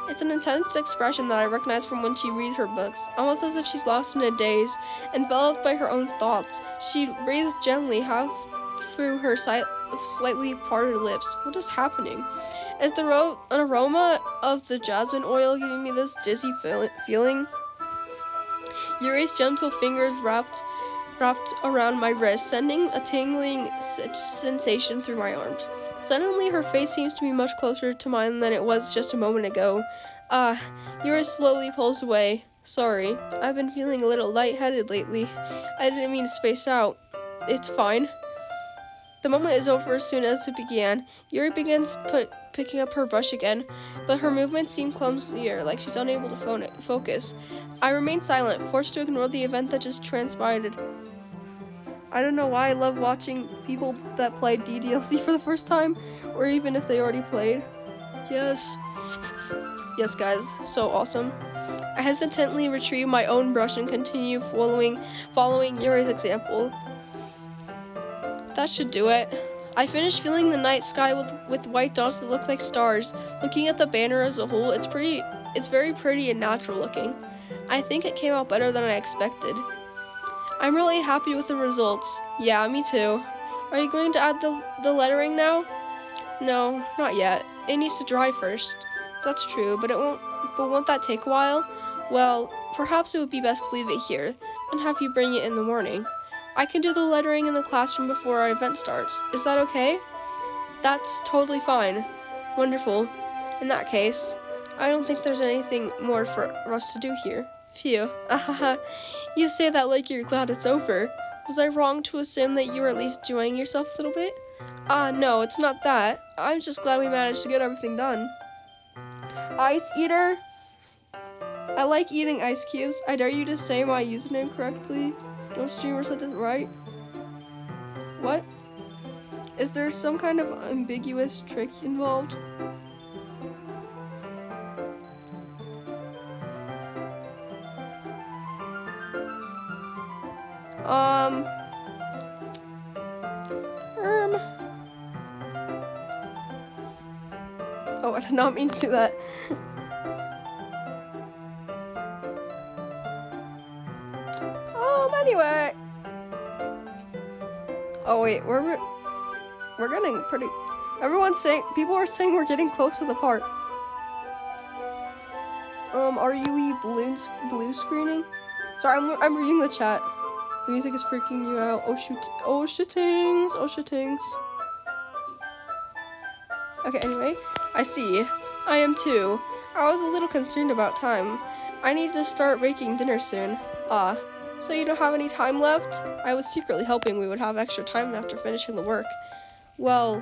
It's an intense expression that I recognize from when she reads her books, almost as if she's lost in a daze, enveloped by her own thoughts. She breathes gently, half through her slightly parted lips. What is happening? Is the an aroma of the jasmine oil giving me this dizzy feeling? Yuri's gentle fingers wrapped around my wrist, sending a tingling sensation through my arms. Suddenly, her face seems to be much closer to mine than it was just a moment ago. Yuri slowly pulls away. Sorry, I've been feeling a little lightheaded lately. I didn't mean to space out. It's fine. The moment is over as soon as it began. Yuri begins picking up her brush again, but her movements seem clumsier, like she's unable to focus. I remain silent, forced to ignore the event that just transpired. I don't know why I love watching people that play ddlc for the first time, or even if they already played. Yes, guys, so awesome. I hesitantly retrieve my own brush and continue following Yuri's example. That should do it. I finished filling the night sky with white dots that look like stars. Looking at the banner as a whole, it's very pretty and natural looking. I think it came out better than I expected. I'm really happy with the results. Yeah, me too. Are you going to add the lettering now? No, not yet. It needs to dry first. That's true, but won't that take a while? Well, perhaps it would be best to leave it here, and have you bring it in the morning. I can do the lettering in the classroom before our event starts. Is that okay? That's totally fine. Wonderful. In that case, I don't think there's anything more for us to do here. Phew. You say that like you're glad it's over. Was I wrong to assume that you were at least enjoying yourself a little bit? No, it's not that. I'm just glad we managed to get everything done. Ice eater? I like eating ice cubes. I dare you to say my username correctly. Don't streamer said it right? What? Is there some kind of ambiguous trick involved? Oh, I did not mean to do that. Anyway. Oh wait, we're getting pretty. People are saying we're getting close to the part. Are you blue screening? Sorry, I'm reading the chat. The music is freaking you out. Oh shootings. Okay, anyway, I see. I am too. I was a little concerned about time. I need to start making dinner soon. So you don't have any time left? I was secretly hoping we would have extra time after finishing the work. Well,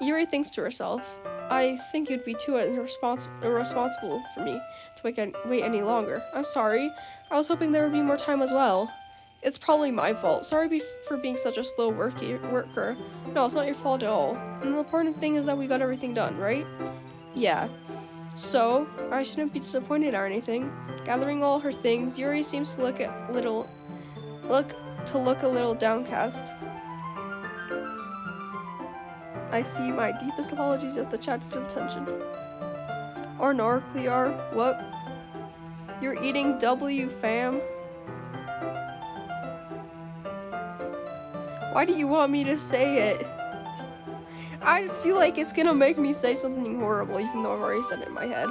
Yuri thinks to herself. I think you'd be too irresponsible for me to wait any longer. I'm sorry. I was hoping there would be more time as well. It's probably my fault. Sorry for being such a slow worker. No, it's not your fault at all. And the important thing is that we got everything done, right? Yeah. So, I shouldn't be disappointed or anything. Gathering all her things, Yuri seems to look a little downcast. I see. My deepest apologies if the chat's still tension. Or Norclear, what? You're eating W, fam? Why do you want me to say it? I just feel like it's gonna make me say something horrible, even though I've already said it in my head.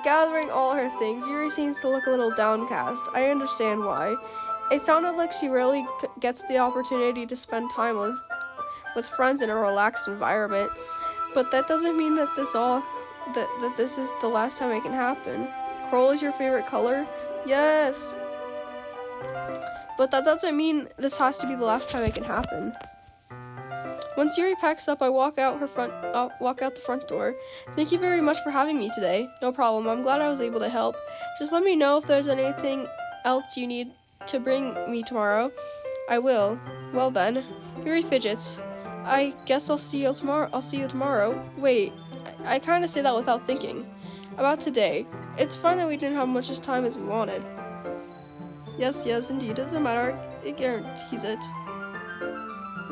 Gathering all her things, Yuri seems to look a little downcast. I understand why. It sounded like she really gets the opportunity to spend time with friends in a relaxed environment, but that doesn't mean that this is the last time it can happen. Coral is your favorite color? Yes. but that doesn't mean this has to be the last time it can happen. Once Yuri packs up, I walk out the front door. Thank you very much for having me today. No problem. I'm glad I was able to help. Just let me know if there's anything else you need to bring me tomorrow. I will. Well then. Yuri fidgets. I guess I'll see you tomorrow. Wait, I kind of say that without thinking. About today. It's fine that we didn't have much as time as we wanted. Yes, indeed. It doesn't matter. It guarantees it.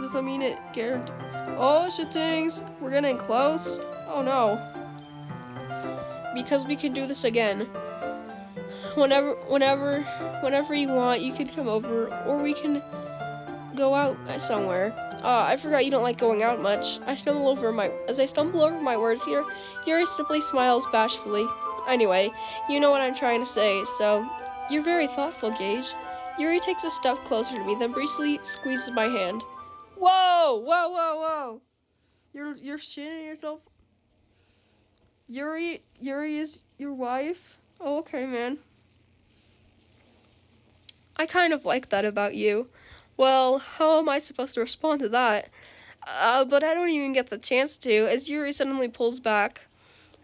Does that mean it guarantees? Oh, shit things. We're getting close. Oh no. Because we can do this again. Whenever you want, you can come over, or we can go out somewhere. I forgot you don't like going out much. As I stumble over my words here, Yuri simply smiles bashfully. Anyway, you know what I'm trying to say, so you're very thoughtful, Gage. Yuri takes a step closer to me, then briefly squeezes my hand. Whoa! You're shitting yourself. Yuri is your wife? Oh, okay, man. I kind of like that about you. Well, how am I supposed to respond to that? But I don't even get the chance to, as Yuri suddenly pulls back.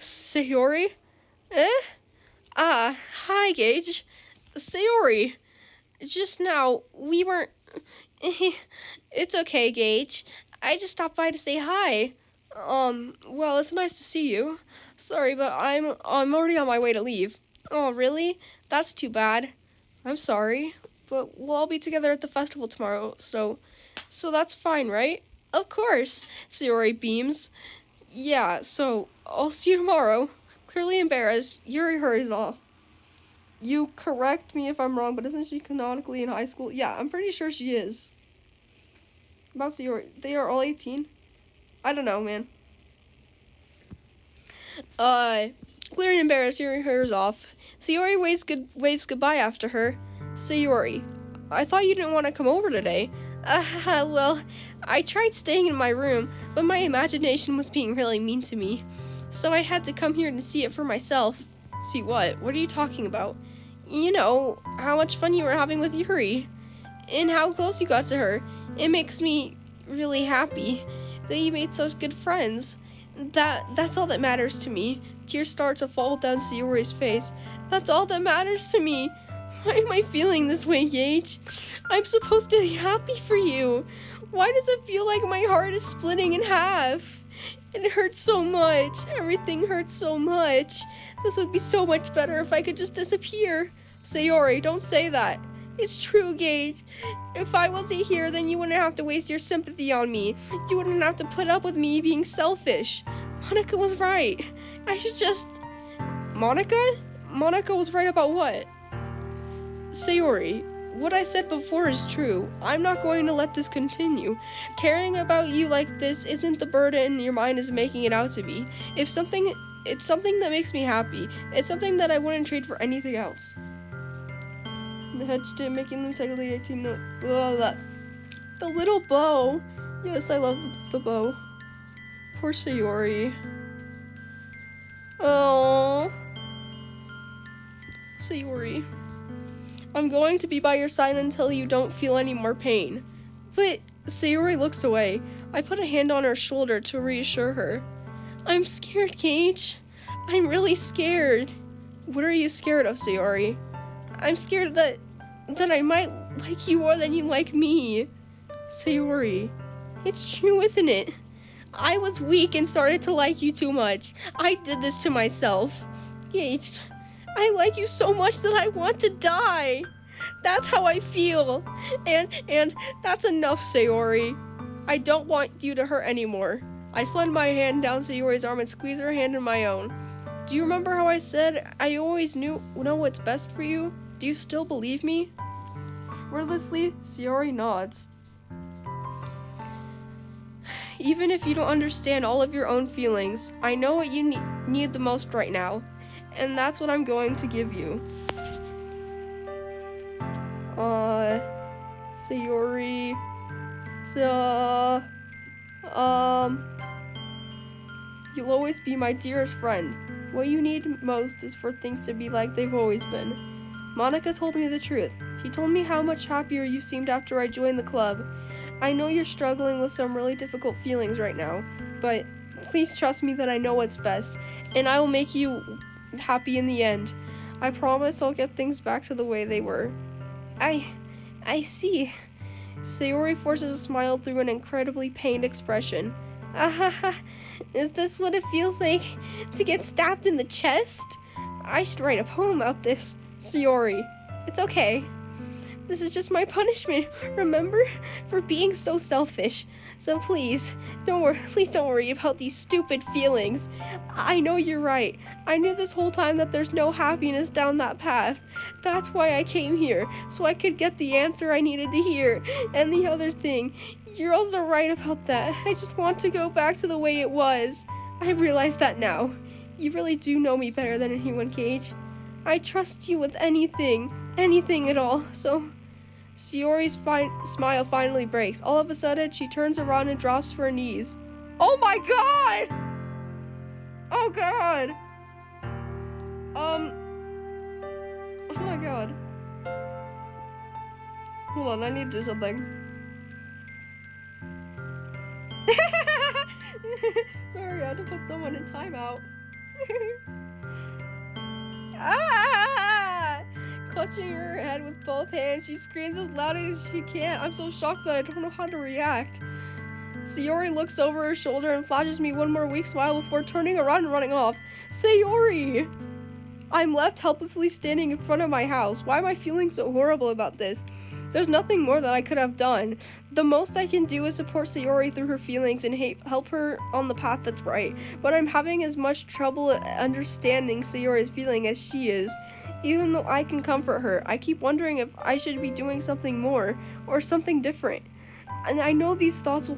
Sayori? Hi, Gage. Sayori. Just now, we weren't... It's okay, Gage. I just stopped by to say hi. Well, it's nice to see you. Sorry, but I'm already on my way to leave. Oh, really? That's too bad. I'm sorry, but we'll all be together at the festival tomorrow, so that's fine, right? Of course, Sayori beams. Yeah, so I'll see you tomorrow. Clearly embarrassed, Yuri hurries off. You correct me if I'm wrong, but isn't she canonically in high school? Yeah, I'm pretty sure she is. About Sayori, they are all 18? I don't know, man. Clearly embarrassed, Yuri hurries off. Sayori waves goodbye after her. Sayori, I thought you didn't want to come over today. Well, I tried staying in my room, but my imagination was being really mean to me. So I had to come here to see it for myself. See what? What are you talking about? You know, how much fun you were having with Yuri. And how close you got to her. It makes me really happy that you made such good friends. That's all that matters to me. Tears start to fall down Sayori's face. That's all that matters to me. Why am I feeling this way, Gage? I'm supposed to be happy for you. Why does it feel like my heart is splitting in half? It hurts so much. Everything hurts so much. This would be so much better if I could just disappear. Sayori, don't say that. It's true, Gage. If I wasn't here, then you wouldn't have to waste your sympathy on me. You wouldn't have to put up with me being selfish. Monica was right. I should just... Monica? Monica was right about what? Sayori, what I said before is true. I'm not going to let this continue. Caring about you like this isn't the burden your mind is making it out to be. It's something that makes me happy. It's something that I wouldn't trade for anything else. The head stim making them technically 18. The little bow. Yes, I love the bow. Poor Sayori. Oh, Sayori. I'm going to be by your side until you don't feel any more pain. But Sayori looks away. I put a hand on her shoulder to reassure her. I'm scared, Gage. I'm really scared. What are you scared of, Sayori? I'm scared that I might like you more than you like me. Sayori, it's true, isn't it? I was weak and started to like you too much. I did this to myself. Gage, I like you so much that I want to die. That's how I feel. And that's enough, Sayori. I don't want you to hurt anymore. I slid my hand down Sayori's arm and squeezed her hand in my own. Do you remember how I said I always know what's best for you? Do you still believe me? Wordlessly, Sayori nods. Even if you don't understand all of your own feelings, I know what you need the most right now. And that's what I'm going to give you. Sayori. You'll always be my dearest friend. What you need most is for things to be like they've always been. Monica told me the truth. She told me how much happier you seemed after I joined the club. I know you're struggling with some really difficult feelings right now, but please trust me that I know what's best, and I will make you happy in the end. I promise I'll get things back to the way they were. I see. Sayori forces a smile through an incredibly pained expression. Ahaha, is this what it feels like to get stabbed in the chest? I should write a poem about this. Sayori, it's okay. This is just my punishment, remember? For being so selfish. So please don't worry about these stupid feelings. I know you're right. I knew this whole time that there's no happiness down that path. That's why I came here, so I could get the answer I needed to hear. And the other thing, you're also right about that. I just want to go back to the way it was. I realize that now. You really do know me better than anyone, Gage. I trust you with anything at all, so... Sayori's smile finally breaks. All of a sudden, she turns around and drops to her knees. Oh my god! Oh god! Oh my god. Hold on, I need to do something. Sorry, I had to put someone in timeout. Ah! Clutching her head with both hands, she screams as loud as she can. I'm so shocked that I don't know how to react. Sayori looks over her shoulder and flashes me one more weak smile before turning around and running off. Sayori! I'm left helplessly standing in front of my house. Why am I feeling so horrible about this? There's nothing more that I could have done. The most I can do is support Sayori through her feelings and help her on the path that's right. But I'm having as much trouble understanding Sayori's feeling as she is. Even though I can comfort her, I keep wondering if I should be doing something more, or something different. And I know these thoughts will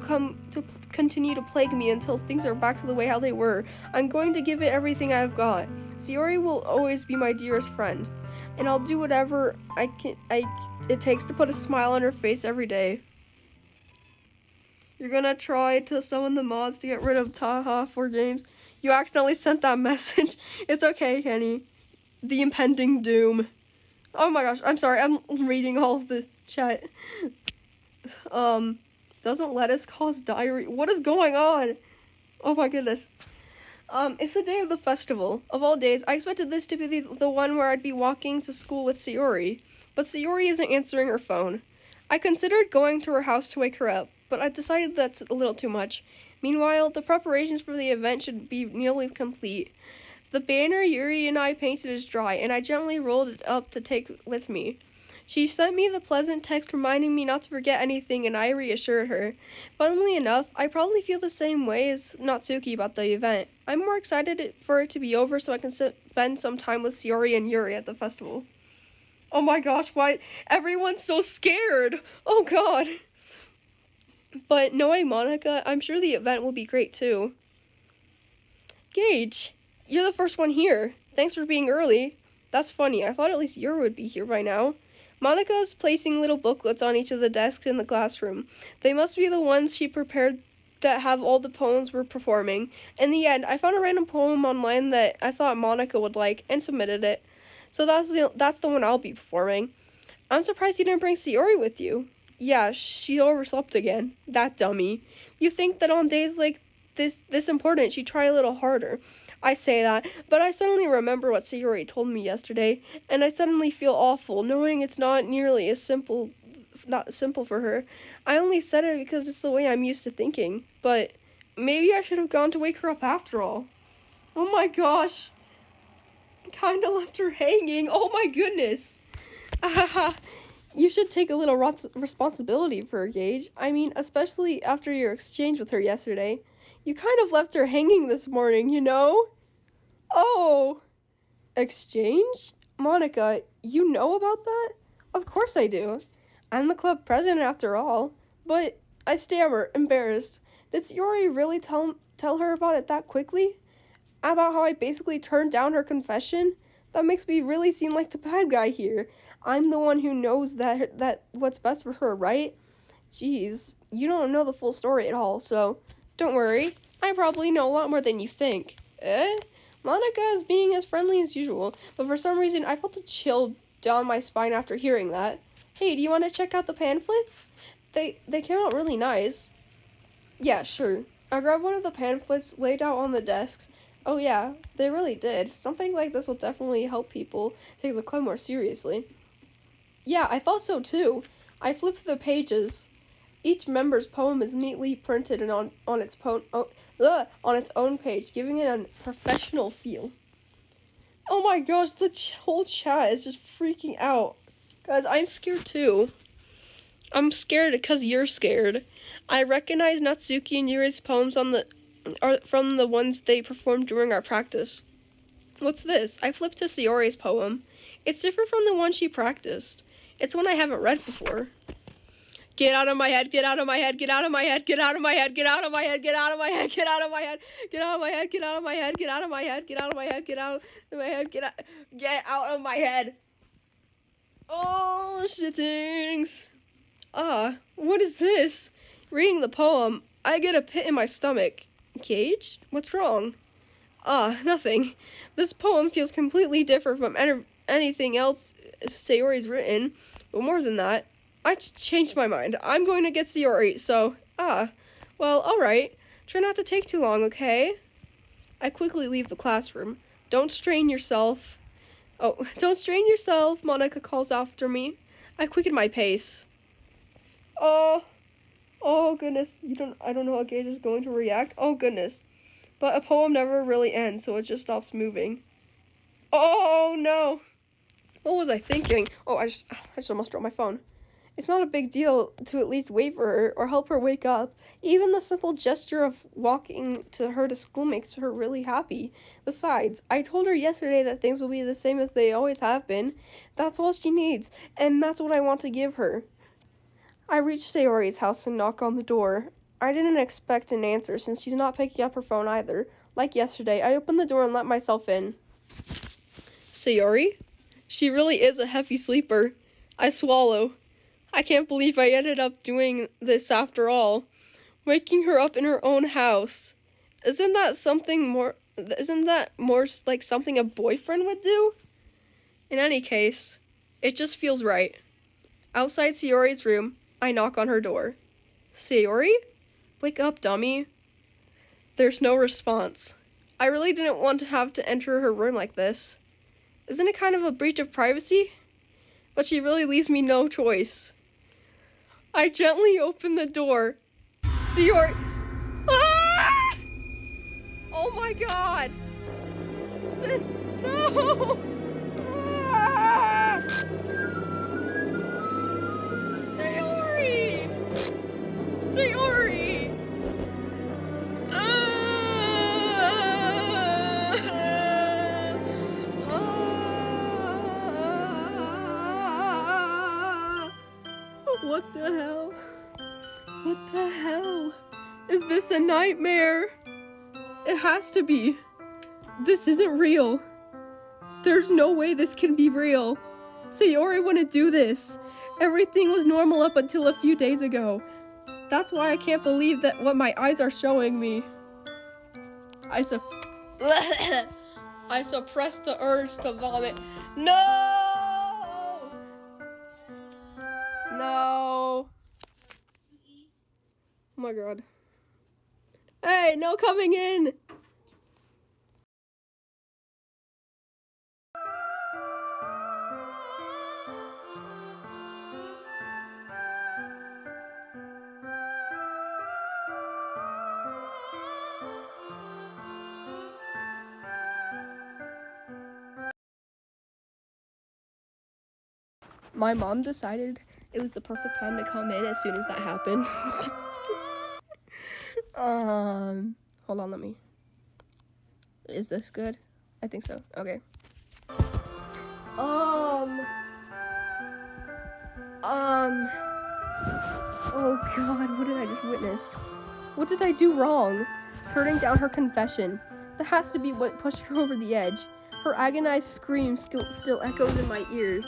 continue to plague me until things are back to the way how they were. I'm going to give it everything I've got. Sayori will always be my dearest friend, and I'll do whatever it takes to put a smile on her face every day. You're gonna try to summon the mods to get rid of Taha for games. You accidentally sent that message. It's okay, Kenny. The impending doom. Oh my gosh, I'm sorry, I'm reading all of the chat. Doesn't lettuce cause diarrhea? What is going on? Oh my goodness. It's the day of the festival. Of all days, I expected this to be the one where I'd be walking to school with Sayori. But Sayori isn't answering her phone. I considered going to her house to wake her up, but I decided that's a little too much. Meanwhile, the preparations for the event should be nearly complete. The banner Yuri and I painted is dry, and I gently rolled it up to take with me. She sent me the pleasant text reminding me not to forget anything, and I reassured her. Funnily enough, I probably feel the same way as Natsuki about the event. I'm more excited for it to be over so I can spend some time with Sayori and Yuri at the festival. Oh my gosh, why? Everyone's so scared! Oh god! But knowing Monica, I'm sure the event will be great too. Gage, you're the first one here. Thanks for being early. That's funny, I thought at least Yuri would be here by now. Monica is placing little booklets on each of the desks in the classroom. They must be the ones she prepared that have all the poems we're performing. In the end, I found a random poem online that I thought Monica would like and submitted it. So that's the one I'll be performing. I'm surprised you didn't bring Sayori with you. Yeah, she overslept again. That dummy. You think that on days like this important she'd try a little harder. I say that, but I suddenly remember what Sayori told me yesterday, and I suddenly feel awful, knowing it's not nearly as simple for her. I only said it because it's the way I'm used to thinking, but maybe I should have gone to wake her up after all. Oh my gosh. Kinda left her hanging. Oh my goodness. You should take a little responsibility for her, Gage. I mean, especially after your exchange with her yesterday. You kind of left her hanging this morning, you know? Oh, exchange? Monica, you know about that? Of course I do. I'm the club president after all. But I stammer, embarrassed. Did Sayori really tell her about it that quickly? About how I basically turned down her confession? That makes me really seem like the bad guy here. I'm the one who knows that what's best for her, right? Jeez, you don't know the full story at all, so don't worry. I probably know a lot more than you think. Monica is being as friendly as usual, but for some reason I felt a chill down my spine after hearing that. Hey, do you want to check out the pamphlets? They came out really nice. Yeah, sure. I grabbed one of the pamphlets laid out on the desks. Oh yeah, they really did. Something like this will definitely help people take the club more seriously. Yeah, I thought so too. I flipped through the pages. Each member's poem is neatly printed and on its own page, giving it a professional feel. Oh my gosh, the whole chat is just freaking out. Guys, I'm scared too. I'm scared because you're scared. I recognize Natsuki and Yuri's poems are from the ones they performed during our practice. What's this? I flipped to Sayori's poem. It's different from the one she practiced. It's one I haven't read before. Get out of my head, get out of my head, get out of my head, get out of my head, get out of my head, get out of my head, get out of my head, get out of my head, get out of my head, get out of my head, get out of my head, get out of my head, get out of my head. Oh, shittings. What is this? Reading the poem, I get a pit in my stomach. Cage? What's wrong? Nothing. This poem feels completely different from anything else Sayori's written, but more than that, I changed my mind. I'm going to get Sayori, so, well, alright. Try not to take too long, okay? I quickly leave the classroom. Don't strain yourself. Oh, don't strain yourself, Monica calls after me. I quicken my pace. Oh goodness, I don't know how Gage is going to react. Oh goodness. But a poem never really ends, so it just stops moving. Oh no! What was I thinking? Oh, I just almost dropped my phone. It's not a big deal to at least wait for her or help her wake up. Even the simple gesture of walking to her to school makes her really happy. Besides, I told her yesterday that things will be the same as they always have been. That's all she needs, and that's what I want to give her. I reach Sayori's house and knock on the door. I didn't expect an answer since she's not picking up her phone either. Like yesterday, I open the door and let myself in. Sayori? She really is a heavy sleeper. I swallow. I can't believe I ended up doing this after all. Waking her up in her own house. Isn't that more like something a boyfriend would do? In any case, it just feels right. Outside Sayori's room, I knock on her door. Sayori? Wake up, dummy. There's no response. I really didn't want to have to enter her room like this. Isn't it kind of a breach of privacy? But she really leaves me no choice. I gently open the door. Sayori. Ah! Oh my god! No! Ah! Sayori! Sayori! What the hell? What the hell? Is this a nightmare? It has to be. This isn't real. There's no way this can be real. Sayori wouldn't do this. Everything was normal up until a few days ago. That's why I can't believe that what my eyes are showing me. I suppress the urge to vomit. No! No. Oh my god. Hey, no coming in! My mom decided it was the perfect time to come in as soon as that happened. Hold on, let me. Is this good? I think so. Okay. Oh god, what did I just witness? What did I do wrong? Turning down her confession. That has to be what pushed her over the edge. Her agonized scream still echoes in my ears.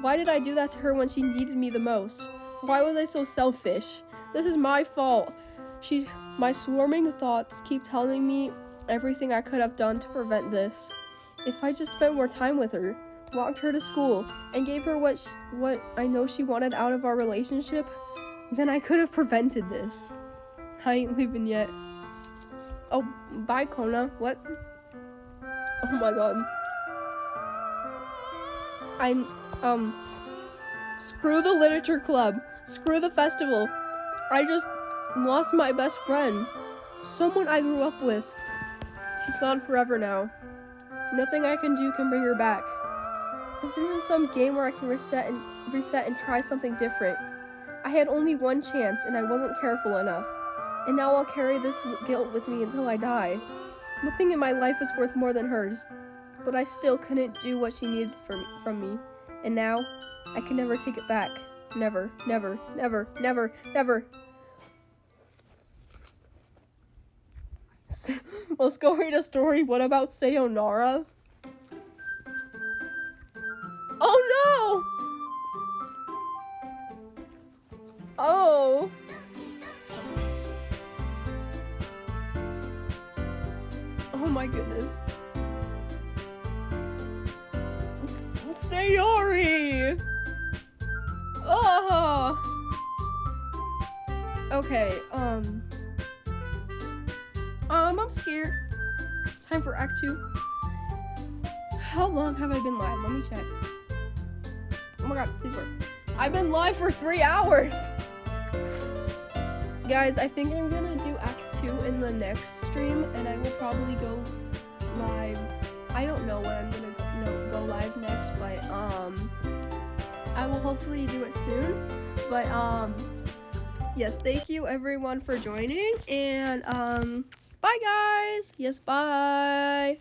Why did I do that to her when she needed me the most? Why was I so selfish? This is my fault. My swarming thoughts keep telling me everything I could have done to prevent this. If I just spent more time with her, walked her to school, and gave her what I know she wanted out of our relationship, then I could have prevented this. I ain't leaving yet. Oh, bye, Kona. What? Oh my god. Screw the literature club. Screw the festival. I just lost my best friend. Someone I grew up with. She's gone forever now. Nothing I can do can bring her back. This isn't some game where I can reset and try something different. I had only one chance and I wasn't careful enough. And now I'll carry this guilt with me until I die. Nothing in my life is worth more than hers. But I still couldn't do what she needed from me. And now, I can never take it back. Never, never, never, never, never. Let's go read a story. What about Sayonara? Oh no! Oh. Oh my goodness. Sayori! Oh! Okay, I'm scared. Time for Act 2. How long have I been live? Let me check. Oh my god, please work. I've been live for 3 hours! Guys, I think I'm gonna do Act 2 in the next stream, and I will probably go live. I don't know when I'm gonna go live next, but I will hopefully do it soon. But yes, thank you everyone for joining, and bye guys. Yes, bye.